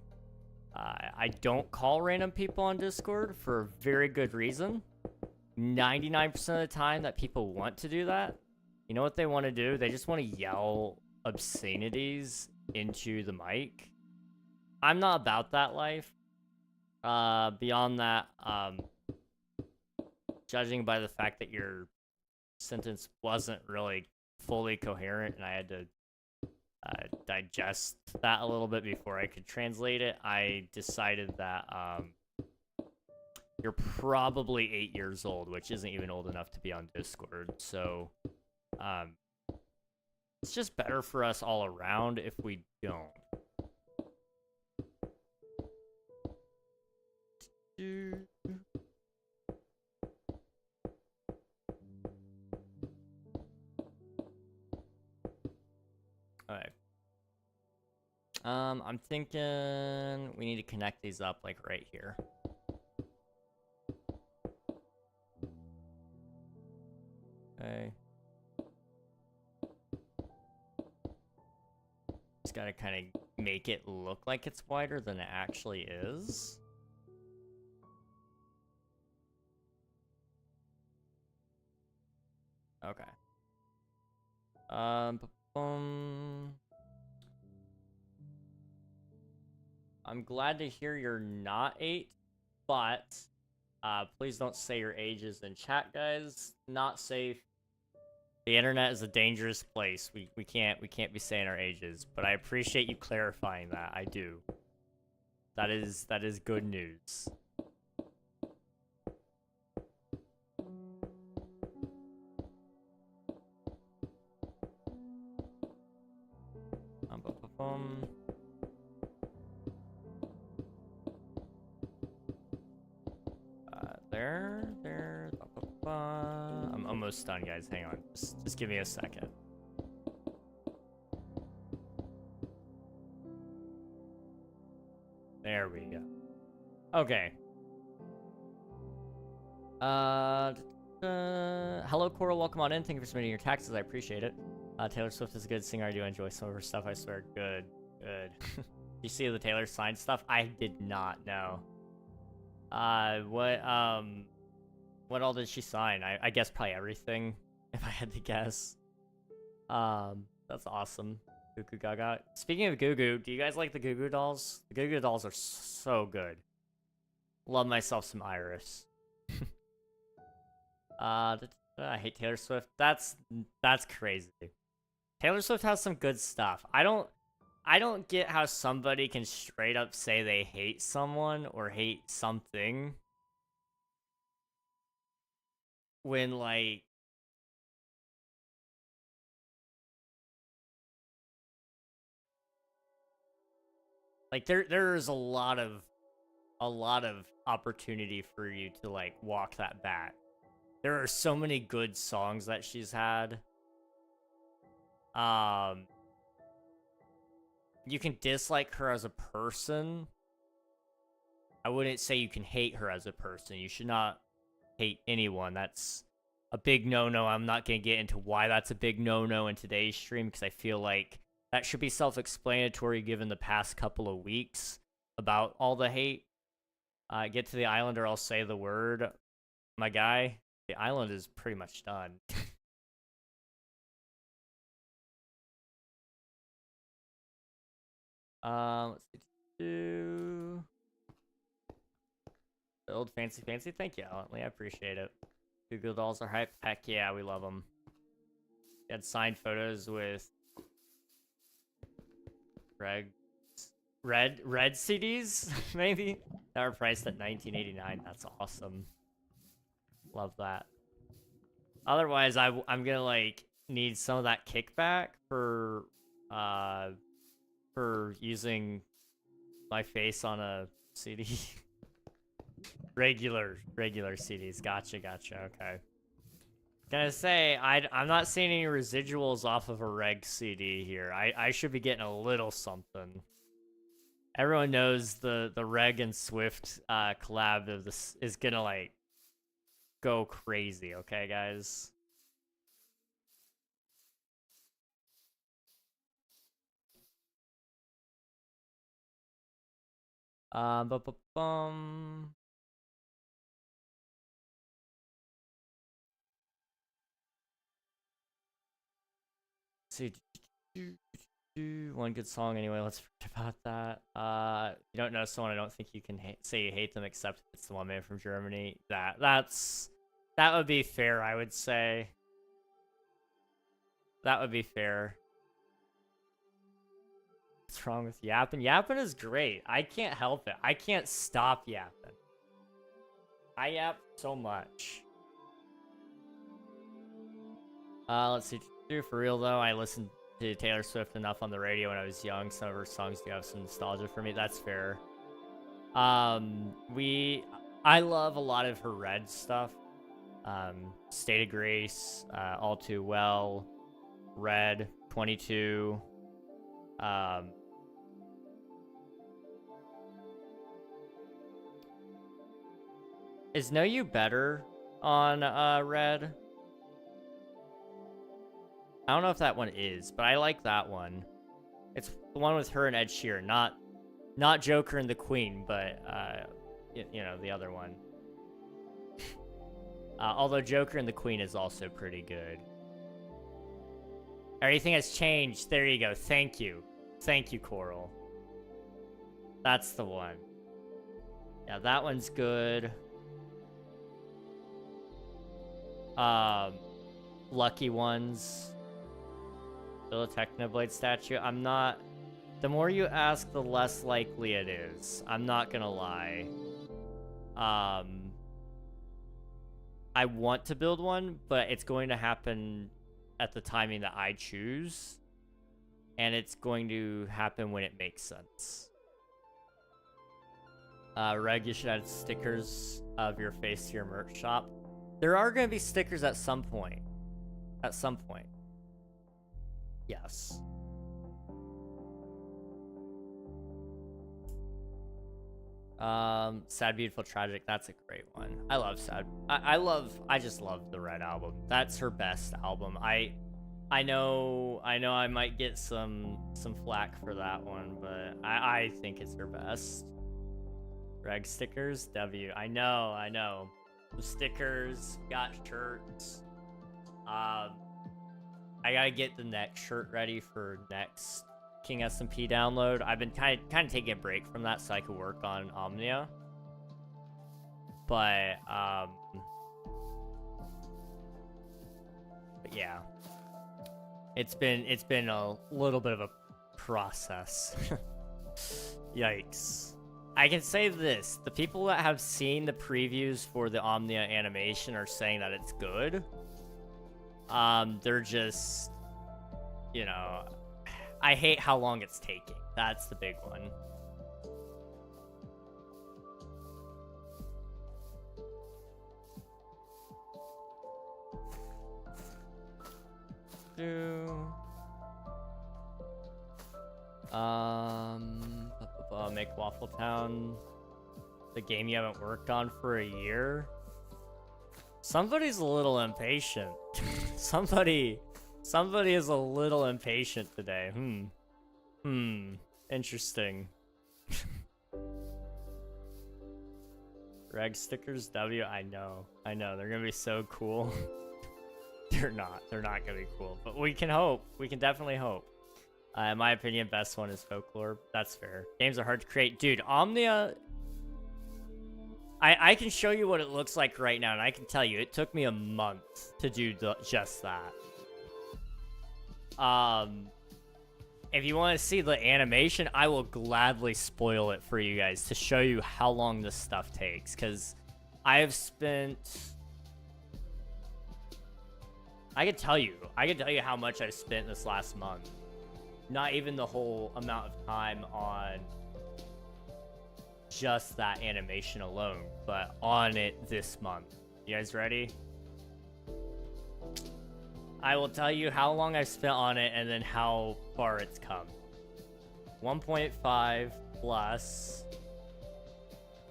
I don't call random people on Discord for a very good reason. 99% of the time that people want to do that, you know what they want to do? They just want to yell obscenities into the mic. I'm not about that life. Beyond that, judging by the fact that your sentence wasn't really fully coherent and I had to digest that a little bit before I could translate it, I decided that you're probably 8 years old, which isn't even old enough to be on Discord. So it's just better for us all around if we don't. Alright. I'm thinking we need to connect these up like right here. Okay. Just gotta kind of make it look like it's wider than it actually is. Okay. I'm glad to hear you're not 8, but please don't say your ages in chat, guys. Not safe. The internet is a dangerous place. We can't be saying our ages, but I appreciate you clarifying that. I do. That is good news. There. I'm almost done, guys. Hang on. Just give me a second. There we go. Okay. Hello, Coral. Welcome on in. Thank you for submitting your taxes. I appreciate it. Taylor Swift is a good singer. I do enjoy some of her stuff. I swear. Good. You see the Taylor signed stuff? I did not know. What all did she sign? I guess probably everything, if I had to guess. That's awesome. Goo Goo Gaga. Speaking of Goo Goo, do you guys like the Goo Goo dolls? The Goo Goo dolls are so good. Love myself some Iris. I hate Taylor Swift. That's crazy. Taylor Swift has some good stuff. I don't get how somebody can straight up say they hate someone or hate something when, like, there's a lot of opportunity for you to, like, walk that back. There are so many good songs that she's had. You can dislike her as a person. I wouldn't say you can hate her as a person. You should not hate anyone. That's a big no-no. I'm not going to get into why that's a big no-no in today's stream, because I feel like that should be self-explanatory given the past couple of weeks about all the hate. Get to the island or I'll say the word. My guy, the island is pretty much done. Let's see. Build fancy. Thank you, Alan. I appreciate it. Google dolls are hype. Heck yeah, we love them. You had signed photos with red CDs, maybe. That were priced at $19.89. That's awesome. Love that. Otherwise, I'm gonna like need some of that kickback for using my face on a CD. regular CDs. Gotcha. Okay. Gonna say I'm not seeing any residuals off of a reg CD here. I should be getting a little something. Everyone knows the reg and Swift collab of this is gonna like go crazy. Okay, guys. Bum. See, one good song anyway. Let's forget about that. You don't know someone. I don't think you can say you hate them, except it's the one man from Germany. That would be fair. I would say that would be fair. What's wrong with yapping? Yapping is great. I can't help it. I can't stop yapping. I yap so much. Let's see. For real though, I listened to Taylor Swift enough on the radio when I was young. Some of her songs do have some nostalgia for me. That's fair. I love a lot of her Red stuff. State of Grace, All Too Well, Red, 22. Is Know You Better on Red? I don't know if that one is, but I like that one. It's the one with her and Ed Sheeran, not Joker and the Queen, but you know, the other one. Although Joker and the Queen is also pretty good. Everything has changed. There you go. Thank you, Coral. That's the one. Yeah, that one's good. Lucky Ones. Still a Technoblade statue. I'm not... The more you ask, the less likely it is. I'm not gonna lie. I want to build one, but it's going to happen at the timing that I choose. And it's going to happen when it makes sense. Reg, you should add stickers of your face to your merch shop. There are going to be stickers at some point. Yes. Sad, Beautiful, Tragic. That's a great one. I love Sad. I just love the Red album. That's her best album. I know I might get some flack for that one, but I think it's her best. Reg stickers, W. I know. The stickers, got shirts. I gotta get the next shirt ready for next King SMP download. I've been kind of taking a break from that so I could work on Omnia. But yeah, it's been a little bit of a process. Yikes. I can say this: the people that have seen the previews for the Omnia animation are saying that it's good. They're just, you know, I hate how long it's taking. That's the big one. Make Waffle Town the game you haven't worked on for a year. Somebody's a little impatient. Somebody is a little impatient today. Interesting. Reg stickers, W. I know. They're gonna be so cool. They're not gonna be cool, but we can hope. We can definitely hope. In my opinion, best one is Folklore. That's fair. Games are hard to create. Dude, Omnia... I can show you what it looks like right now, and I can tell you, it took me a month to do just that. If you want to see the animation, I will gladly spoil it for you guys to show you how long this stuff takes, because I have spent... I can tell you how much I've spent this last month. Not even the whole amount of time on just that animation alone, but on it this month. You guys ready? I will tell you how long I've spent on it and then how far it's come. 1.5 plus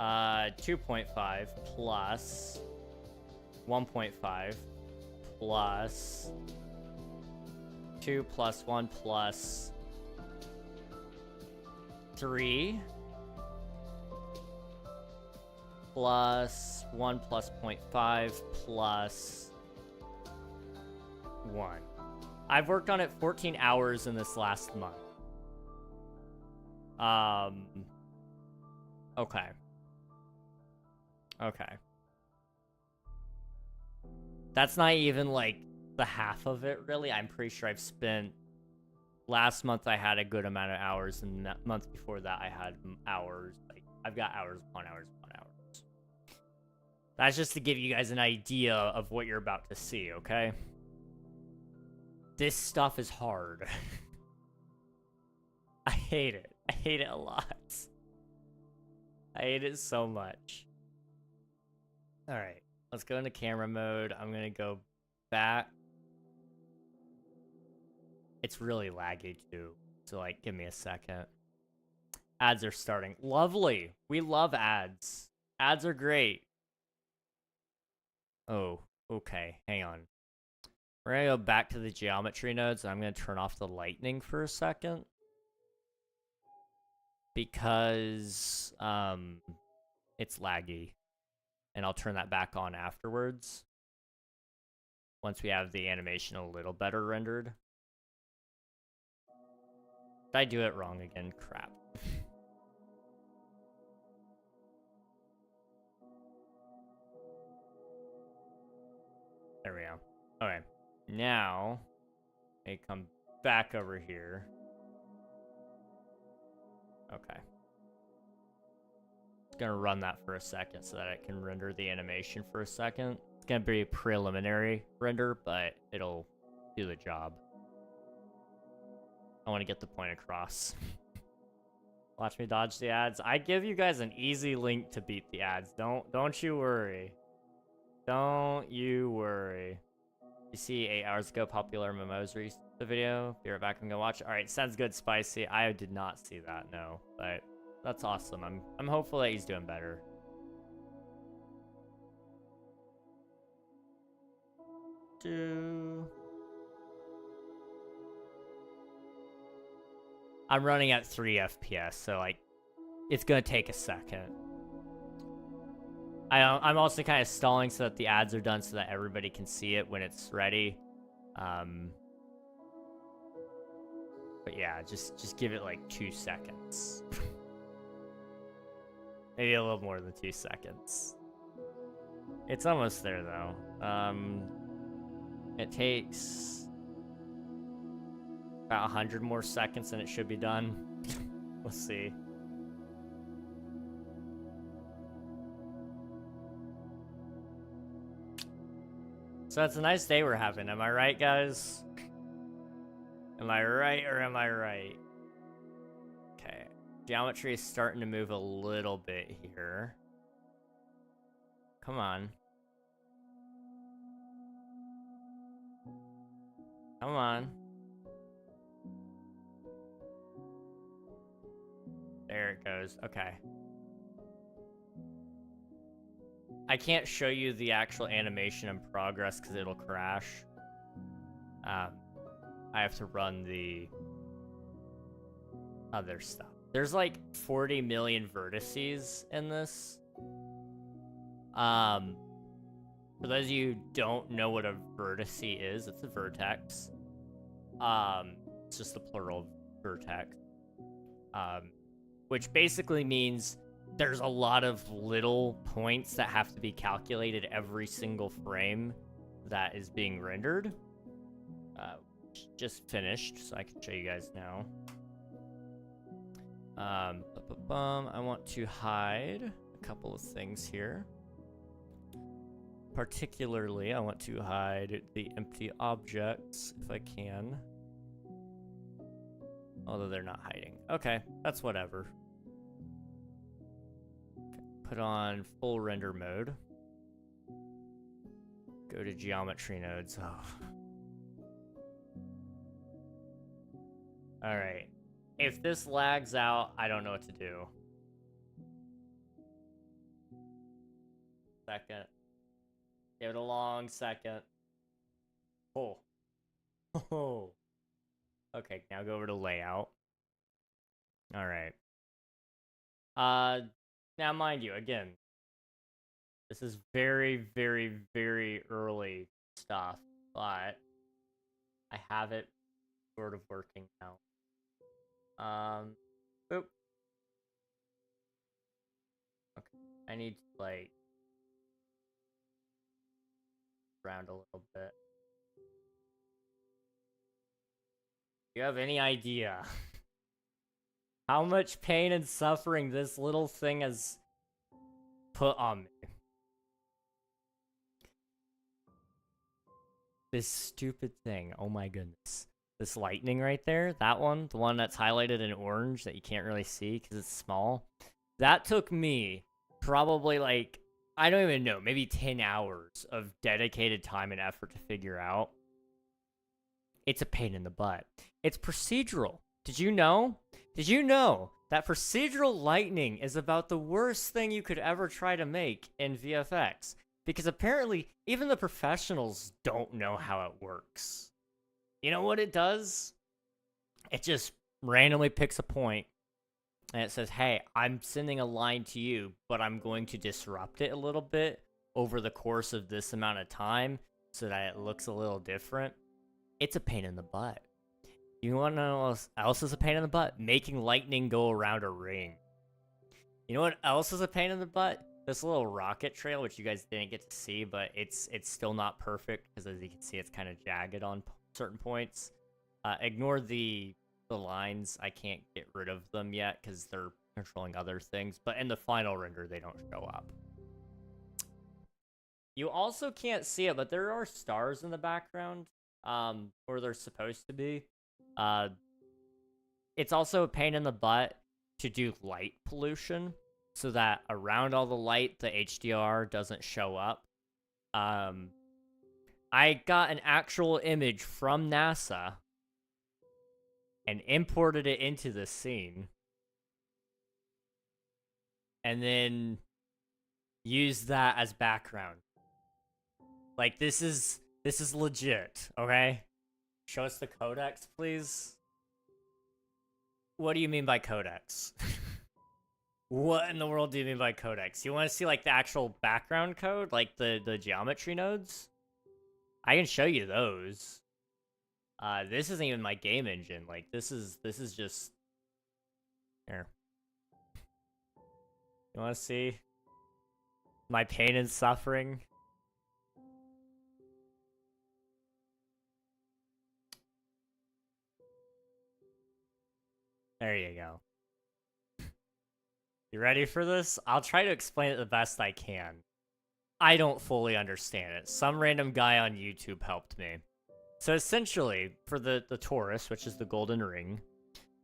2.5 plus 1.5 plus 2 plus 1 plus 3 plus 1 plus 0.5 plus 1. I've worked on it 14 hours in this last month. Okay. Okay. That's not even, like, the half of it, really. I'm pretty sure I've spent... Last month, I had a good amount of hours, and that month before that, I had hours. Like, I've got hours upon hours upon hours. That's just to give you guys an idea of what you're about to see, okay? This stuff is hard. I hate it. I hate it a lot. I hate it so much. Alright, let's go into camera mode. I'm gonna go back. It's really laggy too, so like, give me a second. Ads are starting. Lovely! We love ads. Ads are great. Oh, okay, hang on. We're gonna go back to the geometry nodes, and I'm gonna turn off the lightning for a second. Because, it's laggy. And I'll turn that back on afterwards. Once we have the animation a little better rendered. Did I do it wrong again? Crap. There we go. Okay. Now, I come back over here. Okay. Just gonna run that for a second so that I can render the animation for a second. It's gonna be a preliminary render, but it'll do the job. I want to get the point across. Watch me dodge the ads. I give you guys an easy link to beat the ads. Don't you worry. Don't you worry. You see 8 hours ago, Popular Mimos released the video. Be right back, I'm gonna watch it. Alright, sounds good, Spicy. I did not see that, no. But that's awesome. I'm hopeful that he's doing better. I'm running at 3 FPS, so like, it's gonna take a second. I'm also kind of stalling so that the ads are done so that everybody can see it when it's ready. But yeah, just give it like 2 seconds. Maybe a little more than 2 seconds. It's almost there though. It takes about 100 more seconds and it should be done. We'll see. So it's a nice day we're having, am I right, guys? Am I right or am I right? Okay. Geometry is starting to move a little bit here. Come on. Come on. There it goes. Okay. I can't show you the actual animation in progress because it'll crash. I have to run the other stuff. There's like 40 million vertices in this. For those of you who don't know what a vertice is, it's a vertex. It's just the plural of vertex. Which basically means there's a lot of little points that have to be calculated every single frame that is being rendered. just finished, so I can show you guys now. I want to hide a couple of things here. Particularly, I want to hide the empty objects if I can. Although they're not hiding. Okay, that's whatever. Okay, put on full render mode. Go to geometry nodes. Oh. Alright. If this lags out, I don't know what to do. Second. Give it a long second. Oh. Oh. Okay, now go over to layout. Alright. Now mind you, again, this is very, very, very early stuff, but I have it sort of working now. Oop. Okay, I need to, like, around a little bit. Do you have any idea how much pain and suffering this little thing has put on me? This stupid thing, oh my goodness. This lightning right there, that one, the one that's highlighted in orange that you can't really see because it's small. That took me probably like, I don't even know, maybe 10 hours of dedicated time and effort to figure out. It's a pain in the butt. It's procedural. Did you know? Did you know that procedural lightning is about the worst thing you could ever try to make in VFX? Because apparently, even the professionals don't know how it works. You know what it does? It just randomly picks a point, and it says, hey, I'm sending a line to you, but I'm going to disrupt it a little bit over the course of this amount of time so that it looks a little different. It's a pain in the butt. You want to know what else is a pain in the butt? Making lightning go around a ring. You know what else is a pain in the butt? This little rocket trail, which you guys didn't get to see, but it's still not perfect because, as you can see, it's kind of jagged on certain points. Ignore the lines. I can't get rid of them yet because they're controlling other things, but in the final render, they don't show up. You also can't see it, but there are stars in the background, where they're supposed to be. It's also a pain in the butt to do light pollution so that around all the light, the HDR doesn't show up. I got an actual image from NASA and imported it into the scene. And then used that as background. Like, this is legit, okay? Show us the codex, please. What do you mean by codex? What in the world do you mean by codex? You want to see, like, the actual background code? Like, the geometry nodes? I can show you those. This isn't even my game engine. Like, this is just... Here. You want to see my pain and suffering? There you go. You ready for this? I'll try to explain it the best I can. I don't fully understand it. Some random guy on YouTube helped me. So essentially, for the torus, which is the golden ring,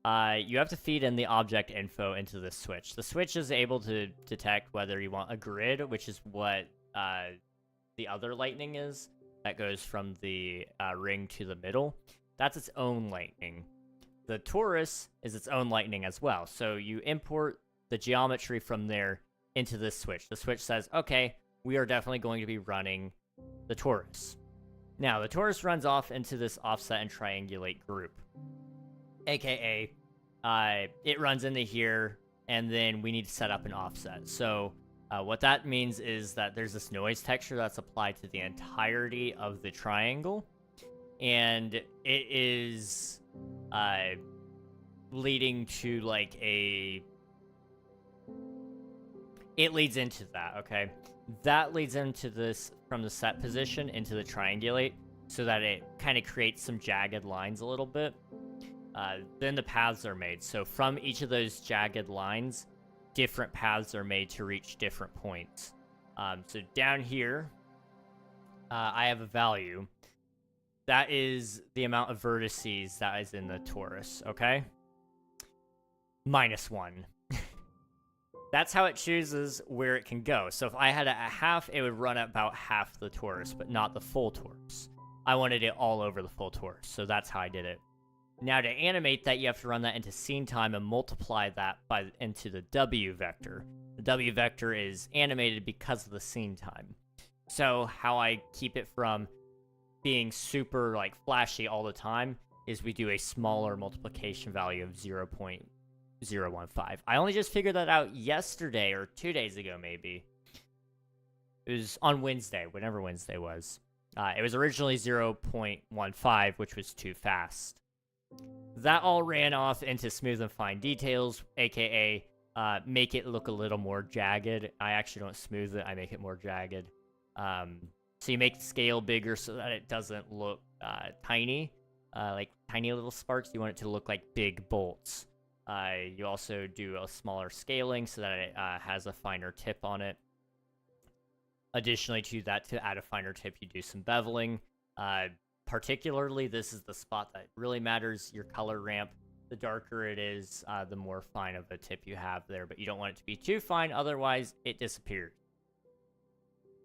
you have to feed in the object info into the switch. The switch is able to detect whether you want a grid, which is what the other lightning is, that goes from the ring to the middle. That's its own lightning. The torus is its own lightning as well. So you import the geometry from there into this switch. The switch says, okay, we are definitely going to be running the torus. Now, the torus runs off into this offset and triangulate group. AKA, it runs into here, and then we need to set up an offset. So what that means is that there's this noise texture that's applied to the entirety of the triangle, and it is leading to, like, it leads into that, okay? That leads into this, from the set position into the triangulate. so that it kind of creates some jagged lines a little bit. Then the paths are made. So from each of those jagged lines, different paths are made to reach different points. So down here, I have a value. That is the amount of vertices that is in the torus, okay? -1. That's how it chooses where it can go. So if I had it at half, it would run about half the torus, but not the full torus. I wanted it all over the full torus, so that's how I did it. Now to animate that, you have to run that into scene time and multiply that into the W vector. The W vector is animated because of the scene time. So how I keep it from being super like flashy all the time is we do a smaller multiplication value of 0.015. I only just figured that out yesterday or 2 days ago maybe. It was on Wednesday, whenever Wednesday was. It was originally 0.15, which was too fast. That all ran off into smooth and fine details, aka make it look a little more jagged. I actually don't smooth it, I make it more jagged. So you make the scale bigger so that it doesn't look tiny, like tiny little sparks. You want it to look like big bolts. You also do a smaller scaling so that it has a finer tip on it. Additionally to that, to add a finer tip, you do some beveling. Particularly, this is the spot that really matters, your color ramp. The darker it is, the more fine of a tip you have there, but you don't want it to be too fine, otherwise it disappears.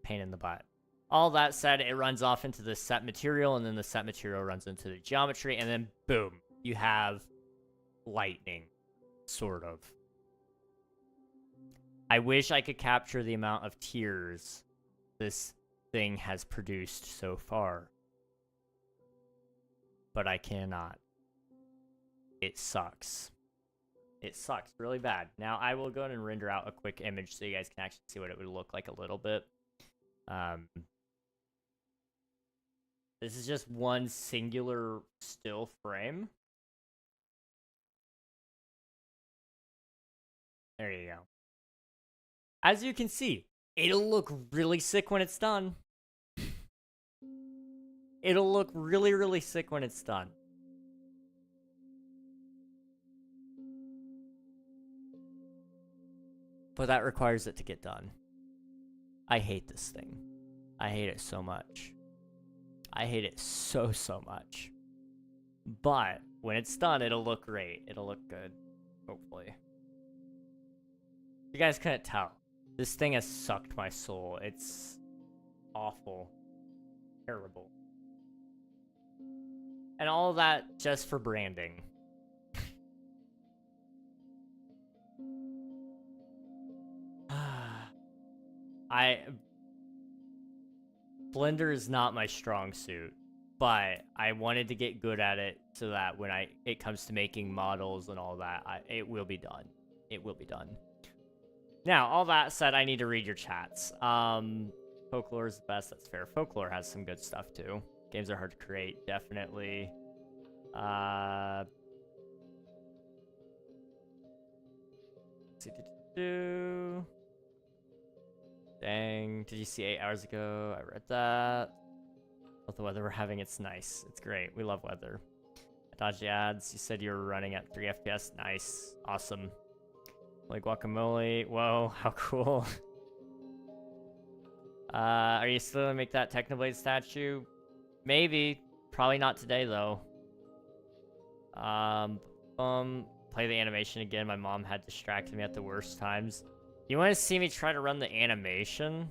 Pain in the butt. All that said, it runs off into the set material, and then the set material runs into the geometry, and then boom, you have lightning, sort of. I wish I could capture the amount of tears this thing has produced so far, but I cannot. It sucks. It sucks really bad. Now I will go ahead and render out a quick image so you guys can actually see what it would look like a little bit. This is just one singular still frame. There you go. As you can see, it'll look really sick when it's done. It'll look really, really sick when it's done. But that requires it to get done. I hate this thing. I hate it so much. I hate it so, so much. But when it's done, it'll look great. It'll look good, hopefully. You guys couldn't tell. This thing has sucked my soul. It's awful. Terrible. And all that just for branding. Blender is not my strong suit, but I wanted to get good at it so that when it comes to making models and all that, it will be done. It will be done. Now, all that said, I need to read your chats. Folklore is the best, that's fair. Folklore has some good stuff too. Games are hard to create, definitely. Dang, did you see 8 hours ago? I read that. Love the weather we're having, it's nice. It's great, we love weather. Dodgy ads, you said you were running at 3 FPS. Nice, awesome. Like guacamole, whoa, how cool. Are you still gonna make that Technoblade statue? Maybe, probably not today though. Play the animation again, my mom had distracted me at the worst times. You want to see me try to run the animation?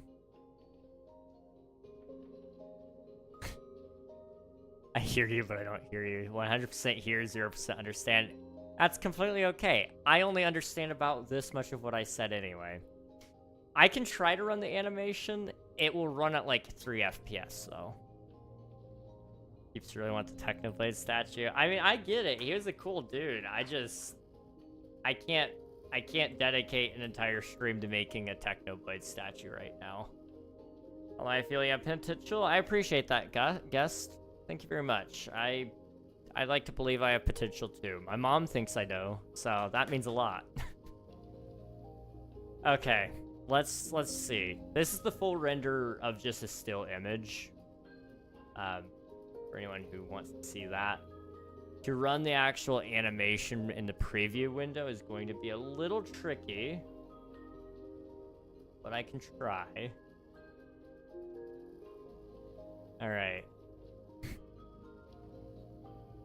I hear you, but I don't hear you. 100% hear, 0% understand. That's completely okay. I only understand about this much of what I said anyway. I can try to run the animation. It will run at like 3 FPS though. Keeps really want the Technoblade statue. I mean, I get it. He was a cool dude. I can't dedicate an entire stream to making a Technoblade statue right now. Well, I feel you have potential. I appreciate that, guest. Thank you very much. I like to believe I have potential too. My mom thinks I do, so that means a lot. Okay, let's see. This is the full render of just a still image. for anyone who wants to see that. To run the actual animation in the preview window is going to be a little tricky, but I can try. All right.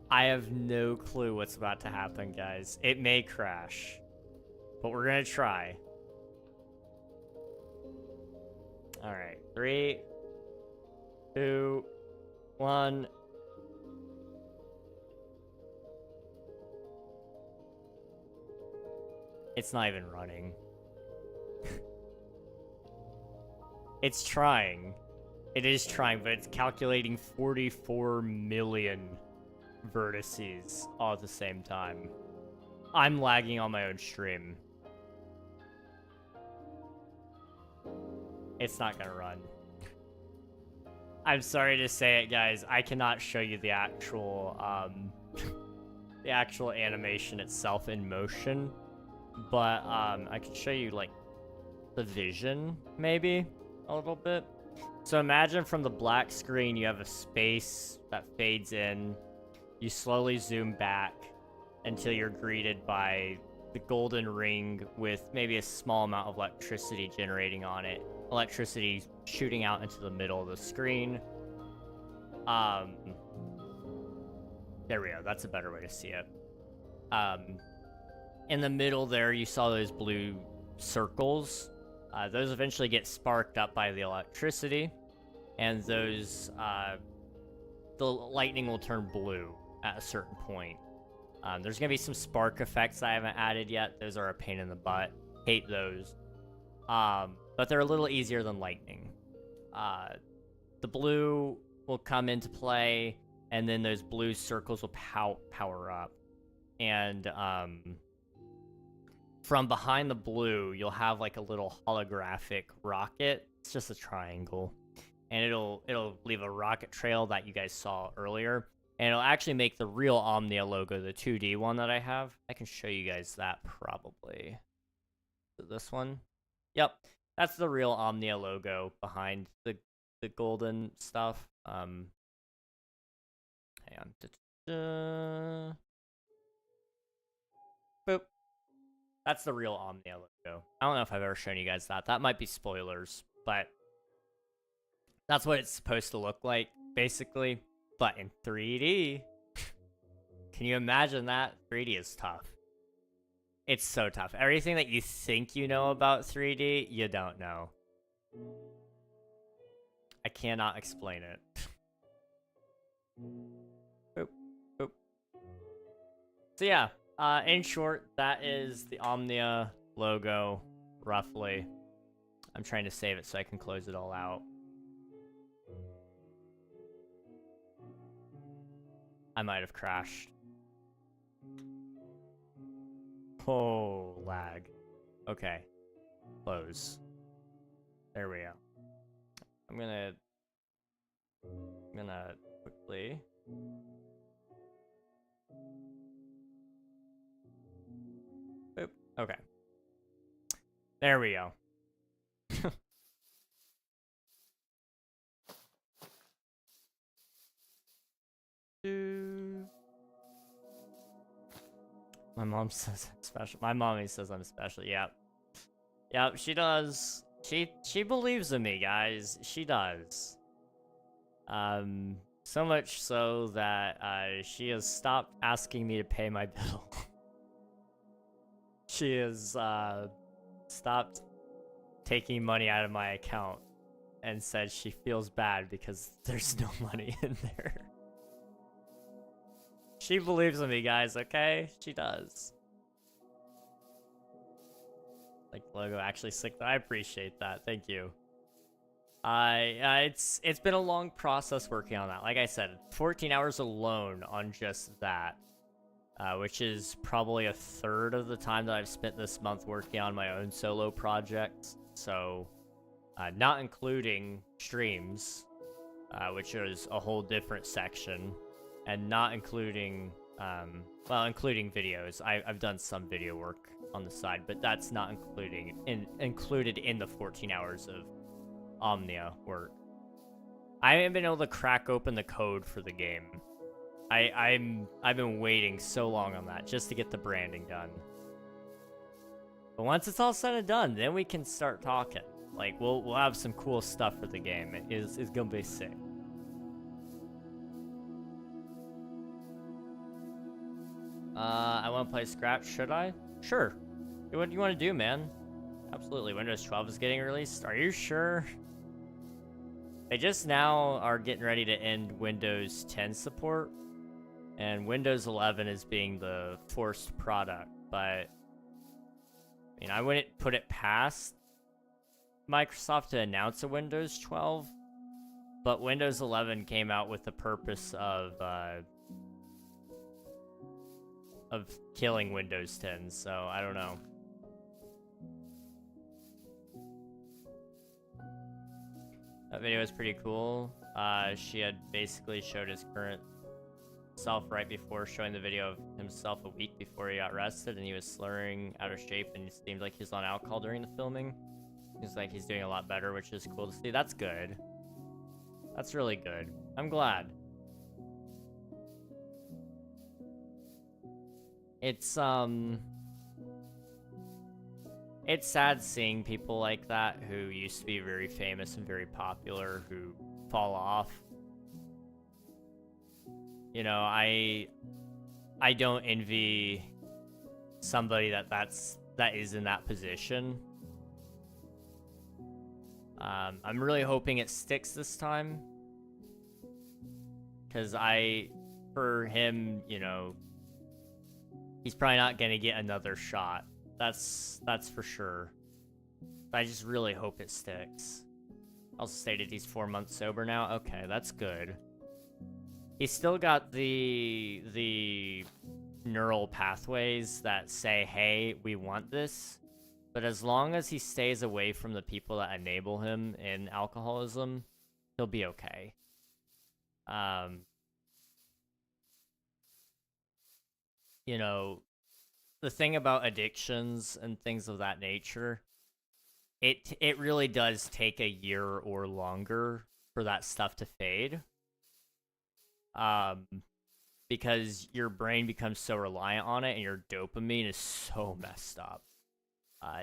I have no clue what's about to happen, guys. It may crash, but we're gonna try. All right, 3, 2, 1. It's not even running. It's trying. It is trying, but it's calculating 44 million vertices all at the same time. I'm lagging on my own stream. It's not gonna run. I'm sorry to say it, guys. I cannot show you the actual the actual animation itself in motion, but I can show you like the vision maybe a little bit. So imagine from the black screen you have a space that fades in. You slowly zoom back until you're greeted by the golden ring with maybe a small amount of electricity generating on it. Electricity shooting out into the middle of the screen. There we go. That's a better way to see it. In the middle there, you saw those blue circles. Those eventually get sparked up by the electricity, and those, the lightning will turn blue at a certain point. There's gonna be some spark effects I haven't added yet. Those are a pain in the butt. Hate those. But they're a little easier than lightning. The blue will come into play, and then those blue circles will power up. And from behind the blue, you'll have like a little holographic rocket. It's just a triangle. And it'll leave a rocket trail that you guys saw earlier. And it'll actually make the real Omnia logo, the 2D one that I have. I can show you guys that probably. This one? Yep. That's the real Omnia logo behind the golden stuff. Hang on. Boop. That's the real Omnia logo. I don't know if I've ever shown you guys that. That might be spoilers, but that's what it's supposed to look like, basically. But in 3D, can you imagine that? 3D is tough. It's so tough. Everything that you think you know about 3D, you don't know. I cannot explain it. Boop, boop. So yeah, in short, that is the Omnia logo, roughly. I'm trying to save it so I can close it all out. I might have crashed. Oh, lag. Okay. Close. There we go. I'm gonna quickly... Boop. Okay. There we go. My mom says I'm special. My mommy says I'm special. Yep. Yep, she does. She believes in me, guys. She does. So much so that she has stopped asking me to pay my bill. She has stopped taking money out of my account and said she feels bad because there's no money in there. She believes in me, guys, okay? She does. Like, logo actually sick. I appreciate that. Thank you. It's been a long process working on that. Like I said, 14 hours alone on just that. Which is probably a third of the time that I've spent this month working on my own solo projects. So, not including streams, which is a whole different section. And not including, well, including videos. I've done some video work on the side, but that's not included in the 14 hours of Omnia work. I haven't been able to crack open the code for the game. I've been waiting so long on that just to get the branding done. But once it's all said and done, then we can start talking. Like we'll have some cool stuff for the game. It's gonna be sick. I want to play Scratch. Should I? Sure. What do you want to do, man? Absolutely. Windows 12 is getting released. Are you sure? They just now are getting ready to end Windows 10 support, and Windows 11 is being the forced product. But I mean, I wouldn't put it past Microsoft to announce a Windows 12, but Windows 11 came out with the purpose of killing Windows 10, so I don't know. That video was pretty cool. She had basically showed his current self right before showing the video of himself a week before he got arrested, and he was slurring, out of shape, and it seemed like he was on alcohol during the filming. Seems like he's doing a lot better, which is cool to see. That's good. That's really good. I'm glad. It's sad seeing people like that who used to be very famous and very popular who fall off. You know, I don't envy somebody that is in that position. I'm really hoping it sticks this time, because for him, you know, he's probably not gonna get another shot. That's for sure. I just really hope it sticks. Also stated he's 4 months sober now. Okay, that's good. He's still got the neural pathways that say, hey, we want this. But as long as he stays away from the people that enable him in alcoholism, he'll be okay. You know, the thing about addictions and things of that nature, it really does take a year or longer for that stuff to fade. Because your brain becomes so reliant on it, and your dopamine is so messed up.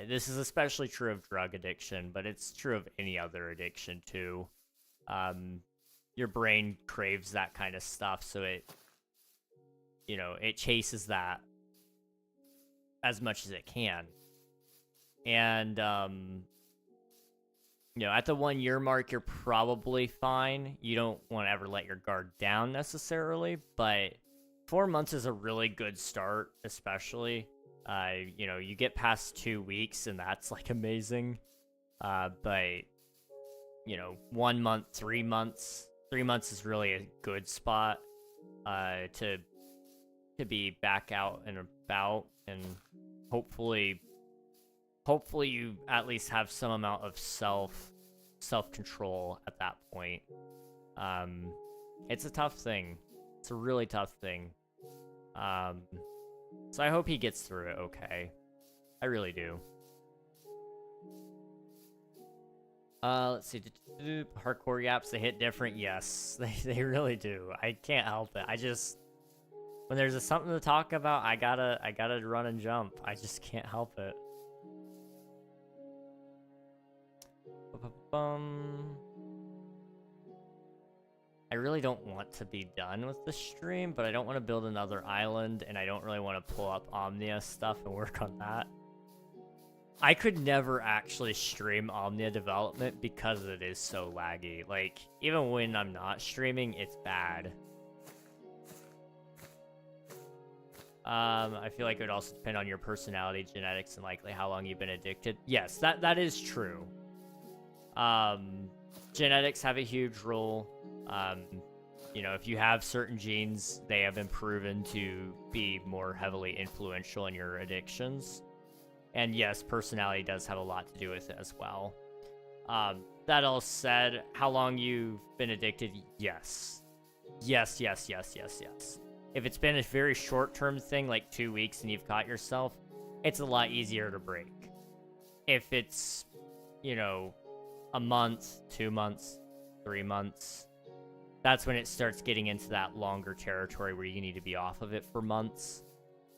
This is especially true of drug addiction, but it's true of any other addiction too. Your brain craves that kind of stuff, so it chases that as much as it can. And, at the 1 year mark, you're probably fine. You don't want to ever let your guard down necessarily, but 4 months is a really good start, especially. You get past 2 weeks and that's like amazing. But 1 month, 3 months, 3 months is really a good spot, to be back out and about, and hopefully you at least have some amount of self-control at that point. It's a tough thing. It's a really tough thing. So I hope he gets through it okay. I really do. Let's see. Hardcore yaps, they hit different. Yes, they really do. I can't help it. When there's something to talk about, I gotta run and jump. I just can't help it. I really don't want to be done with the stream, but I don't want to build another island, and I don't really want to pull up Omnia stuff and work on that. I could never actually stream Omnia development because it is so laggy. Like, even when I'm not streaming, it's bad. I feel like it would also depend on your personality, genetics, and likely how long you've been addicted. Yes, that is true. Genetics have a huge role. If you have certain genes, they have been proven to be more heavily influential in your addictions. And yes, personality does have a lot to do with it as well. That all said, how long you've been addicted? Yes. Yes. If it's been a very short-term thing, like 2 weeks, and you've caught yourself, it's a lot easier to break. If it's, a month, 2 months, 3 months, that's when it starts getting into that longer territory where you need to be off of it for months.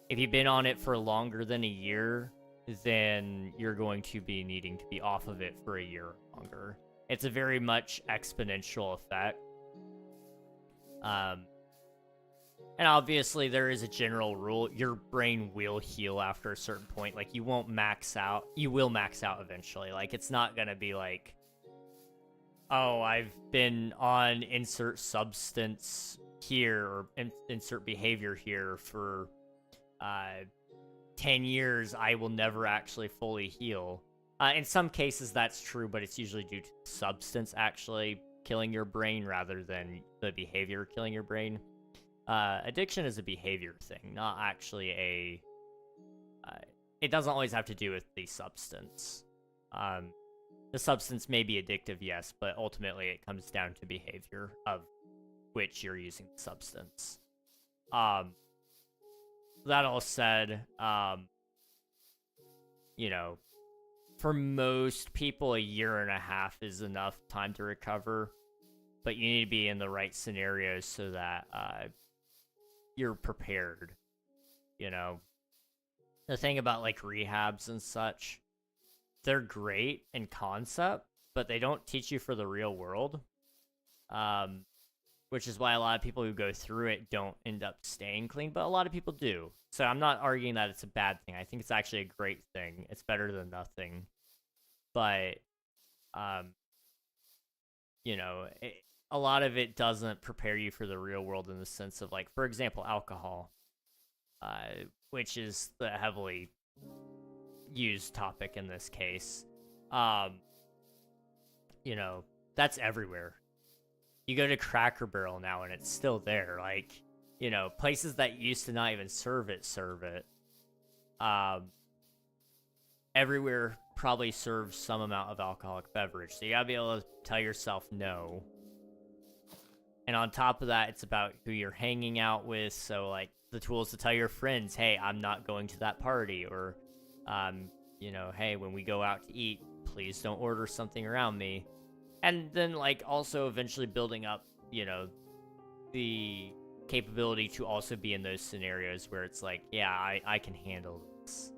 If you've been on it for longer than a year, then you're going to be needing to be off of it for a year or longer. It's a very much exponential effect. And obviously there is a general rule. Your brain will heal after a certain point. Like, you won't max out. You will max out eventually. Like, it's not going to be like, oh, I've been on insert substance here or insert behavior here for 10 years. I will never actually fully heal. In some cases, that's true, but it's usually due to substance actually killing your brain rather than the behavior killing your brain. Addiction is a behavior thing, not actually a... it doesn't always have to do with the substance. The substance may be addictive, yes, but ultimately it comes down to behavior of which you're using the substance. That all said, you know, for most people, a year and a half is enough time to recover, but you need to be in the right scenarios so that you're prepared, you know. The thing about, like, rehabs and such, they're great in concept, but they don't teach you for the real world, which is why a lot of people who go through it don't end up staying clean, but a lot of people do. So I'm not arguing that it's a bad thing. I think it's actually a great thing. It's better than nothing. But, you know, a lot of it doesn't prepare you for the real world in the sense of, like, for example, alcohol, which is the heavily used topic in this case. You know, that's everywhere. You go to Cracker Barrel now and it's still there. Like, you know, places that used to not even serve it. Everywhere probably serves some amount of alcoholic beverage. So you gotta be able to tell yourself no. And on top of that, it's about who you're hanging out with. So, like, the tools to tell your friends, hey, I'm not going to that party. Or, you know, hey, when we go out to eat, please don't order something around me. And then, like, also eventually building up, you know, the capability to also be in those scenarios where it's like, yeah, I can handle this.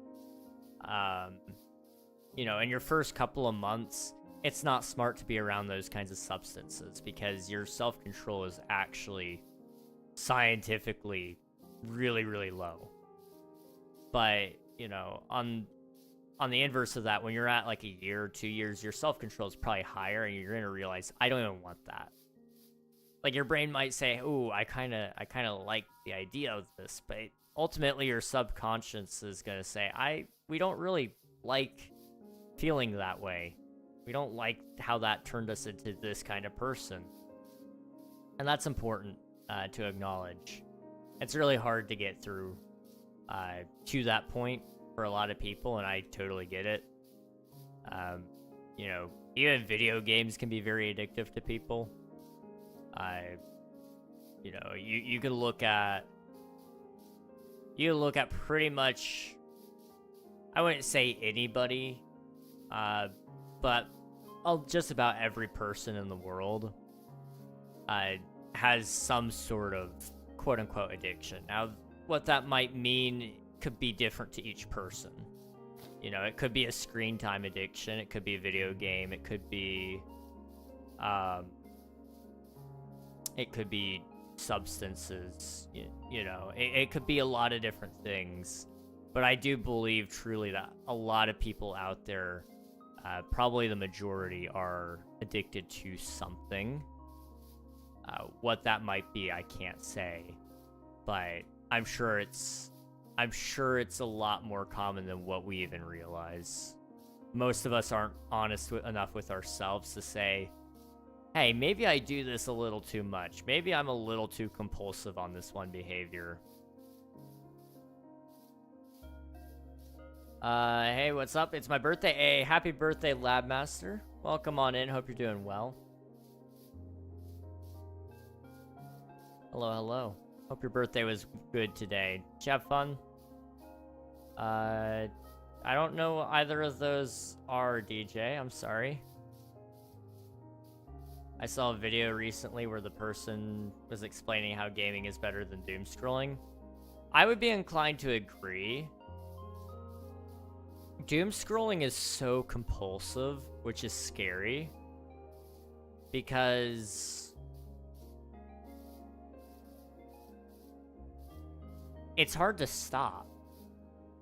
You know, in your first couple of months, it's not smart to be around those kinds of substances because your self-control is actually scientifically really, really low. But, you know, on the inverse of that, when you're at like a year or 2 years, your self-control is probably higher and you're going to realize, I don't even want that. Like, your brain might say, ooh, I kind of like the idea of this, but ultimately your subconscious is going to say, we don't really like feeling that way. We don't like how that turned us into this kind of person. And that's important to acknowledge. It's really hard to get through to that point for a lot of people, and I totally get it. You know, even video games can be very addictive to people. You know, you can look at pretty much, I wouldn't say anybody, but just about every person in the world has some sort of quote-unquote addiction. Now, what that might mean could be different to each person. You know, it could be a screen time addiction, it could be a video game, it could be substances, you know, it could be a lot of different things. But I do believe truly that a lot of people out there, probably the majority, are addicted to something. What that might be, I can't say, but I'm sure it's a lot more common than what we even realize. Most of us aren't honest enough with ourselves to say, hey, maybe I do this a little too much. Maybe I'm a little too compulsive on this one behavior. Hey, what's up? It's my birthday. Hey, happy birthday, Labmaster. Welcome on in. Hope you're doing well. Hello, hello. Hope your birthday was good today. Did you have fun? I don't know either of those are DJ. I'm sorry. I saw a video recently where the person was explaining how gaming is better than doom scrolling. I would be inclined to agree. Doom scrolling is so compulsive, which is scary. Because it's hard to stop.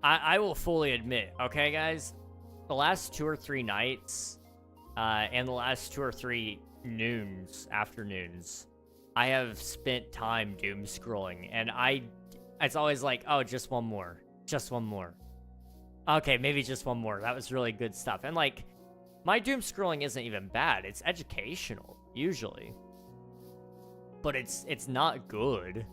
I will fully admit, okay, guys? The last 2 or 3 nights, and the last 2 or 3 afternoons, I have spent time doom scrolling, and it's always like, oh, just one more. Okay, maybe just one more. That was really good stuff. And, like, my doom scrolling isn't even bad. It's educational, usually. But it's not good.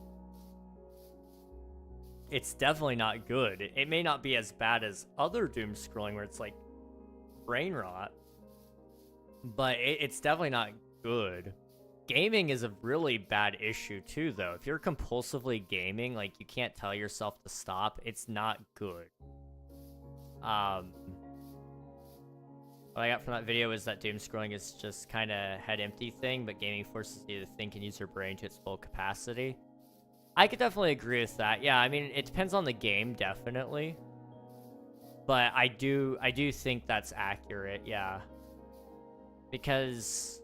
It's definitely not good. It may not be as bad as other doom scrolling where it's, like, brain rot. But it's definitely not good. Gaming is a really bad issue, too, though. If you're compulsively gaming, like, you can't tell yourself to stop, it's not good. What I got from that video is that doom scrolling is just kind of head empty thing, but gaming forces you to think and use your brain to its full capacity. I could definitely agree with that. Yeah, I mean, it depends on the game, definitely. But I do think that's accurate, yeah. Because,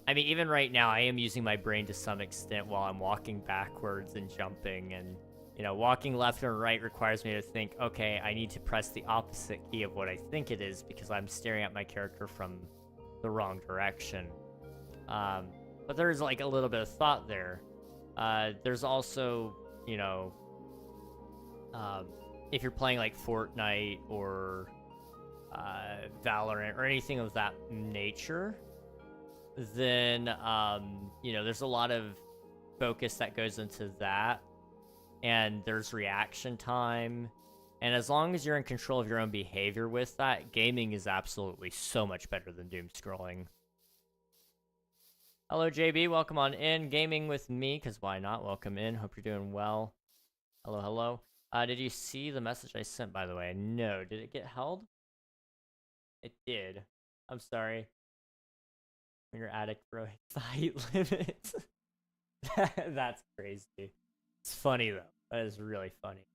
I mean, even right now, I am using my brain to some extent while I'm walking backwards and jumping, and, you know, walking left and right requires me to think, okay, I need to press the opposite key of what I think it is because I'm staring at my character from the wrong direction. But there's, like, a little bit of thought there. There's also, you know, if you're playing, like, Fortnite or Valorant or anything of that nature, then, you know, there's a lot of focus that goes into that, and there's reaction time, and as long as you're in control of your own behavior with that, gaming is absolutely so much better than doom scrolling. Hello, JB. Welcome on in. Gaming with me, because why not? Welcome in. Hope you're doing well. Hello, hello. Did you see the message I sent, by the way? No. Did it get held? It did. I'm sorry. When you're addict, bro, hits the height limit. That's crazy. It's funny, though. That is really funny.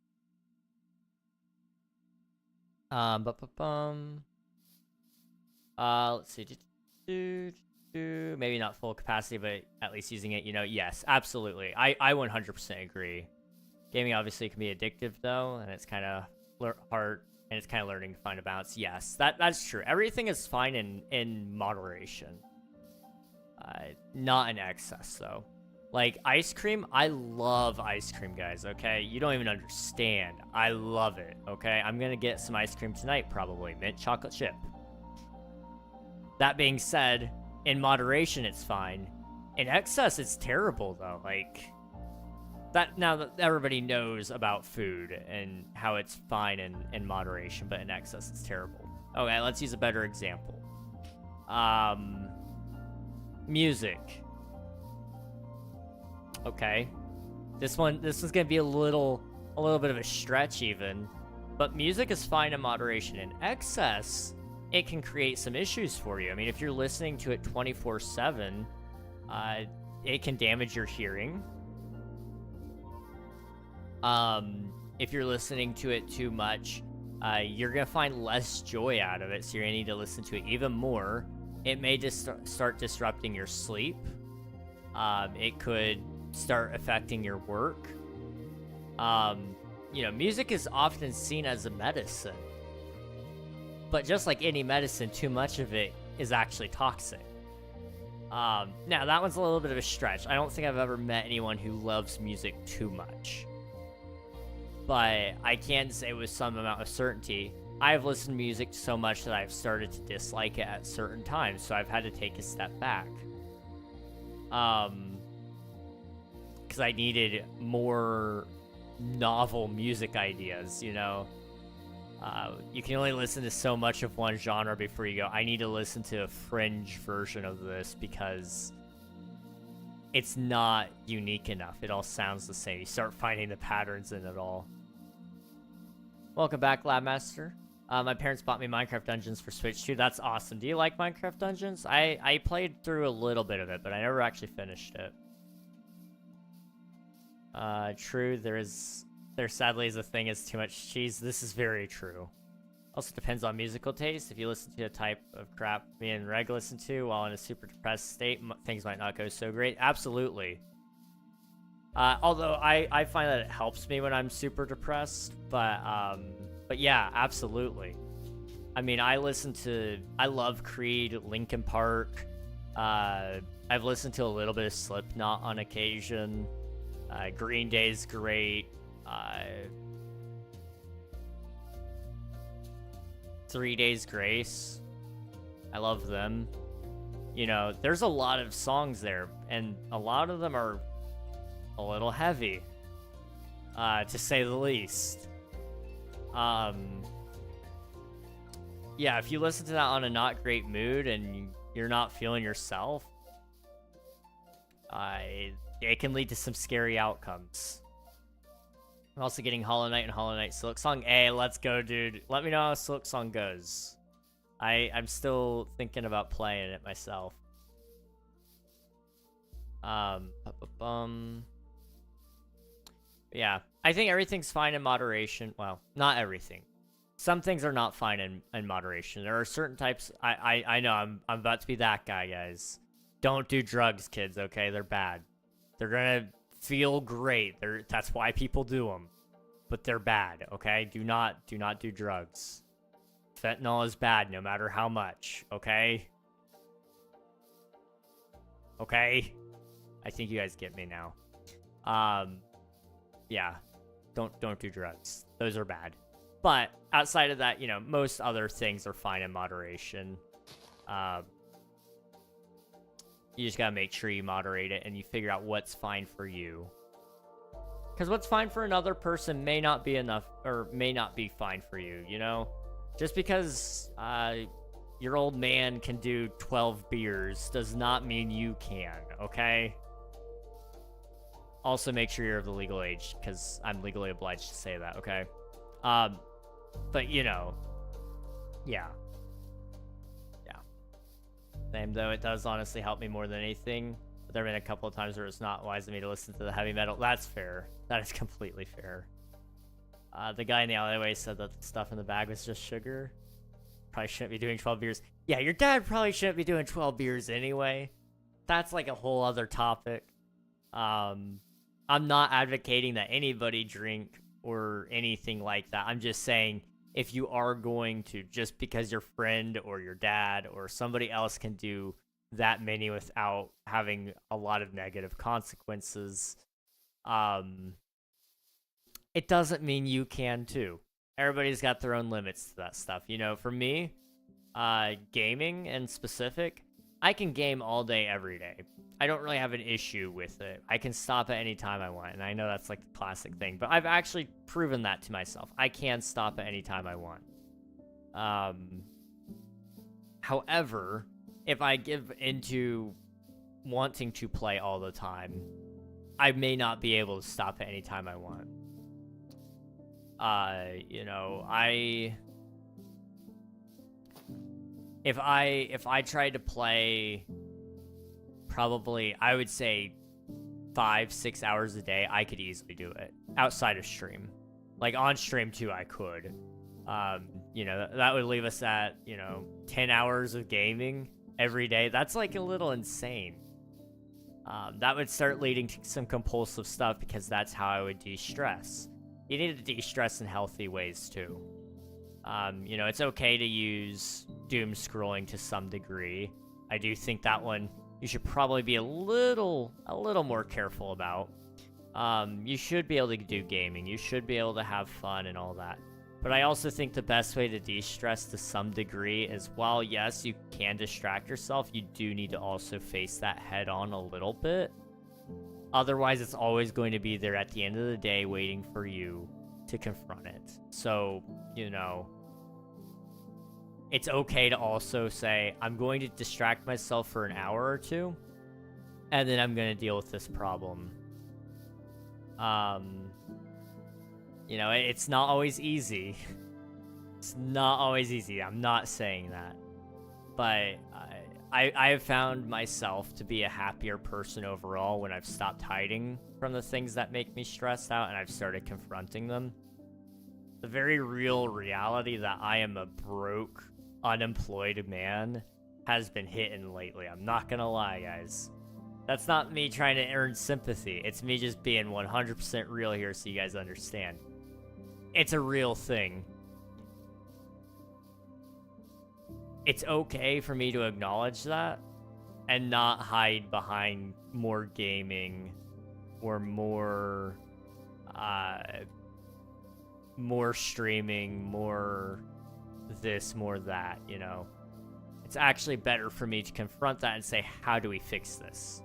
Let's see. Maybe not full capacity, but at least using it, you know, yes, absolutely. I 100% agree. Gaming obviously can be addictive, though, and it's kind of hard, and it's kind of learning to find a balance. Yes, that's true. Everything is fine in moderation. Not in excess, though. Like, ice cream, I love ice cream, guys, okay? You don't even understand. I love it, okay? I'm gonna get some ice cream tonight, probably. Mint chocolate chip. That being said, in moderation, it's fine. In excess, it's terrible, though. Like, that now that everybody knows about food and how it's fine in moderation, but in excess, it's terrible. Okay, let's use a better example. Music. Okay. This one's gonna be a little bit of a stretch even, but music is fine in moderation. In excess, it can create some issues for you. I mean, if you're listening to it 24/7, it can damage your hearing. If you're listening to it too much, you're gonna find less joy out of it, so you're gonna need to listen to it even more. It may just start disrupting your sleep. It could start affecting your work. You know, music is often seen as a medicine. But just like any medicine, too much of it is actually toxic. Now, that one's a little bit of a stretch. I don't think I've ever met anyone who loves music too much. But I can say with some amount of certainty, I've listened to music so much that I've started to dislike it at certain times, so I've had to take a step back. Because I needed more novel music ideas, you know? You can only listen to so much of one genre before you go, I need to listen to a fringe version of this because it's not unique enough. It all sounds the same. You start finding the patterns in it all. Welcome back, Labmaster. My parents bought me Minecraft Dungeons for Switch too. That's awesome. Do you like Minecraft Dungeons? I played through a little bit of it, but I never actually finished it. True, there sadly is a thing as too much cheese. This is very true. Also depends on musical taste. If you listen to a type of crap me and Reg listen to while in a super depressed state, things might not go so great. Absolutely. Although I find that it helps me when I'm super depressed, but yeah, absolutely. I mean, I love Creed, Linkin Park. I've listened to a little bit of Slipknot on occasion. Green Day's great. 3 Days Grace. I love them. You know, there's a lot of songs there, and a lot of them are a little heavy, to say the least. Yeah, if you listen to that on a not great mood and you're not feeling yourself, it can lead to some scary outcomes. I'm also getting Hollow Knight and Hollow Knight Silksong. Hey, let's go, dude. Let me know how Silksong goes. I'm still thinking about playing it myself. Yeah, I think everything's fine in moderation. Well, not everything. Some things are not fine in moderation. There are certain types. I know I'm about to be that guy, guys. Don't do drugs, kids. Okay, they're bad. They're gonna feel great. That's why people do them, but they're bad. Okay, do not do drugs. Fentanyl is bad, no matter how much. Okay. Okay. I think you guys get me now. Yeah, don't do drugs. Those are bad. But outside of that, you know, most other things are fine in moderation. You just gotta make sure you moderate it and you figure out what's fine for you. Because what's fine for another person may not be enough, or may not be fine for you, you know? Just because your old man can do 12 beers does not mean you can, okay? Also, make sure you're of the legal age, because I'm legally obliged to say that, okay? But, you know, yeah. Yeah. Same, though, it does honestly help me more than anything. But there have been a couple of times where it's not wise of me to listen to the heavy metal. That's fair. That is completely fair. The guy in the alleyway said that the stuff in the bag was just sugar. Probably shouldn't be doing 12 beers. Yeah, your dad probably shouldn't be doing 12 beers anyway. That's like a whole other topic. I'm not advocating that anybody drink or anything like that. I'm just saying, if you are going to, just because your friend or your dad or somebody else can do that many without having a lot of negative consequences, it doesn't mean you can too. Everybody's got their own limits to that stuff. You know, for me, gaming in specific, I can game all day, every day. I don't really have an issue with it. I can stop at any time I want, and I know that's like the classic thing, but I've actually proven that to myself. I can stop at any time I want. However, if I give into wanting to play all the time, I may not be able to stop at any time I want. You know, if I tried to play, probably, I would say 5-6 hours a day, I could easily do it outside of stream. Like on stream too, I could. You know, that would leave us at, you know, 10 hours of gaming every day. That's like a little insane. That would start leading to some compulsive stuff, because that's how I would de-stress. You need to de-stress in healthy ways too. You know, it's okay to use doom scrolling to some degree. I do think that one you should probably be a little more careful about. You should be able to do gaming. You should be able to have fun and all that. But I also think the best way to de-stress to some degree is, while yes, you can distract yourself, you do need to also face that head on a little bit. Otherwise, it's always going to be there at the end of the day waiting for you to confront it. So, you know, it's okay to also say, I'm going to distract myself for an hour or two, and then I'm going to deal with this problem. You know, it's not always easy. It's not always easy. I'm not saying that. But I have found myself to be a happier person overall when I've stopped hiding from the things that make me stressed out and I've started confronting them. The very real reality that I am a broke, unemployed man has been hitting lately. I'm not gonna lie, guys. That's not me trying to earn sympathy. It's me just being 100% real here so you guys understand. It's a real thing. It's okay for me to acknowledge that and not hide behind more gaming or more streaming, more this, more that, you know. It's actually better for me to confront that and say, how do we fix this?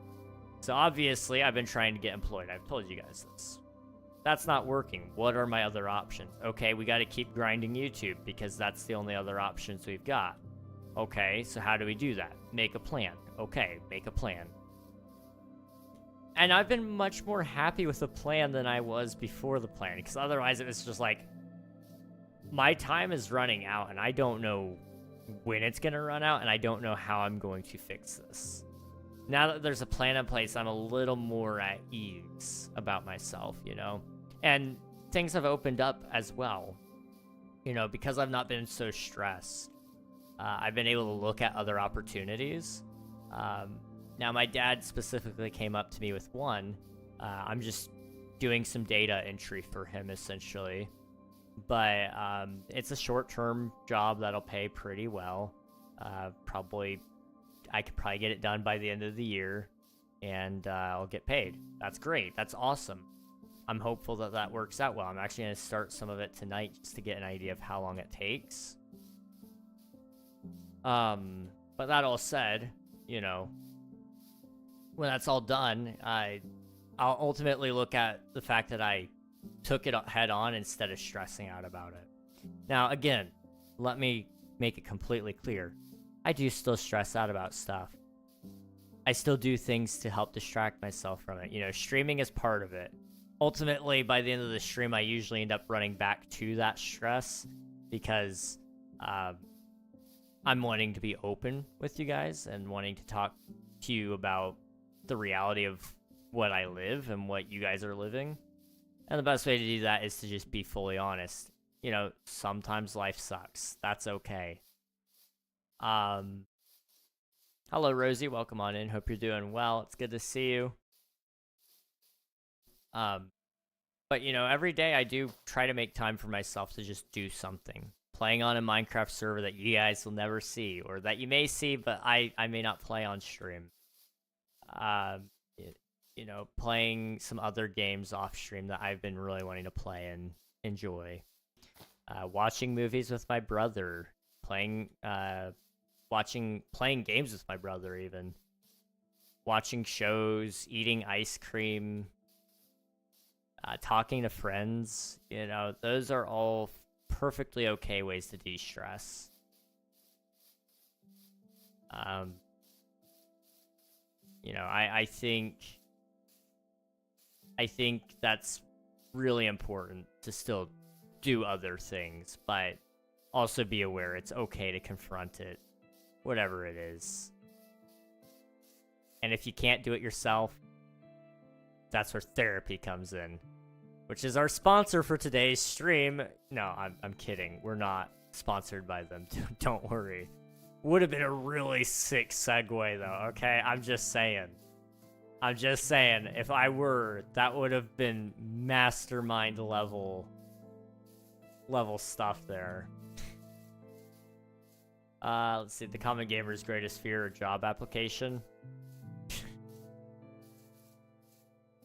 So obviously, I've been trying to get employed. I've told you guys this. That's not working. What are my other options? Okay, we got to keep grinding YouTube because that's the only other options we've got. Okay, so how do we do that? Make a plan. Okay, make a plan. And I've been much more happy with the plan than I was before the plan, because otherwise it was just like, my time is running out and I don't know when it's going to run out and I don't know how I'm going to fix this. Now that there's a plan in place, I'm a little more at ease about myself, you know? And things have opened up as well, you know, because I've not been so stressed. I've been able to look at other opportunities. Now, my dad specifically came up to me with one. I'm just doing some data entry for him, essentially. But it's a short-term job that'll pay pretty well. I could probably get it done by the end of the year, and I'll get paid. That's great. That's awesome. I'm hopeful that that works out well. I'm actually going to start some of it tonight just to get an idea of how long it takes. But that all said, you know, when that's all done, I'll ultimately look at the fact that I took it head on instead of stressing out about it. Now, again, let me make it completely clear. I do still stress out about stuff. I still do things to help distract myself from it. You know, streaming is part of it. Ultimately, by the end of the stream, I usually end up running back to that stress because I'm wanting to be open with you guys and wanting to talk to you about the reality of what I live and what you guys are living. And the best way to do that is to just be fully honest. You know, sometimes life sucks. That's okay. Hello, Rosie. Welcome on in. Hope you're doing well. It's good to see you. But, you know, every day I do try to make time for myself to just do something. Playing on a Minecraft server that you guys will never see, or that you may see, but I may not play on stream. You know, playing some other games off stream that I've been really wanting to play and enjoy. Watching movies with my brother, playing games with my brother even. Watching shows, eating ice cream, talking to friends, you know, those are all perfectly okay ways to de-stress. You know, I think that's really important to still do other things, but also be aware it's okay to confront it, whatever it is. And if you can't do it yourself, that's where therapy comes in, which is our sponsor for today's stream. No, I'm kidding. We're not sponsored by them. Don't worry. Would have been a really sick segue, though, okay? I'm just saying. If I were, that would have been mastermind level stuff there. Let's see. The common gamer's greatest fear or job application.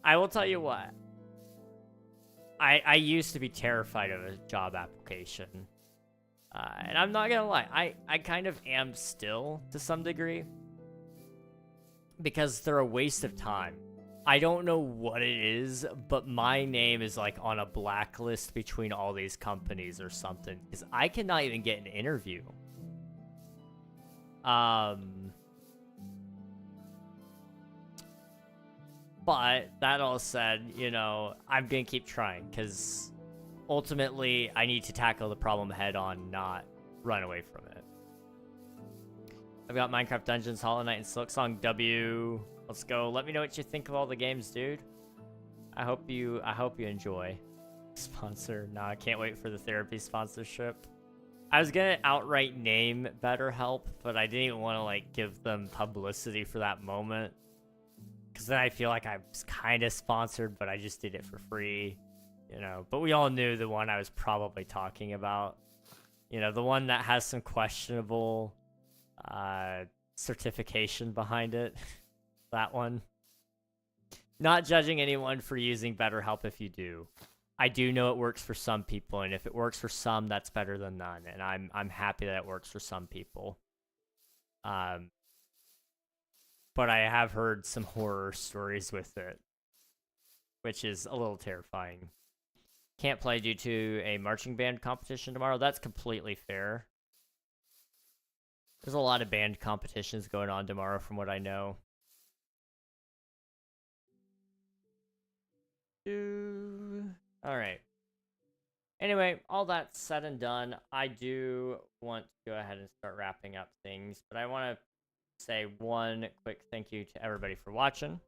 I will tell you what. I used to be terrified of a job application. And I'm not gonna lie, I kind of am still, to some degree. Because they're a waste of time. I don't know what it is, but my name is like on a blacklist between all these companies or something. Because I cannot even get an interview. But that all said, you know, I'm gonna keep trying because ultimately, I need to tackle the problem head on, not run away from it. I've got Minecraft Dungeons, Hollow Knight, and Silksong W. Let's go. Let me know what you think of all the games, dude. I hope you enjoy. Sponsor. Nah, I can't wait for the therapy sponsorship. I was gonna outright name BetterHelp, but I didn't even want to like give them publicity for that moment. Because then I feel like I was kind of sponsored, but I just did it for free. You know, but we all knew the one I was probably talking about. You know, the one that has some questionable certification behind it. That one. Not judging anyone for using BetterHelp if you do. I do know it works for some people, and if it works for some, that's better than none. And I'm happy that it works for some people. But I have heard some horror stories with it, which is a little terrifying. Can't play due to a marching band competition tomorrow. That's completely fair. There's a lot of band competitions going on tomorrow from what I know. Alright. Anyway, all that said and done, I do want to go ahead and start wrapping up things, but I want to say one quick thank you to everybody for watching.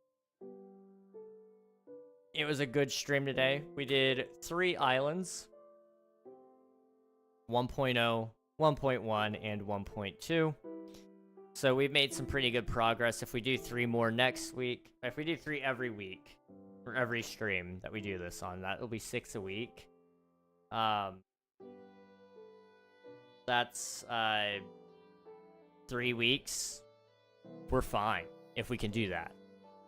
It was a good stream today. We did 3 islands. 1.0, 1.1, and 1.2. So we've made some pretty good progress. If we do 3 more next week, if we do 3 every week, for every stream that we do this on, that'll be 6 a week. That's 3 weeks. We're fine if we can do that.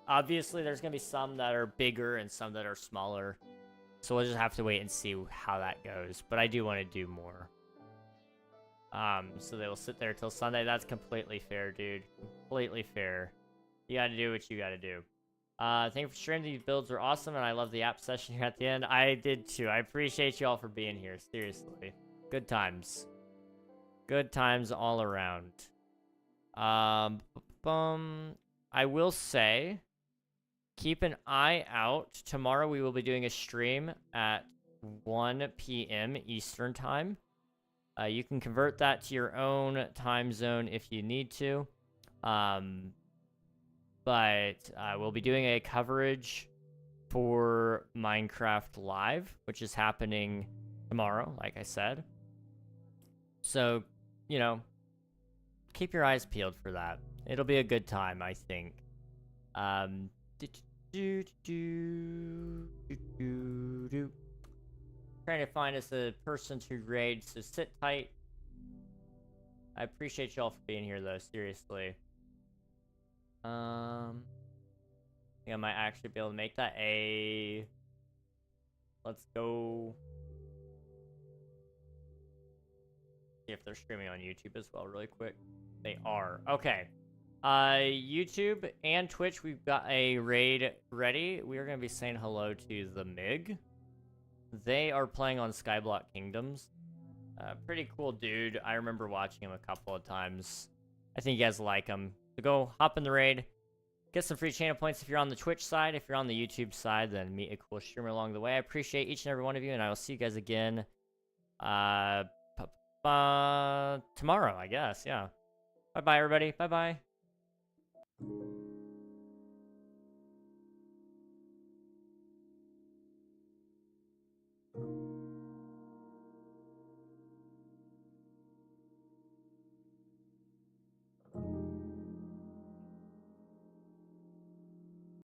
Obviously, there's going to be some that are bigger and some that are smaller. So we'll just have to wait and see how that goes. But I do want to do more. So they will sit there till Sunday. That's completely fair, dude. Completely fair. You got to do what you got to do. Thank you for streaming. These builds are awesome, and I love the app session here at the end. I did too. I appreciate you all for being here. Seriously. Good times. Good times all around. I will say, keep an eye out. Tomorrow we will be doing a stream at 1 p.m. Eastern Time. You can convert that to your own time zone if you need to. But we'll be doing a coverage for Minecraft Live, which is happening tomorrow, like I said. So, you know, keep your eyes peeled for that. It'll be a good time, I think. Trying to find us a person to raid, so sit tight. I appreciate y'all for being here, though, seriously. I think I might actually be able to make that a... Let's go... See if they're streaming on YouTube as well, really quick. They are. Okay. YouTube and Twitch, we've got a raid ready. We are going to be saying hello to the MIG. They are playing on Skyblock Kingdoms. Pretty cool dude. I remember watching him a couple of times. I think you guys like him. So go hop in the raid. Get some free channel points if you're on the Twitch side. If you're on the YouTube side, then meet a cool streamer along the way. I appreciate each and every one of you, and I will see you guys again tomorrow, I guess. Yeah. Bye-bye, everybody. Bye-bye.